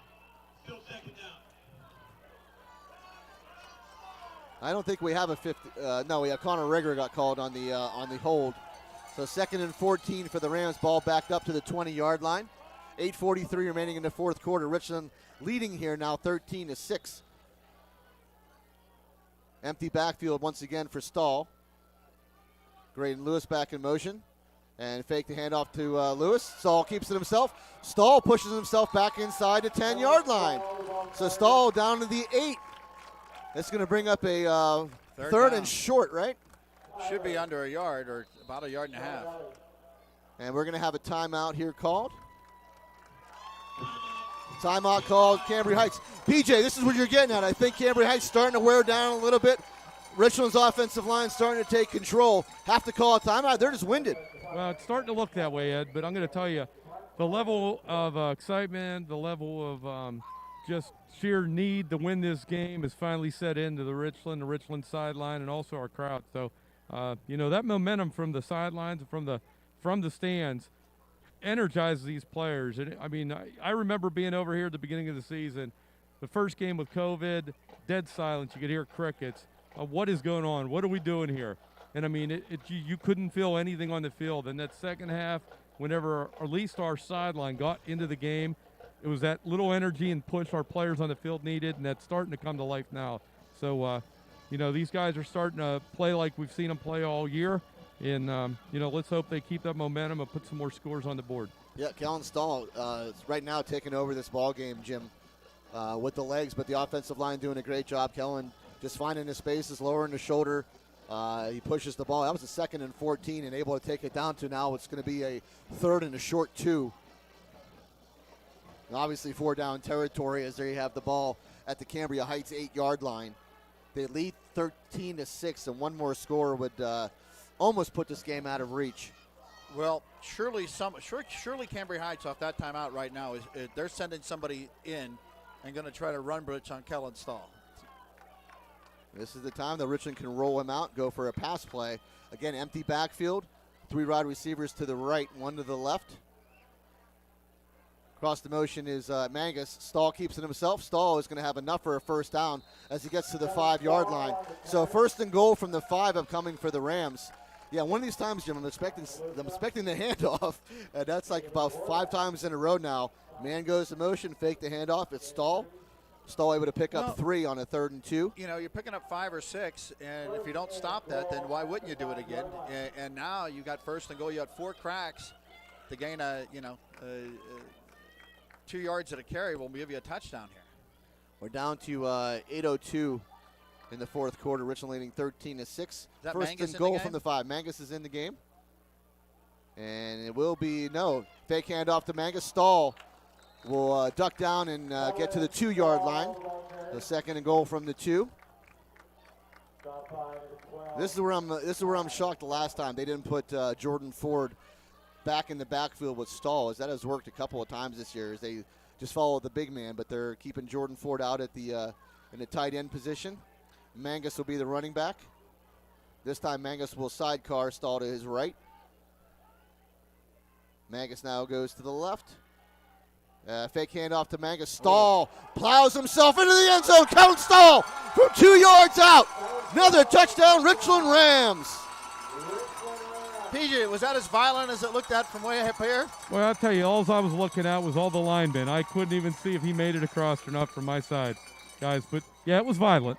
still 2nd down. I don't think we have a 50. No, we have Connor Rigger got called on the hold. So 2nd and 14 for the Rams. Ball backed up to the 20-yard line. 8:43 remaining in the 4th quarter. Richland leading here now 13-6. Empty backfield once again for Stahl. Graydon Lewis back in motion. And fake the handoff to Lewis. Stahl keeps it himself. Stahl pushes himself back inside the 10-yard line. So Stahl down to the 8. That's going to bring up a third and short, right? Should be under a yard or about a yard and a half. And we're going to have a timeout here called. Timeout called, Cambria Heights. PJ, this is what you're getting at. I think Cambria Heights starting to wear down a little bit. Richland's offensive line starting to take control. Have to call a timeout. They're just winded. Well, it's starting to look that way, Ed, but I'm going to tell you, the level of excitement, the level of just sheer need to win this game has finally set into the Richland sideline, and also our crowd. So, that momentum from the sidelines and from the stands energizes these players. And I mean, I remember being over here at the beginning of the season, the first game with COVID, dead silence. You could hear crickets. What is going on? What are we doing here? And I mean, you couldn't feel anything on the field. And that second half, whenever at least our sideline got into the game, it was that little energy and push our players on the field needed, and that's starting to come to life now. So, these guys are starting to play like we've seen them play all year. And, let's hope they keep that momentum and put some more scores on the board. Yeah, Kellen Stahl is right now taking over this ball game, Jim, with the legs, but the offensive line doing a great job. Kellen just finding his spaces, lowering the shoulder. He pushes the ball. That was a 2nd and 14 and able to take it down to now it's going to be a 3rd and a short 2. And obviously 4-down territory as they have the ball at the Cambria Heights 8-yard line. They lead 13-6, and one more score would almost put this game out of reach. Well, surely Cambria Heights off that timeout right now they're sending somebody in and going to try to run blitz on Kellen Stahl. This is the time that Richland can roll him out, go for a pass play. Again, empty backfield. 3 wide receivers to the right, 1 to the left. Across the motion is Mangus. Stahl keeps it himself. Stahl is going to have enough for a first down as he gets to the 5-yard line. So 1st and goal from the 5 upcoming for the Rams. Yeah, one of these times, Jim, I'm expecting the handoff, and that's like about 5 times in a row now. Man goes to motion, fake the handoff. It's Stahl. Stahl able to pick up 3 on a 3rd and 2. You know, you're picking up 5 or 6, and if you don't stop that, then why wouldn't you do it again? And now you got 1st and goal. You got 4 cracks to gain 2 yards at a carry will give you a touchdown here. We're down to 8:02 in the 4th quarter. Richland leading 13-6. Is that 1st Mangus and in goal the game? from the 5. Mangus is in the game. And it will be, fake handoff to Mangus. Stahl will duck down and get to the 2-yard line. The 2nd and goal from the 2. This is where I'm shocked the last time they didn't put Jordan Ford back in the backfield with Stahl, as that has worked a couple of times this year, as they just follow the big man, but they're keeping Jordan Ford out at the in the tight end position. Mangus will be the running back. This time Mangus will sidecar Stahl to his right. Mangus now goes to the left. Fake handoff to Mangus. Stahl plows himself into the end zone. Count Stahl from 2 yards out. Another touchdown, Richland Rams. PJ, was that as violent as it looked at from way up here? Well, I'll tell you, all I was looking at was all the linemen. I couldn't even see if he made it across or not from my side, guys. But, yeah, it was violent.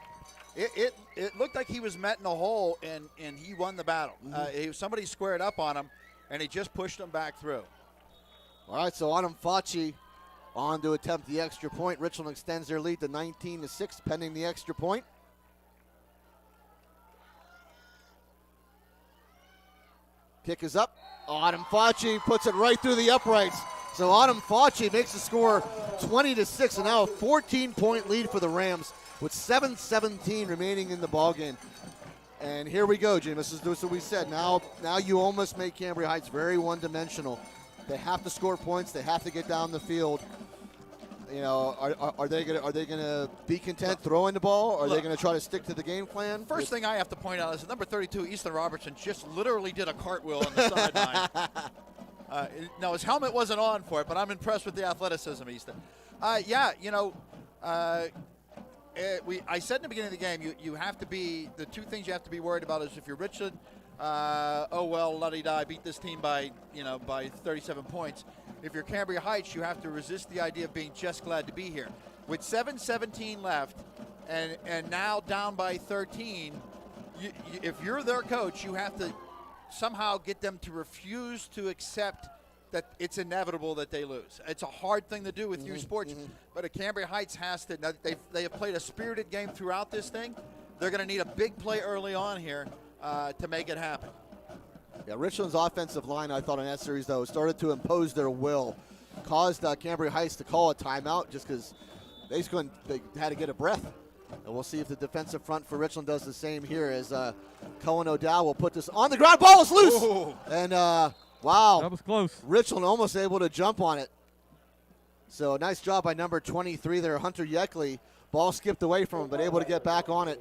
It looked like he was met in a hole, and he won the battle. Somebody squared up on him, and he just pushed him back through. All right, so Adam Facci on to attempt the extra point. Richland extends their lead to 19-6, pending the extra point. Kick is up. Adam Facci puts it right through the uprights. So Adam Facci makes the score 20-6, and now a 14-point lead for the Rams with 7:17 remaining in the ballgame. And here we go, Jim. This is what we said. Now you almost make Cambria Heights very one-dimensional. They have to score points. They have to get down the field. You know, are they gonna be content throwing the ball? Or are they gonna try to stick to the game plan? First thing I have to point out is that number 32, Easton Robertson, just literally did a cartwheel on the sideline. No, his helmet wasn't on for it, but I'm impressed with the athleticism, Easton. I said in the beginning of the game, you have to be, the 2 things you have to be worried about is if you're Richland, la-di-da, beat this team by 37 points. If you're Cambria Heights, you have to resist the idea of being just glad to be here. With 7:17 left and now down by 13, if you're their coach, you have to somehow get them to refuse to accept that it's inevitable that they lose. It's a hard thing to do with youth sports, but if Cambria Heights has to, now they have played a spirited game throughout this thing. They're going to need a big play early on here to make it happen. Yeah, Richland's offensive line, I thought in that series, though, started to impose their will. Caused Cambria Heights to call a timeout just because they had to get a breath. And we'll see if the defensive front for Richland does the same here as Cohen O'Dowd will put this on the ground. Ball is loose! Ooh. And, wow. That was close. Richland almost able to jump on it. So nice job by number 23 there, Hunter Yeckley. Ball skipped away from him, but able to get back on it.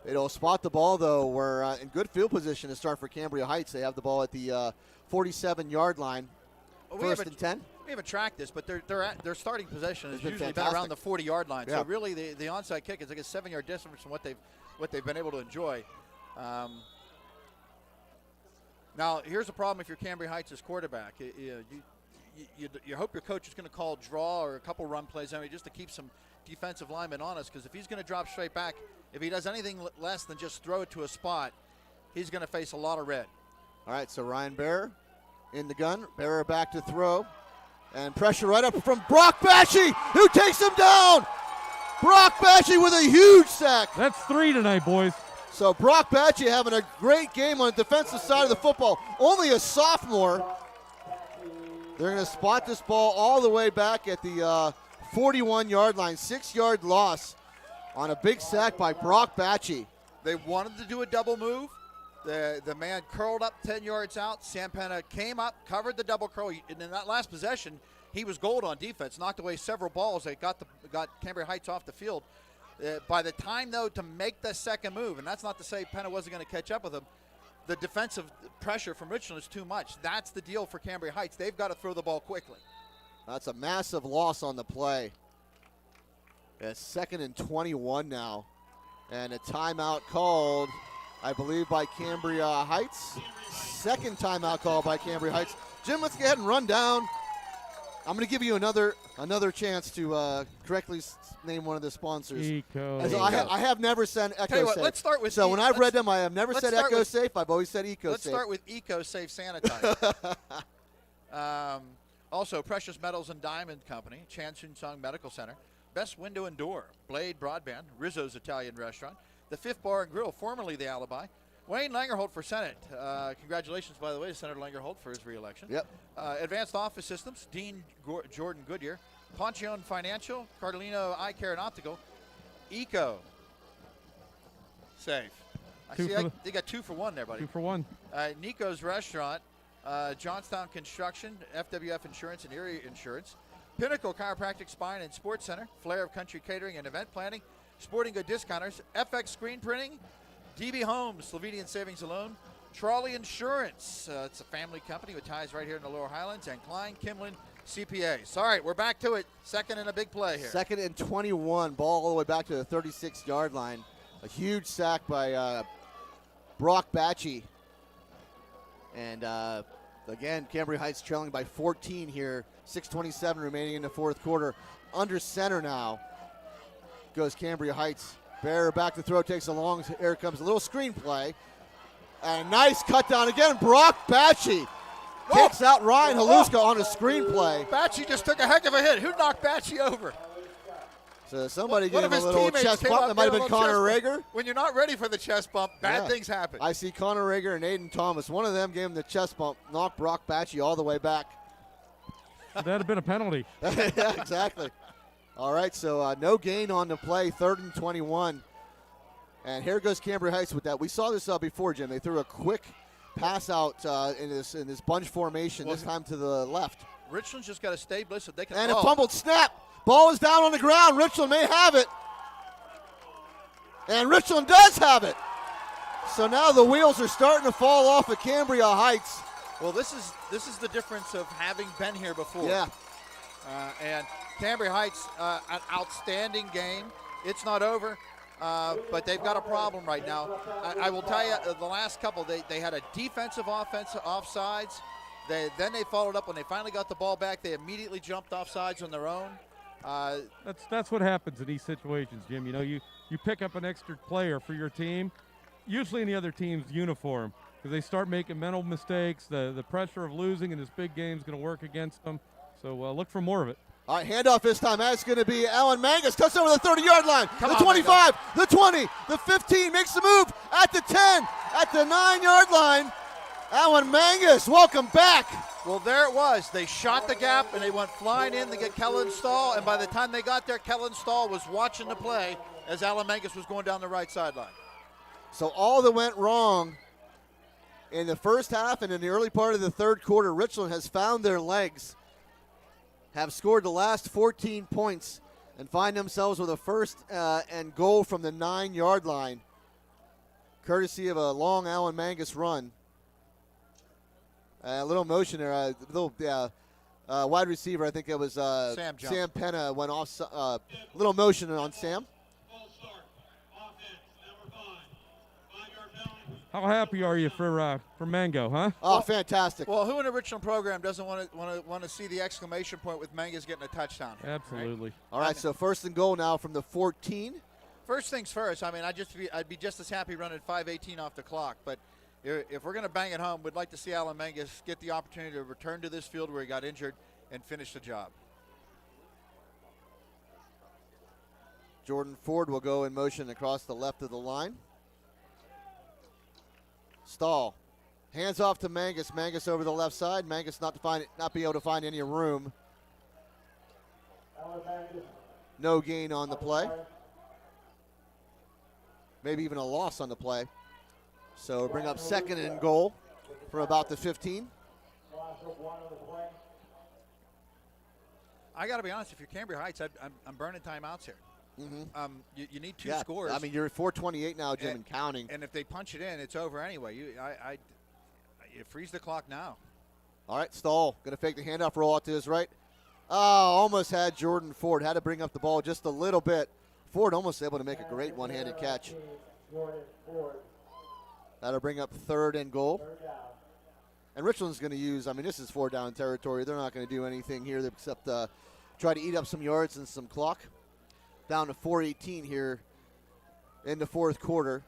It'll spot the ball, though. We're in good field position to start for Cambria Heights. They have the ball at the 47-yard line. First and 10. We haven't tracked this, but their starting possession has been usually fantastic. been around the 40-yard line. Yeah. So really, the onside kick is like a 7-yard distance from what they've been able to enjoy. Now, here's the problem if you're Cambria Heights' quarterback. You hope your coach is going to call draw or a couple run plays, just to keep some defensive linemen on us, because if he's going to drop straight back, if he does anything less than just throw it to a spot, he's going to face a lot of red. All right, so Ryan Bearer in the gun. Bearer back to throw. And pressure right up from Brock Batchy, who takes him down. Brock Batchy with a huge sack. That's 3 tonight, boys. So Brock Batchy having a great game on the defensive side of the football. Only a sophomore. They're going to spot this ball all the way back at the 41-yard line. 6-yard loss on a big sack by Brock Batchy. They wanted to do a double move. The man curled up 10 yards out. Sampana came up, covered the double curl. And in that last possession, he was gold on defense, knocked away several balls that got Cambria Heights off the field. By the time, though, to make the second move, and that's not to say Penna wasn't going to catch up with him, the defensive pressure from Richland is too much. That's the deal for Cambria Heights. They've got to throw the ball quickly. That's a massive loss on the play. It's 2nd and 21 now. And a timeout called, I believe, by Cambria Heights. Second timeout called by Cambria Heights. Jim, let's go ahead and run down. I'm going to give you another chance to correctly name one of the sponsors. Eco. As I have never said EcoSafe. Tell you what, let's start with so when I've read them, I have never said EcoSafe. I've always said EcoSafe. Let's start with EcoSafe Sanitizer. Also, Precious Metals and Diamond Company, Chansun Sung Medical Center, Best Window and Door, Blade Broadband, Rizzo's Italian Restaurant, the Fifth Bar and Grill, formerly the Alibi, Wayne Langerholt for Senate. Congratulations, by the way, to Senator Langerholt for his reelection. Yep. Advanced Office Systems, Dean Jordan Goodyear, Ponchione Financial, Cardellino Eye Care and Optical, Eco Safe. They got 2 for 1 there, buddy. 2 for 1. Nico's Restaurant, Johnstown Construction, FWF Insurance and Erie Insurance, Pinnacle Chiropractic Spine and Sports Center, Flair of Country Catering and Event Planning, Sporting Good Discounters, FX Screen Printing, DB Homes, Slovenian Savings and Loan, Trolley Insurance, it's a family company with ties right here in the Lower Highlands, and Klein Kimlin CPAs. All right, we're back to it. Second and a big play here. 2nd and 21, ball all the way back to the 36-yard line. A huge sack by Brock Batchy. And again, Cambria Heights trailing by 14 here. 6:27 remaining in the fourth quarter. Under center now goes Cambria Heights. Bear back to throw, takes a long, here comes a little screen play. And nice cut down again. Brock Batchy takes out Ryan Haluska on a screen play. Batchy just took a heck of a hit. Who knocked Batchy over? So somebody One gave of him a his little teammates chest came bump. up, That might have gave been him a Connor chest bump. Rager. When you're not ready for the chest bump, bad Yeah. things happen. I see Connor Rager and Aiden Thomas. One of them gave him the chest bump, knocked Brock Batchy all the way back. That'd have been a penalty. Yeah, exactly. All right, so no gain on the play, 3rd and 21. And here goes Cambria Heights with that. We saw this before, Jim. They threw a quick pass out in this bunch formation, this time to the left. Richland's just got to stay blistered. They can. And a fumbled snap. Ball is down on the ground. Richland may have it. And Richland does have it. So now the wheels are starting to fall off of Cambria Heights. Well, this is the difference of having been here before. Yeah. And Cambria Heights, an outstanding game. It's not over, but they've got a problem right now. I will tell you, the last couple, they had a defensive offsides. Then they followed up when they finally got the ball back. They immediately jumped offsides on their own. That's what happens in these situations, Jim. You know, you pick up an extra player for your team, usually in the other team's uniform, because they start making mental mistakes. The pressure of losing in this big game is going to work against them. So look for more of it. All right, handoff this time. That's going to be Alan Mangus. Cuts over the 30-yard line. Come the on, 25, the 20, the 15. Makes the move at the 10, at the 9-yard line. Alan Mangus, welcome back. Well, there it was. They shot the gap, and they went flying in to get Kellen Stahl. And by the time they got there, Kellen Stahl was watching the play as Alan Mangus was going down the right sideline. So all that went wrong in the first half and in the early part of the third quarter, Richland has found their legs, have scored the last 14 points, and find themselves with a first and goal from the 9-yard line, courtesy of a long Alan Mangus run. A little motion there, wide receiver, I think it was Sam Penna went off, little motion on Sam. False start. Offense, number 5. 5-yard penalty. How happy are you for Mango, huh? Oh, fantastic. Well, who in the Richland program doesn't want to see the exclamation point with Mangus getting a touchdown? Absolutely. All right, so first and goal now from the 14. First things first. I mean, I'd be just as happy running 5:18 off the clock. But if we're going to bang it home, we'd like to see Alan Mangus get the opportunity to return to this field where he got injured and finish the job. Jordan Ford will go in motion across the left of the line. Stahl. Hands off to Mangus. Mangus over the left side. Mangus not be able to find any room. No gain on the play. Maybe even a loss on the play. So bring up second and goal from about the 15. I got to be honest. If you're Cambria Heights, I'm burning timeouts here. Mm-hmm. You need two scores. I mean, you're at 4:28 now, Jim, and counting. And if they punch it in, it's over anyway. You freeze the clock now. All right, Stahl going to fake the handoff, roll out to his right. Oh, almost had Jordan Ford. Had to bring up the ball just a little bit. Ford almost able to make a great one-handed catch. That'll bring up 3rd and goal. And Richland's going to use, I mean, this is 4-down territory. They're not going to do anything here except try to eat up some yards and some clock. Down to 4:18 here in the 4th quarter.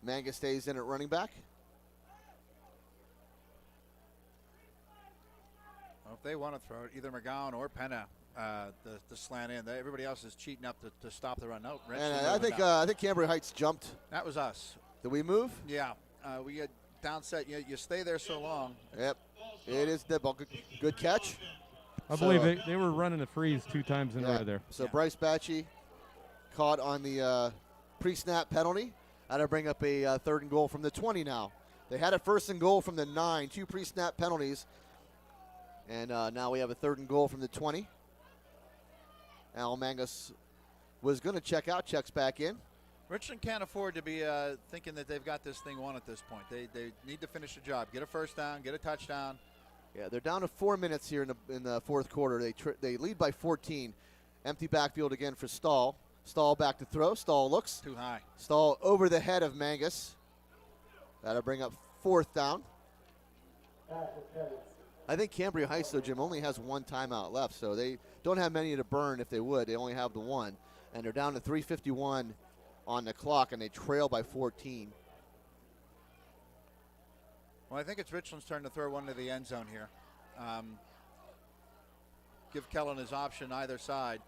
Mangus stays in at running back. Well, if they want to throw it, either McGowan or Penna, the slant in. Everybody else is cheating up to stop the run. No, and I think Cambria Heights jumped. That was us. Did we move? Yeah, we get down set. You stay there so long. Yep, it is the ball. Good catch. I believe they were running a freeze 2 times in a row there. So Bryce Batchy caught on the pre-snap penalty. That'll bring up a 3rd and goal from the 20 now. They had a 1st and goal from the 9, 2 pre-snap penalties. And now we have a 3rd and goal from the 20. Al Mangus was going to check out, checks back in. Richland can't afford to be thinking that they've got this thing won at this point. They need to finish the job, get a 1st down, get a touchdown. Yeah, they're down to 4 minutes here in the 4th quarter. They lead by 14. Empty backfield again for Stahl. Stahl back to throw. Stahl looks. Too high. Stahl over the head of Mangus. That'll bring up 4th down. I think Cambria Heights, though, Jim, only has 1 timeout left, so they don't have many to burn if they would. They only have the 1. And they're down to 3:51 on the clock, and they trail by 14. Well, I think it's Richland's turn to throw one to the end zone here. Give Kellen his option either side.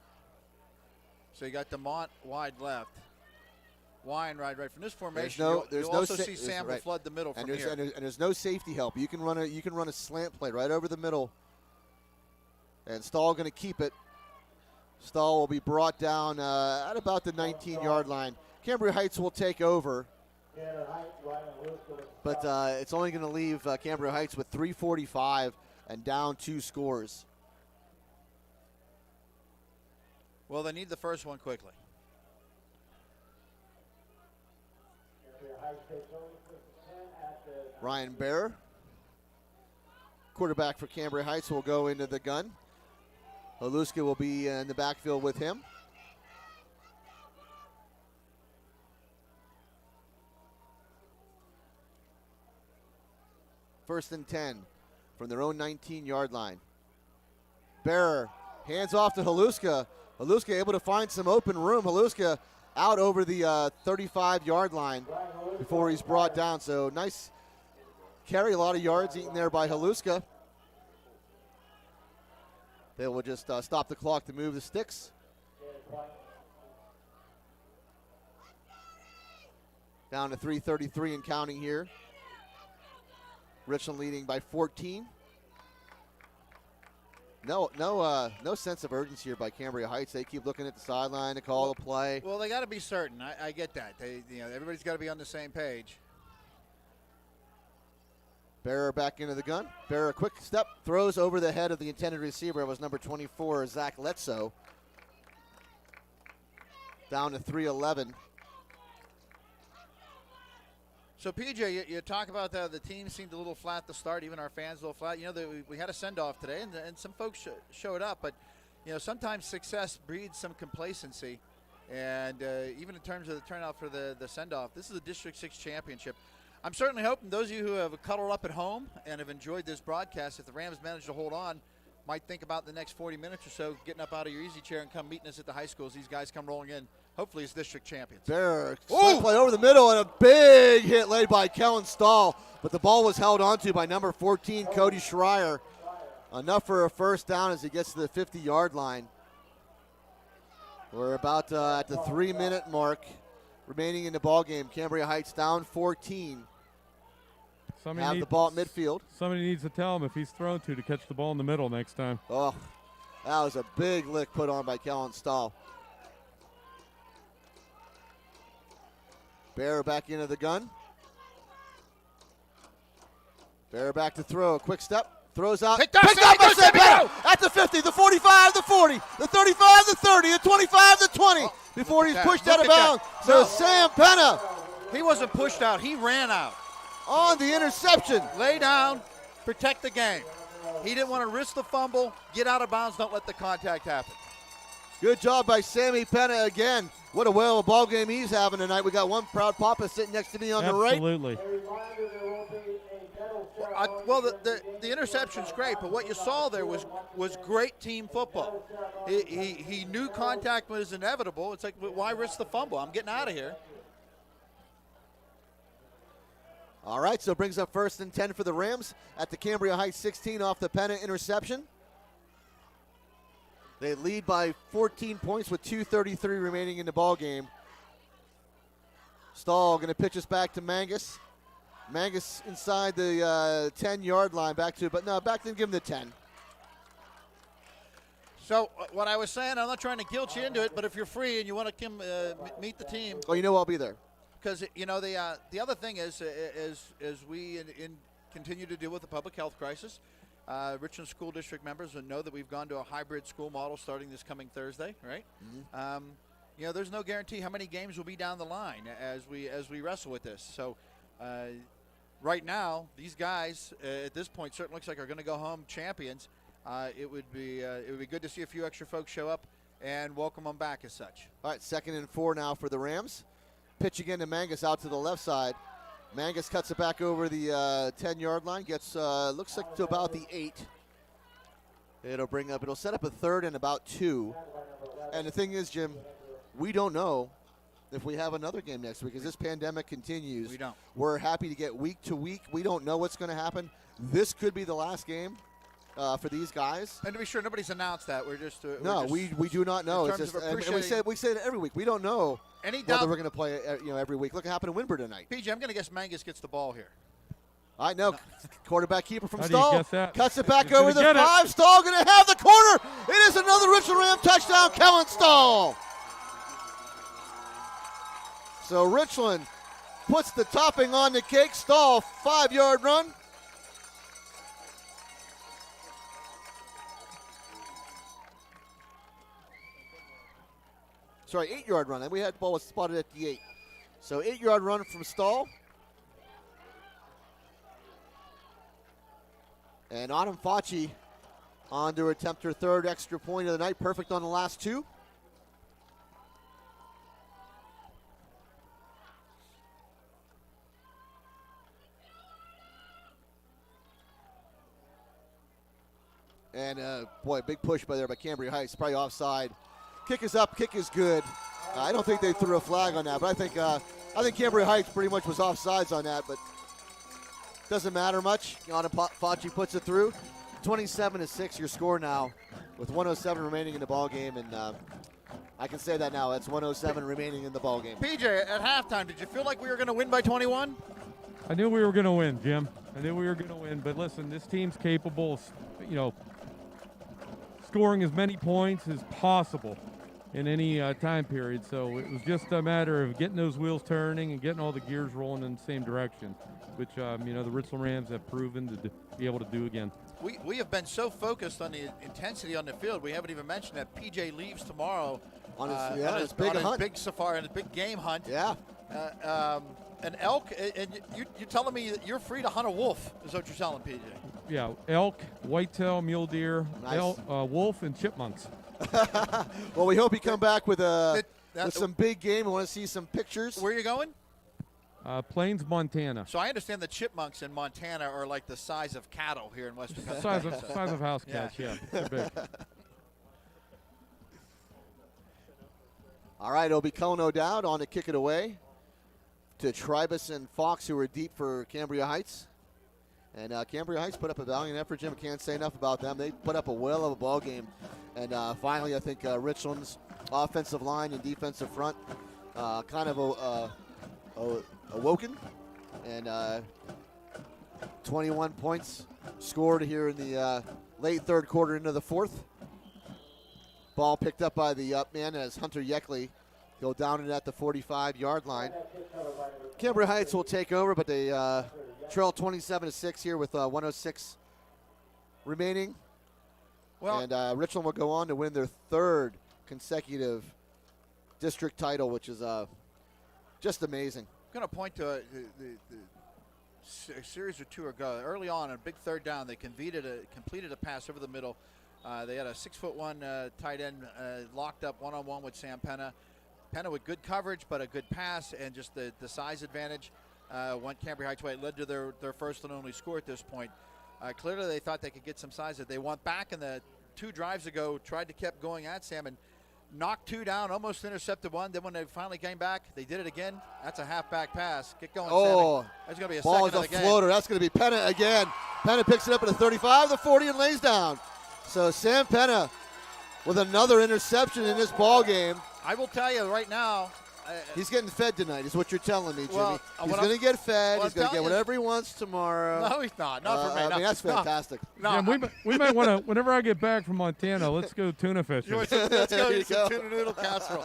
So you got DeMont wide left. Wine right from this formation. You'll also see Sam will flood the middle from here. And there's no safety help. You can run a slant play right over the middle. And Stahl going to keep it. Stahl will be brought down at about the 19-yard line. Cambria Heights will take over. But it's only going to leave Cambria Heights with 3:45 and down 2 scores. Well, they need the first one quickly. Ryan Bear, quarterback for Cambria Heights, will go into the gun. Oluska will be in the backfield with him. First and 10 from their own 19-yard line. Bear hands off to Haluska. Haluska able to find some open room. Haluska out over the 35-yard line before he's brought down. So nice carry, a lot of yards eaten there by Haluska. They will just stop the clock to move the sticks. Down to 3:33 and counting here. Richland leading by 14. No sense of urgency here by Cambria Heights. They keep looking at the sideline to call the play. Well, they got to be certain. I get that. Everybody's got to be on the same page. Bearer back into the gun. Bearer, quick step, throws over the head of the intended receiver. It was number 24, Zach Letso. Down to 3:11. So, PJ, you talk about the team seemed a little flat to start, even our fans a little flat. We had a send-off today, and some folks showed up. But, sometimes success breeds some complacency. And even in terms of the turnout for the send-off, this is a District 6 championship. I'm certainly hoping those of you who have cuddled up at home and have enjoyed this broadcast, if the Rams manage to hold on, might think about the next 40 minutes or so getting up out of your easy chair and come meeting us at the high school as these guys come rolling in, hopefully as district champions. Bear, play over the middle, and a big hit laid by Kellen Stahl, but the ball was held onto by number 14, Cody Schreier. Enough for a first down as he gets to the 50-yard line. We're about at the 3-minute mark remaining in the ball game. Cambria Heights down 14. Have the ball at midfield. Somebody needs to tell him if he's thrown to catch the ball in the middle next time. Oh, that was a big lick put on by Kellen Stahl. Bear back into the gun. Fair back to throw. Quick step. Throws out. Picked up by Sammy Santana at the 50, the 45, the 40, the 35, the 30, the 25, the 20. Before he's pushed out of bounds. So Sam Penna He wasn't pushed out. He ran out. on the interception. Lay down, protect the game. He didn't want to risk the fumble, get out of bounds, don't let the contact happen. Good job by Sammy Penna again. What a whale of a ball game he's having tonight. We got one proud papa sitting next to me on the right. Absolutely. Well, the interception's great, but what you saw there was great team football. He knew contact was inevitable. It's like, why risk the fumble? I'm getting out of here. All right, so it brings up 1st and 10 for the Rams at the Cambria Heights 16 off the Penna interception. They lead by 14 points with 2:33 remaining in the ball game. Stahl going to pitch us back to Mangus. Mangus inside the 10-yard line, back to give him the 10. So what I was saying, I'm not trying to guilt you into it, but if you're free and you want to come meet the team, Oh, you know I'll be there. because the other thing is we continue to deal with the public health crisis. Richland School District members know that we've gone to a hybrid school model starting this coming Thursday, right? Mm-hmm. There's no guarantee how many games will be down the line as we wrestle with this. So right now, these guys at this point certainly looks like are going to go home champions. It would be good to see a few extra folks show up and welcome them back as such. All right, 2nd and 4 now for the Rams. Pitch again to Mangus out to the left side. Mangus cuts it back over the 10-yard line. Gets looks like to about the 8. It'll set up a 3rd and about 2. And the thing is, Jim, we don't know if we have another game next week as this pandemic continues. We don't. We're happy to get week to week. We don't know what's going to happen. This could be the last game for these guys. And to be sure, nobody's announced that. We do not know. In It's terms just, of and we say it every week. We don't know Any whether doubt? we're going to play every week. Look what happened in Winburn tonight. PJ, I'm going to guess Mangus gets the ball here. I know. Quarterback keeper from How do you Stahl. guess that? Cuts it back He's gonna over the get it. 5. Stahl going to have the corner. It is another Richland Ram touchdown. Kellen Stahl. So Richland puts the topping on the cake. Stahl, 5-yard run. Sorry, 8-yard run. And we had the ball was spotted at the 8. So 8-yard run from Stahl. And Autumn Facci on to attempt her 3rd extra point of the night. Perfect on the last 2. And, big push by Cambria Heights. Probably offside. Kick is up. Kick is good. I don't think they threw a flag on that, but I think Cambria Heights pretty much was offsides on that, but doesn't matter much. Autumn Facci puts it through. 27-6 your score now with 107 remaining in the ball game, and I can say that now. That's 107 remaining in the ball game. PJ, at halftime, did you feel like we were going to win by 21? I knew we were going to win, Jim. I knew we were going to win. But listen, this team's capable of, scoring as many points as possible in any time period. So it was just a matter of getting those wheels turning and getting all the gears rolling in the same direction, which, the Richland Rams have proven to be able to do again. We have been so focused on the intensity on the field, we haven't even mentioned that PJ leaves tomorrow On his big hunt. big safari, and his big game hunt. Yeah. An elk, and you're telling me that you're free to hunt a wolf, is what you're telling PJ. Yeah, elk, whitetail, mule deer, Nice. wolf, and chipmunks. Well, we hope you come back with That- some big game. We want to see some pictures. Where are you going? Plains, Montana. So I understand the chipmunks in Montana are like the size of cattle here in Western Size Pennsylvania. of house cats, yeah. They're big. All right, it'll be Cullen O'Dowd on to kick it away to Tribus and Fox, who are deep for Cambria Heights. And Cambria Heights put up a valiant effort, Jim. Can't say enough about them. They put up a whale of a ball game. And finally, I think Richland's offensive line and defensive front kind of awoken. And 21 points scored here in the late 3rd quarter into the 4th. Ball picked up by the up man as Hunter Yeckley go down it at the 45-yard line. Cambria Heights will take over, but they trail 27-6 here with 106 remaining. Well, And Richland will go on to win their 3rd consecutive district title, which is just amazing. I'm going to point to a series or two ago. Early on, a big 3rd down, they completed a pass over the middle. They had a 6'1" tight end locked up one-on-one with Sam Penna. Penna with good coverage, but a good pass, and just the size advantage went Cambria Heights way. It led to their first and only score at this point. Clearly, they thought they could get some size. They went back in the 2 drives ago, tried to keep going at Sam, and knocked 2 down, almost intercepted 1. Then when they finally came back, they did it again. That's a halfback pass. Get going, Sammy. That's going to be a ball second is of the a game. floater. That's going to be Penna again. Penna picks it up at the 35, the 40, and lays down. So Sam Penna with another interception in this ball game. I will tell you right now. He's getting fed tonight, is what you're telling me, Jimmy. Well, he's going to get fed. well, He's going to I'm get telling whatever he wants tomorrow. No, he's not. Not for me. I No, mean, that's no. fantastic. No, Jim, we might want to, whenever I get back from Montana, let's go tuna fishing. let's There go you eat some go. tuna noodle casserole.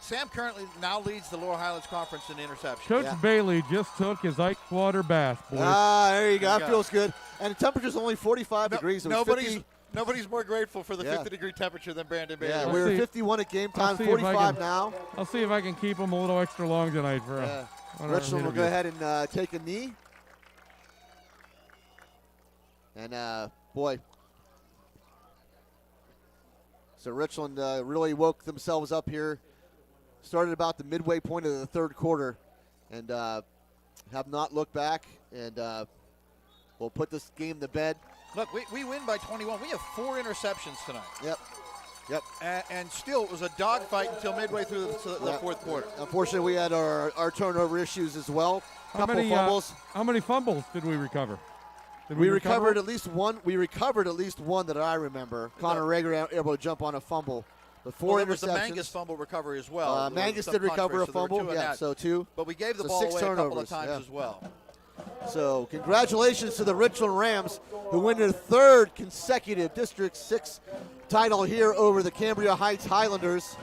Sam currently now leads the Lower Highlands Conference in interceptions. Coach Yeah. Bailey just took his ice water bath, boys. There you go. There you That go. feels good. And the temperature's only 45 degrees. It was 50. Nobody's more grateful for the Yeah. 50-degree temperature than Brandon Bailey. Yeah, I'll we were see- 51 at game I'll time, see if I 45 can- now. I'll see if I can keep them a little extra long tonight for Yeah. on our Richland will interview. go ahead and take a knee. And, boy. So Richland really woke themselves up here. Started about the midway point of the 3rd quarter and have not looked back. And we'll put this game to bed. Look, we win by 21. We have 4 interceptions tonight. Yep. And still, it was a dogfight until midway through the Yep. 4th quarter. Unfortunately, we had our turnover issues as well. How Couple many fumbles. How many fumbles did we recover? Did We recover? recovered at least one. We recovered at least one that I remember. Connor Rager able to jump on a fumble. The 4 There was the interceptions. Mangus fumble recovery as well. Mangus Some did recover a punters, so there were fumble. 2 on Yeah, that. so 2. But we gave the So ball 6 away a couple of turnovers, times yeah. as well. So congratulations to the Richland Rams, who win their 3rd consecutive District 6 title here over the Cambria Heights Highlanders.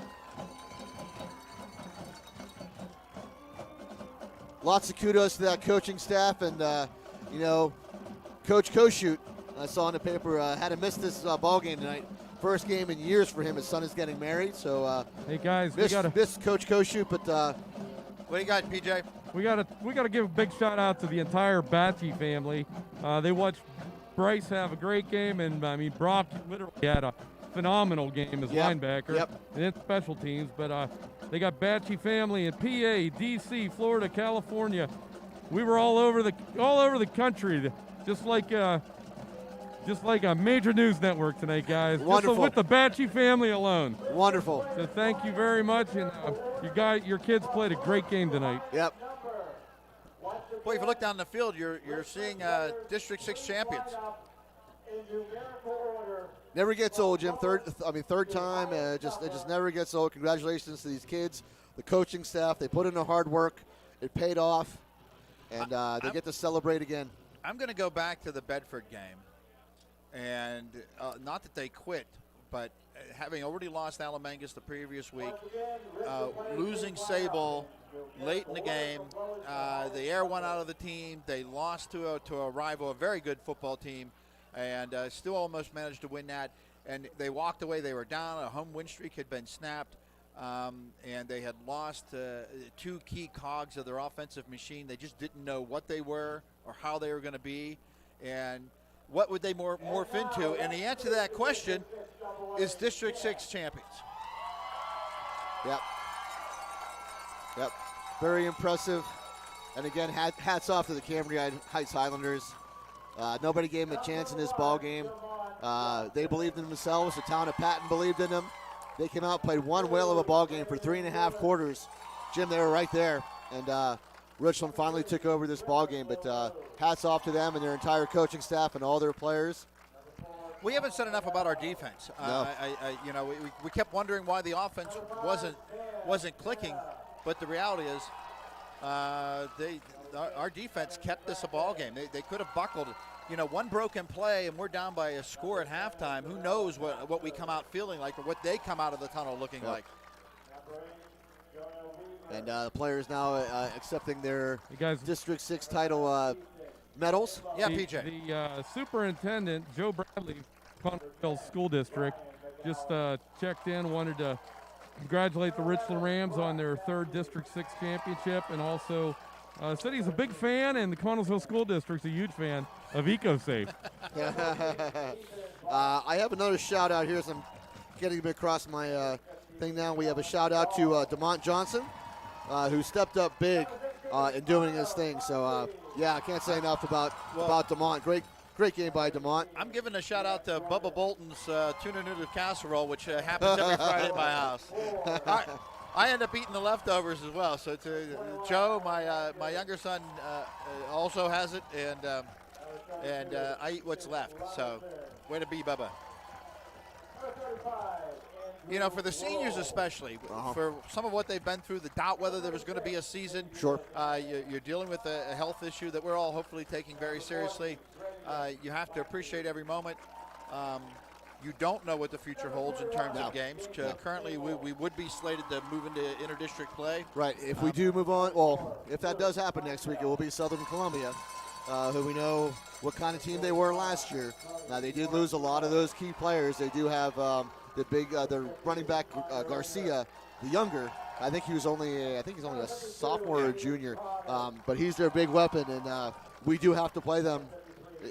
Lots of kudos to that coaching staff and, Coach Koshoot, I saw in the paper, had to miss this ball game tonight. First game in years for him. His son is getting married, so Hey guys, miss Coach Koshoot, but What do you got, PJ? we gotta give a big shout out to the entire Batchy family. They watched Bryce have a great game, and I mean Brock literally had a phenomenal game as Yep, linebacker yep. and in special teams. But they got Batchy family in PA, DC, Florida, California. We were all over the country, just like a major news network tonight, guys. Wonderful. Just with the Batchy family alone. wonderful. So thank you very much, and your kids played a great game tonight. Yep. Boy, if you look down the field, you're seeing District 6 champions. Never gets old, Jim. Third time. It just never gets old. Congratulations to these kids, the coaching staff. They put in the hard work. It paid off, and they get to celebrate again. I'm going to go back to the Bedford game. And not that they quit, but having already lost Mangus the previous week, losing Sable late in the game, the air went out of the team. They lost to a rival, a very good football team, and still almost managed to win that. And they walked away. They were down. A home win streak had been snapped, and they had lost 2 key cogs of their offensive machine. They just didn't know what they were or how they were going to be, and what would they morph into? And the answer to that question is District 6 champions. Yep. Very impressive. And again, hats off to the Cambria Heights Highlanders. Nobody gave them a chance in this ball game. They believed in themselves. The town of Patton believed in them. They came out, played one whale of a ball game for 3.5 quarters. Jim, they were right there. And Richland finally took over this ball game. But hats off to them and their entire coaching staff and all their players. We haven't said enough about our defense. No. We kept wondering why the offense wasn't clicking, but the reality is, our defense kept this a ball game. They could have buckled. One broken play and we're down by a score at halftime. Who knows what we come out feeling like or what they come out of the tunnel looking like. And the players now accepting their You guys, District 6 title medals. Yeah, the, PJ. The superintendent, Joe Bradley, Connellsville School District, just checked in, wanted to congratulate the Richland Rams on their 3rd District 6 championship, and also said he's a big fan, and the Connellsville School District's a huge fan of EcoSafe. I have another shout out here as I'm getting a bit across my thing now. We have a shout out to DeMont Johnson, who stepped up big in doing his thing. So yeah, I can't say enough about DeMont. Great game by DeMont. I'm giving a shout out to Bubba Bolton's tuna noodle casserole, which happens every Friday at my house. I end up eating the leftovers as well. So to Joe, my younger son, also has it, and I eat what's left. So way to be, Bubba. You know, for the seniors especially, for some of what they've been through, the doubt whether there was going to be a season. Sure. You're dealing with a health issue that we're all hopefully taking very seriously. You have to appreciate every moment. You don't know what the future holds in terms of games. Currently, we would be slated to move into interdistrict play. Right. If we do move on, well, if that does happen next week, it will be Southern Columbia, who we know what kind of team they were last year. Now, they did lose a lot of those key players. They do have their running back Garcia, the younger. I think he's only a sophomore or junior, but he's their big weapon, and we do have to play them.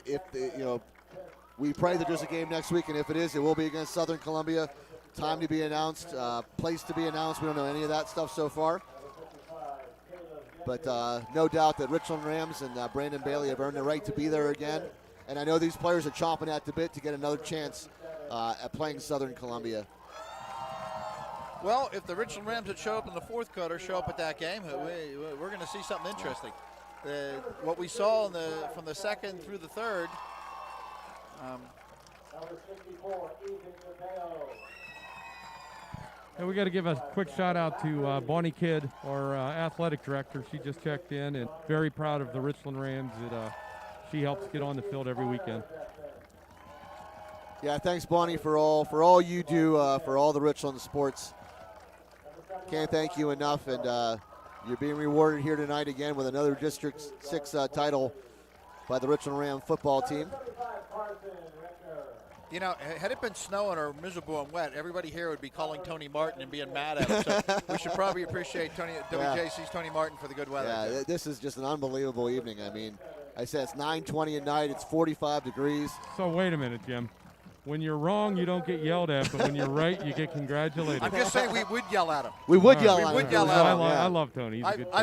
If we pray that there's a game next week, and if it is, it will be against Southern Columbia. Time to be announced, place to be announced. We don't know any of that stuff so far. But no doubt that Richland Rams and Brandon Bailey have earned the right to be there again. And I know these players are chomping at the bit to get another chance at playing Southern Columbia. Well, if the Richland Rams that show up in the 4th quarter show up at that game, we're going to see something interesting. What we saw from the 2nd through the 3rd. And we got to give a quick shout out to Bonnie Kidd, our athletic director. She just checked in, and very proud of the Richland Rams that she helps get on the field every weekend. Yeah, thanks, Bonnie, for all you do for all the Richland sports. Can't thank you enough, and you're being rewarded here tonight again with another District 6 title by the Richland Ram football team. You know, had it been snowing or miserable and wet, everybody here would be calling Tony Martin and being mad at him. So we should probably appreciate WJC's Tony Martin for the good weather. Yeah, this is just an unbelievable evening. I mean, I said it's 9:20 at night. It's 45 degrees. So wait a minute, Jim. When you're wrong, you don't get yelled at, but when you're right, you get congratulated. I'm just saying we would yell at him. We would yell We at would him. yell at him. I love Tony. He's a good guy.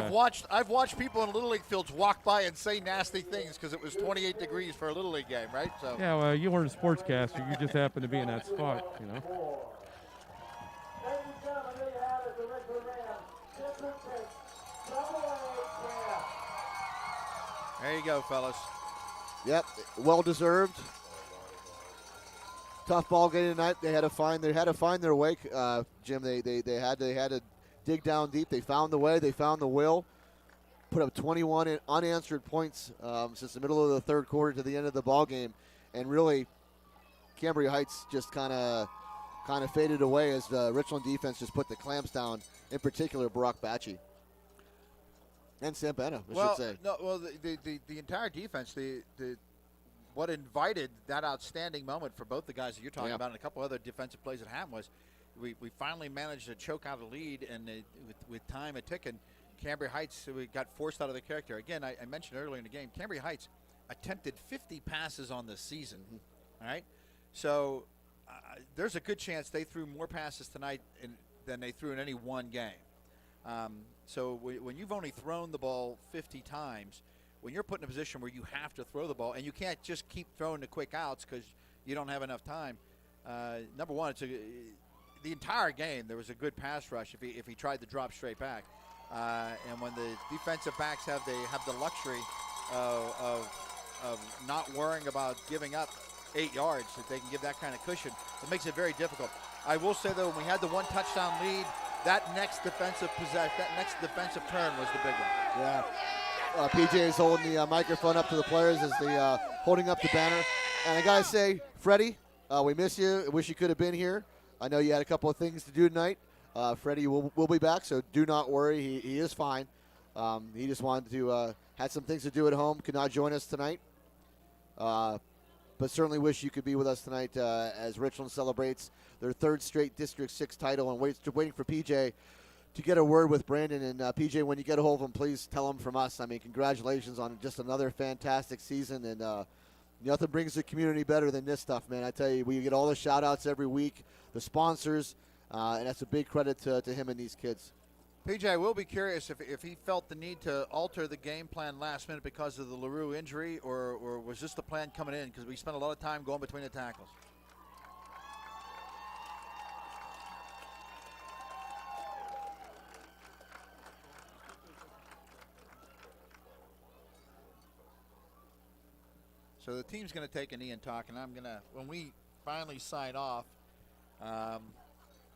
I've watched people in Little League fields walk by and say nasty things because it was 28 degrees for a Little League game, right? So Yeah, well, you weren't a sportscaster. You just happened to be in that spot, you know. there you go, fellas. Yep, well deserved. Tough ball game tonight. They had to find their way, Jim. They had to dig down deep. They found the way. They found the will. Put up 21 unanswered points since the middle of the 3rd quarter to the end of the ball game, and really, Cambria Heights just kind of faded away as the Richland defense just put the clamps down. In particular, Brock Batchy and Sam Bena, I should say. The entire defense, what invited that outstanding moment for both the guys that you're talking about and a couple other defensive plays that happened was we finally managed to choke out a lead, and with time a ticking, Cambria Heights, we got forced out of the character. Again, I mentioned earlier in the game, Cambria Heights attempted 50 passes on the season. All right? So there's a good chance they threw more passes tonight than they threw in any one game. So when you've only thrown the ball 50 times, when you're put in a position where you have to throw the ball and you can't just keep throwing the quick outs because you don't have enough time, number one, the entire game there was a good pass rush if he tried to drop straight back. And when the defensive backs have the luxury of not worrying about giving up 8 yards, if they can give that kind of cushion, it makes it very difficult. I will say, though, when we had the 1 touchdown lead, that next defensive turn was the big one. Yeah. PJ is holding the microphone up to the players as they holding up the banner. And I got to say, Freddie, we miss you. I wish you could have been here. I know you had a couple of things to do tonight. Freddie will be back, so do not worry. He is fine. He just wanted to had some things to do at home. Could not join us tonight. But certainly wish you could be with us tonight as Richland celebrates their 3rd straight District 6 title and waiting for PJ to get a word with Brandon. And PJ, when you get a hold of him, please tell him from us. I mean, congratulations on just another fantastic season. And nothing brings the community better than this stuff, man. I tell you, we get all the shout-outs every week, the sponsors, and that's a big credit to him and these kids. PJ, I will be curious if he felt the need to alter the game plan last minute because of the LaRue injury, or was this the plan coming in? Because we spent a lot of time going between the tackles. So the team's going to take a knee and talk, and I'm going to, when we finally sign off,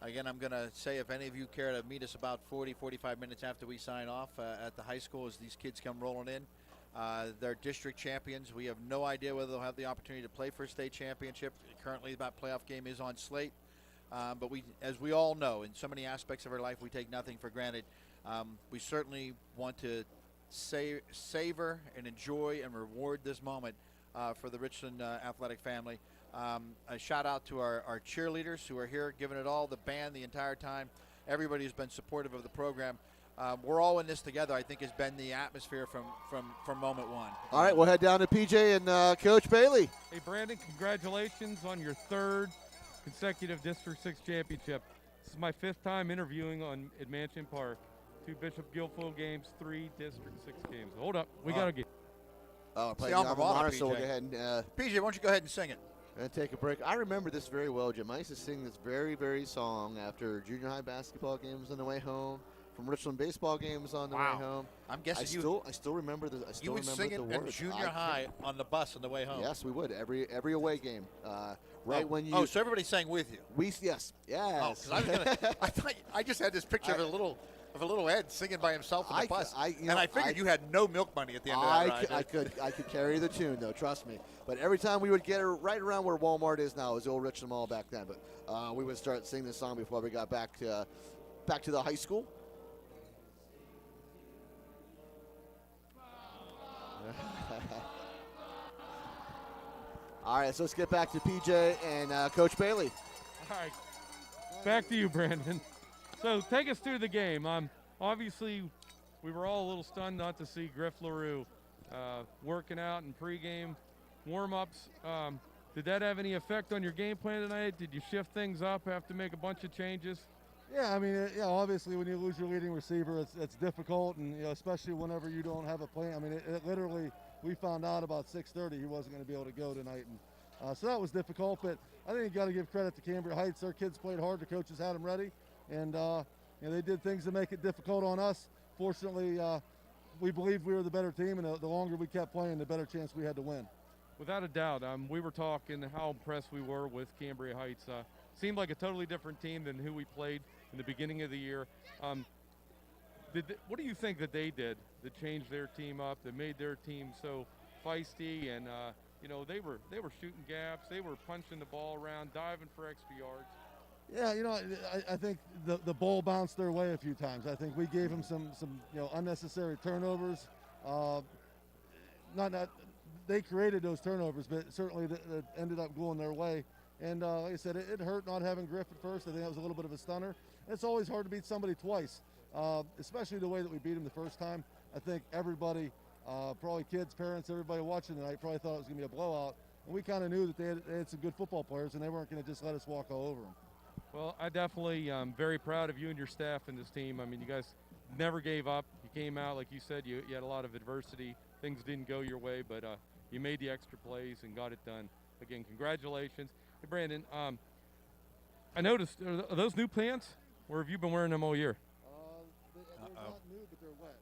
again, I'm going to say if any of you care to meet us about 40, 45 minutes after we sign off at the high school as these kids come rolling in. They're district champions. We have no idea whether they'll have the opportunity to play for a state championship. Currently, that playoff game is on slate. But as we all know, in so many aspects of our life, we take nothing for granted. We certainly want to savor and enjoy and reward this moment for the Richland athletic family. A shout out to our cheerleaders who are here giving it all, the band the entire time. Everybody has been supportive of the program. We're all in this together, I think, has been the atmosphere from moment one. All right, we'll head down to PJ and Coach Bailey. Hey, Brandon, congratulations on your 3rd consecutive District 6 championship. This is my 5th time interviewing at Mansion Park. 2 Bishop Guilfoyle games, 3 District 6 games. Hold up, we got to get. Oh, play the alma mater, so we'll PJ. go ahead and PJ, why don't you go ahead and sing it? and take a break. I remember this very well, Jim. I used to sing this very, very song after junior high basketball games on the way home, from Richland baseball games on the way home. I'm guessing I still remember the. I still you would remember sing the it at words. junior high on the bus on the way home. Yes, we would every away game. Right when you. Oh, so everybody sang with you. Yes. Oh, 'cause I was gonna. I just had this picture of a little Ed singing by himself on the bus, and I figured you had no milk money at the end of that ride. I could carry the tune though, trust me. But every time we would get her right around where Walmart is now, it was the old Richland Mall back then. But we would start singing this song before we got back to the high school. All right, so let's get back to PJ and Coach Bailey. All right, back to you, Brandon. So take us through the game. Obviously, we were all a little stunned not to see Griff LaRue working out in pregame warm-ups. Did that have any effect on your game plan tonight? Did you shift things up, have to make a bunch of changes? Yeah, I mean, obviously when you lose your leading receiver, it's difficult, and especially whenever you don't have a plan. I mean, it literally, we found out about 6:30 he wasn't going to be able to go tonight, and so that was difficult. But I think you got to give credit to Cambria Heights. Their kids played hard. The coaches had them ready, and they did things to make it difficult on us. Fortunately, we believed we were the better team, and the longer we kept playing, the better chance we had to win. Without a doubt. We were talking how impressed we were with Cambria Heights. Seemed like a totally different team than who we played in the beginning of the year. What do you think that they did that changed their team up, that made their team so feisty? And they were shooting gaps, they were punching the ball around, diving for extra yards. Yeah, I think the ball bounced their way a few times. I think we gave them some unnecessary turnovers. They created those turnovers, but certainly that ended up going their way. And like I said, it hurt not having Griff at first. I think that was a little bit of a stunner. It's always hard to beat somebody twice, especially the way that we beat him the first time. I think everybody, probably kids, parents, everybody watching tonight probably thought it was going to be a blowout. And we kind of knew that they had some good football players, and they weren't going to just let us walk all over them. Well, I definitely am very proud of you and your staff and this team. I mean, you guys never gave up. You came out, like you said, you had a lot of adversity. Things didn't go your way, but you made the extra plays and got it done. Again, congratulations. Hey, Brandon, I noticed, are those new pants, or have you been wearing them all year? They're not new, but they're wet.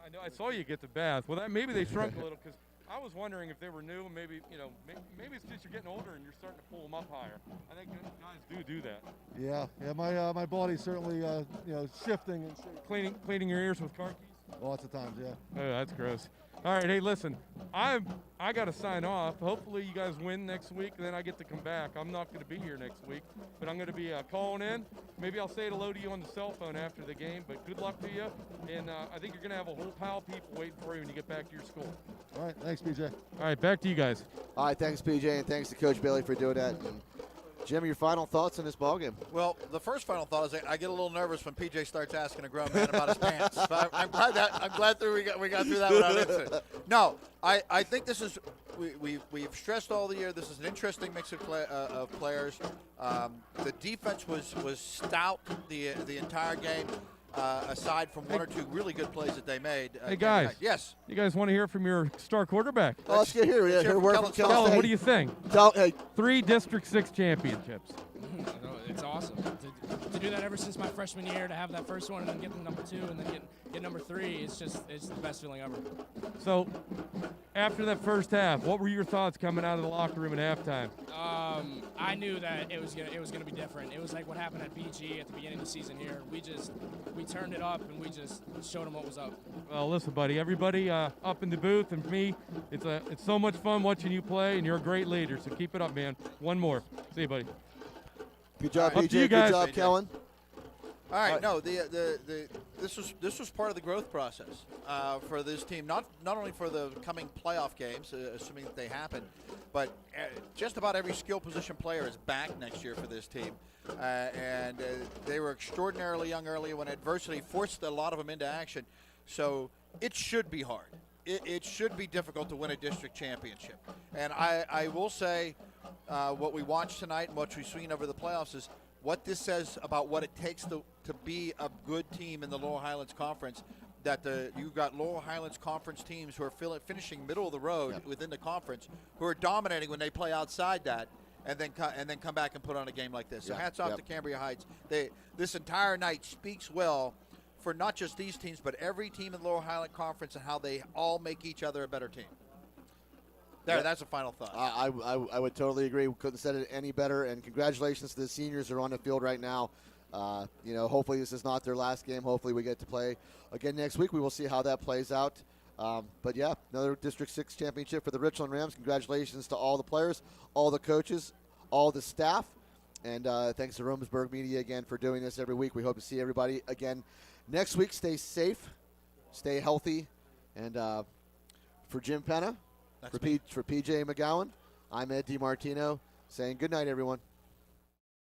I know. I saw you get the bath. Well, maybe they shrunk a little, because I was wondering if they were new. Maybe maybe it's just you're getting older and you're starting to pull them up higher. I think guys do that. Yeah. My body's certainly shifting and Cleaning your ears with car keys. lots of times. Yeah. Oh, that's gross. All right, hey, listen, I got to sign off. Hopefully you guys win next week, and then I get to come back. I'm not going to be here next week, but I'm going to be calling in. Maybe I'll say hello to you on the cell phone after the game, but good luck to you. And I think you're going to have a whole pile of people waiting for you when you get back to your school. All right, thanks, PJ. All right, back to you guys. All right, thanks, PJ, and thanks to Coach Bailey for doing that. And Jim, your final thoughts on this ballgame? Well, the first final thought is I get a little nervous when PJ starts asking a grown man about his pants. But I'm glad we got through that without incident. No, I think this is we've stressed all the year. This is an interesting mix of players. The defense was stout the entire game. Aside from one or two really good plays that they made. Hey, guys. Yes. You guys want to hear from your star quarterback? Oh, let's get here. Yeah, hear word from Kellen, what do you think? Hey. 3 District 6 championships. It's awesome to do that ever since my freshman year, to have that first one and then get the number 2 and then get number 3. It's the best feeling ever. So, after that first half, what were your thoughts coming out of the locker room at halftime? I knew that it was gonna be different. It was like what happened at BG at the beginning of the season here. We turned it up and we just showed them what was up. Well, listen, buddy, everybody up in the booth and for me, it's so much fun watching you play, and you're a great leader. So keep it up, man. One more. See you, buddy. Good job, Up PJ. to you Good guys. job, Kellen. All right, no, this was part of the growth process for this team. Not only for the coming playoff games, assuming that they happen, but just about every skill position player is back next year for this team, and they were extraordinarily young early when adversity forced a lot of them into action. So it should be hard. It should be difficult to win a district championship. And I will say, what we watched tonight and what we've seen over the playoffs is what this says about what it takes to be a good team in the Laurel Highlands Conference. That you've got Laurel Highlands Conference teams who are finishing middle of the road within the conference, who are dominating when they play outside that, and then come back and put on a game like this. So hats off to Cambria Heights. This entire night speaks well for not just these teams, but every team in the Laurel Highland Conference and how they all make each other a better team. That's a final thought. I would totally agree. We couldn't have said it any better. And congratulations to the seniors who are on the field right now. Hopefully this is not their last game. Hopefully we get to play again next week. We will see how that plays out. But yeah, another District 6 championship for the Richland Rams. Congratulations to all the players, all the coaches, all the staff. And thanks to Romsburg Media again for doing this every week. We hope to see everybody again next week. Stay safe, stay healthy. And for Jim Penna, for PJ McGowan, I'm Ed DiMartino saying good night, everyone.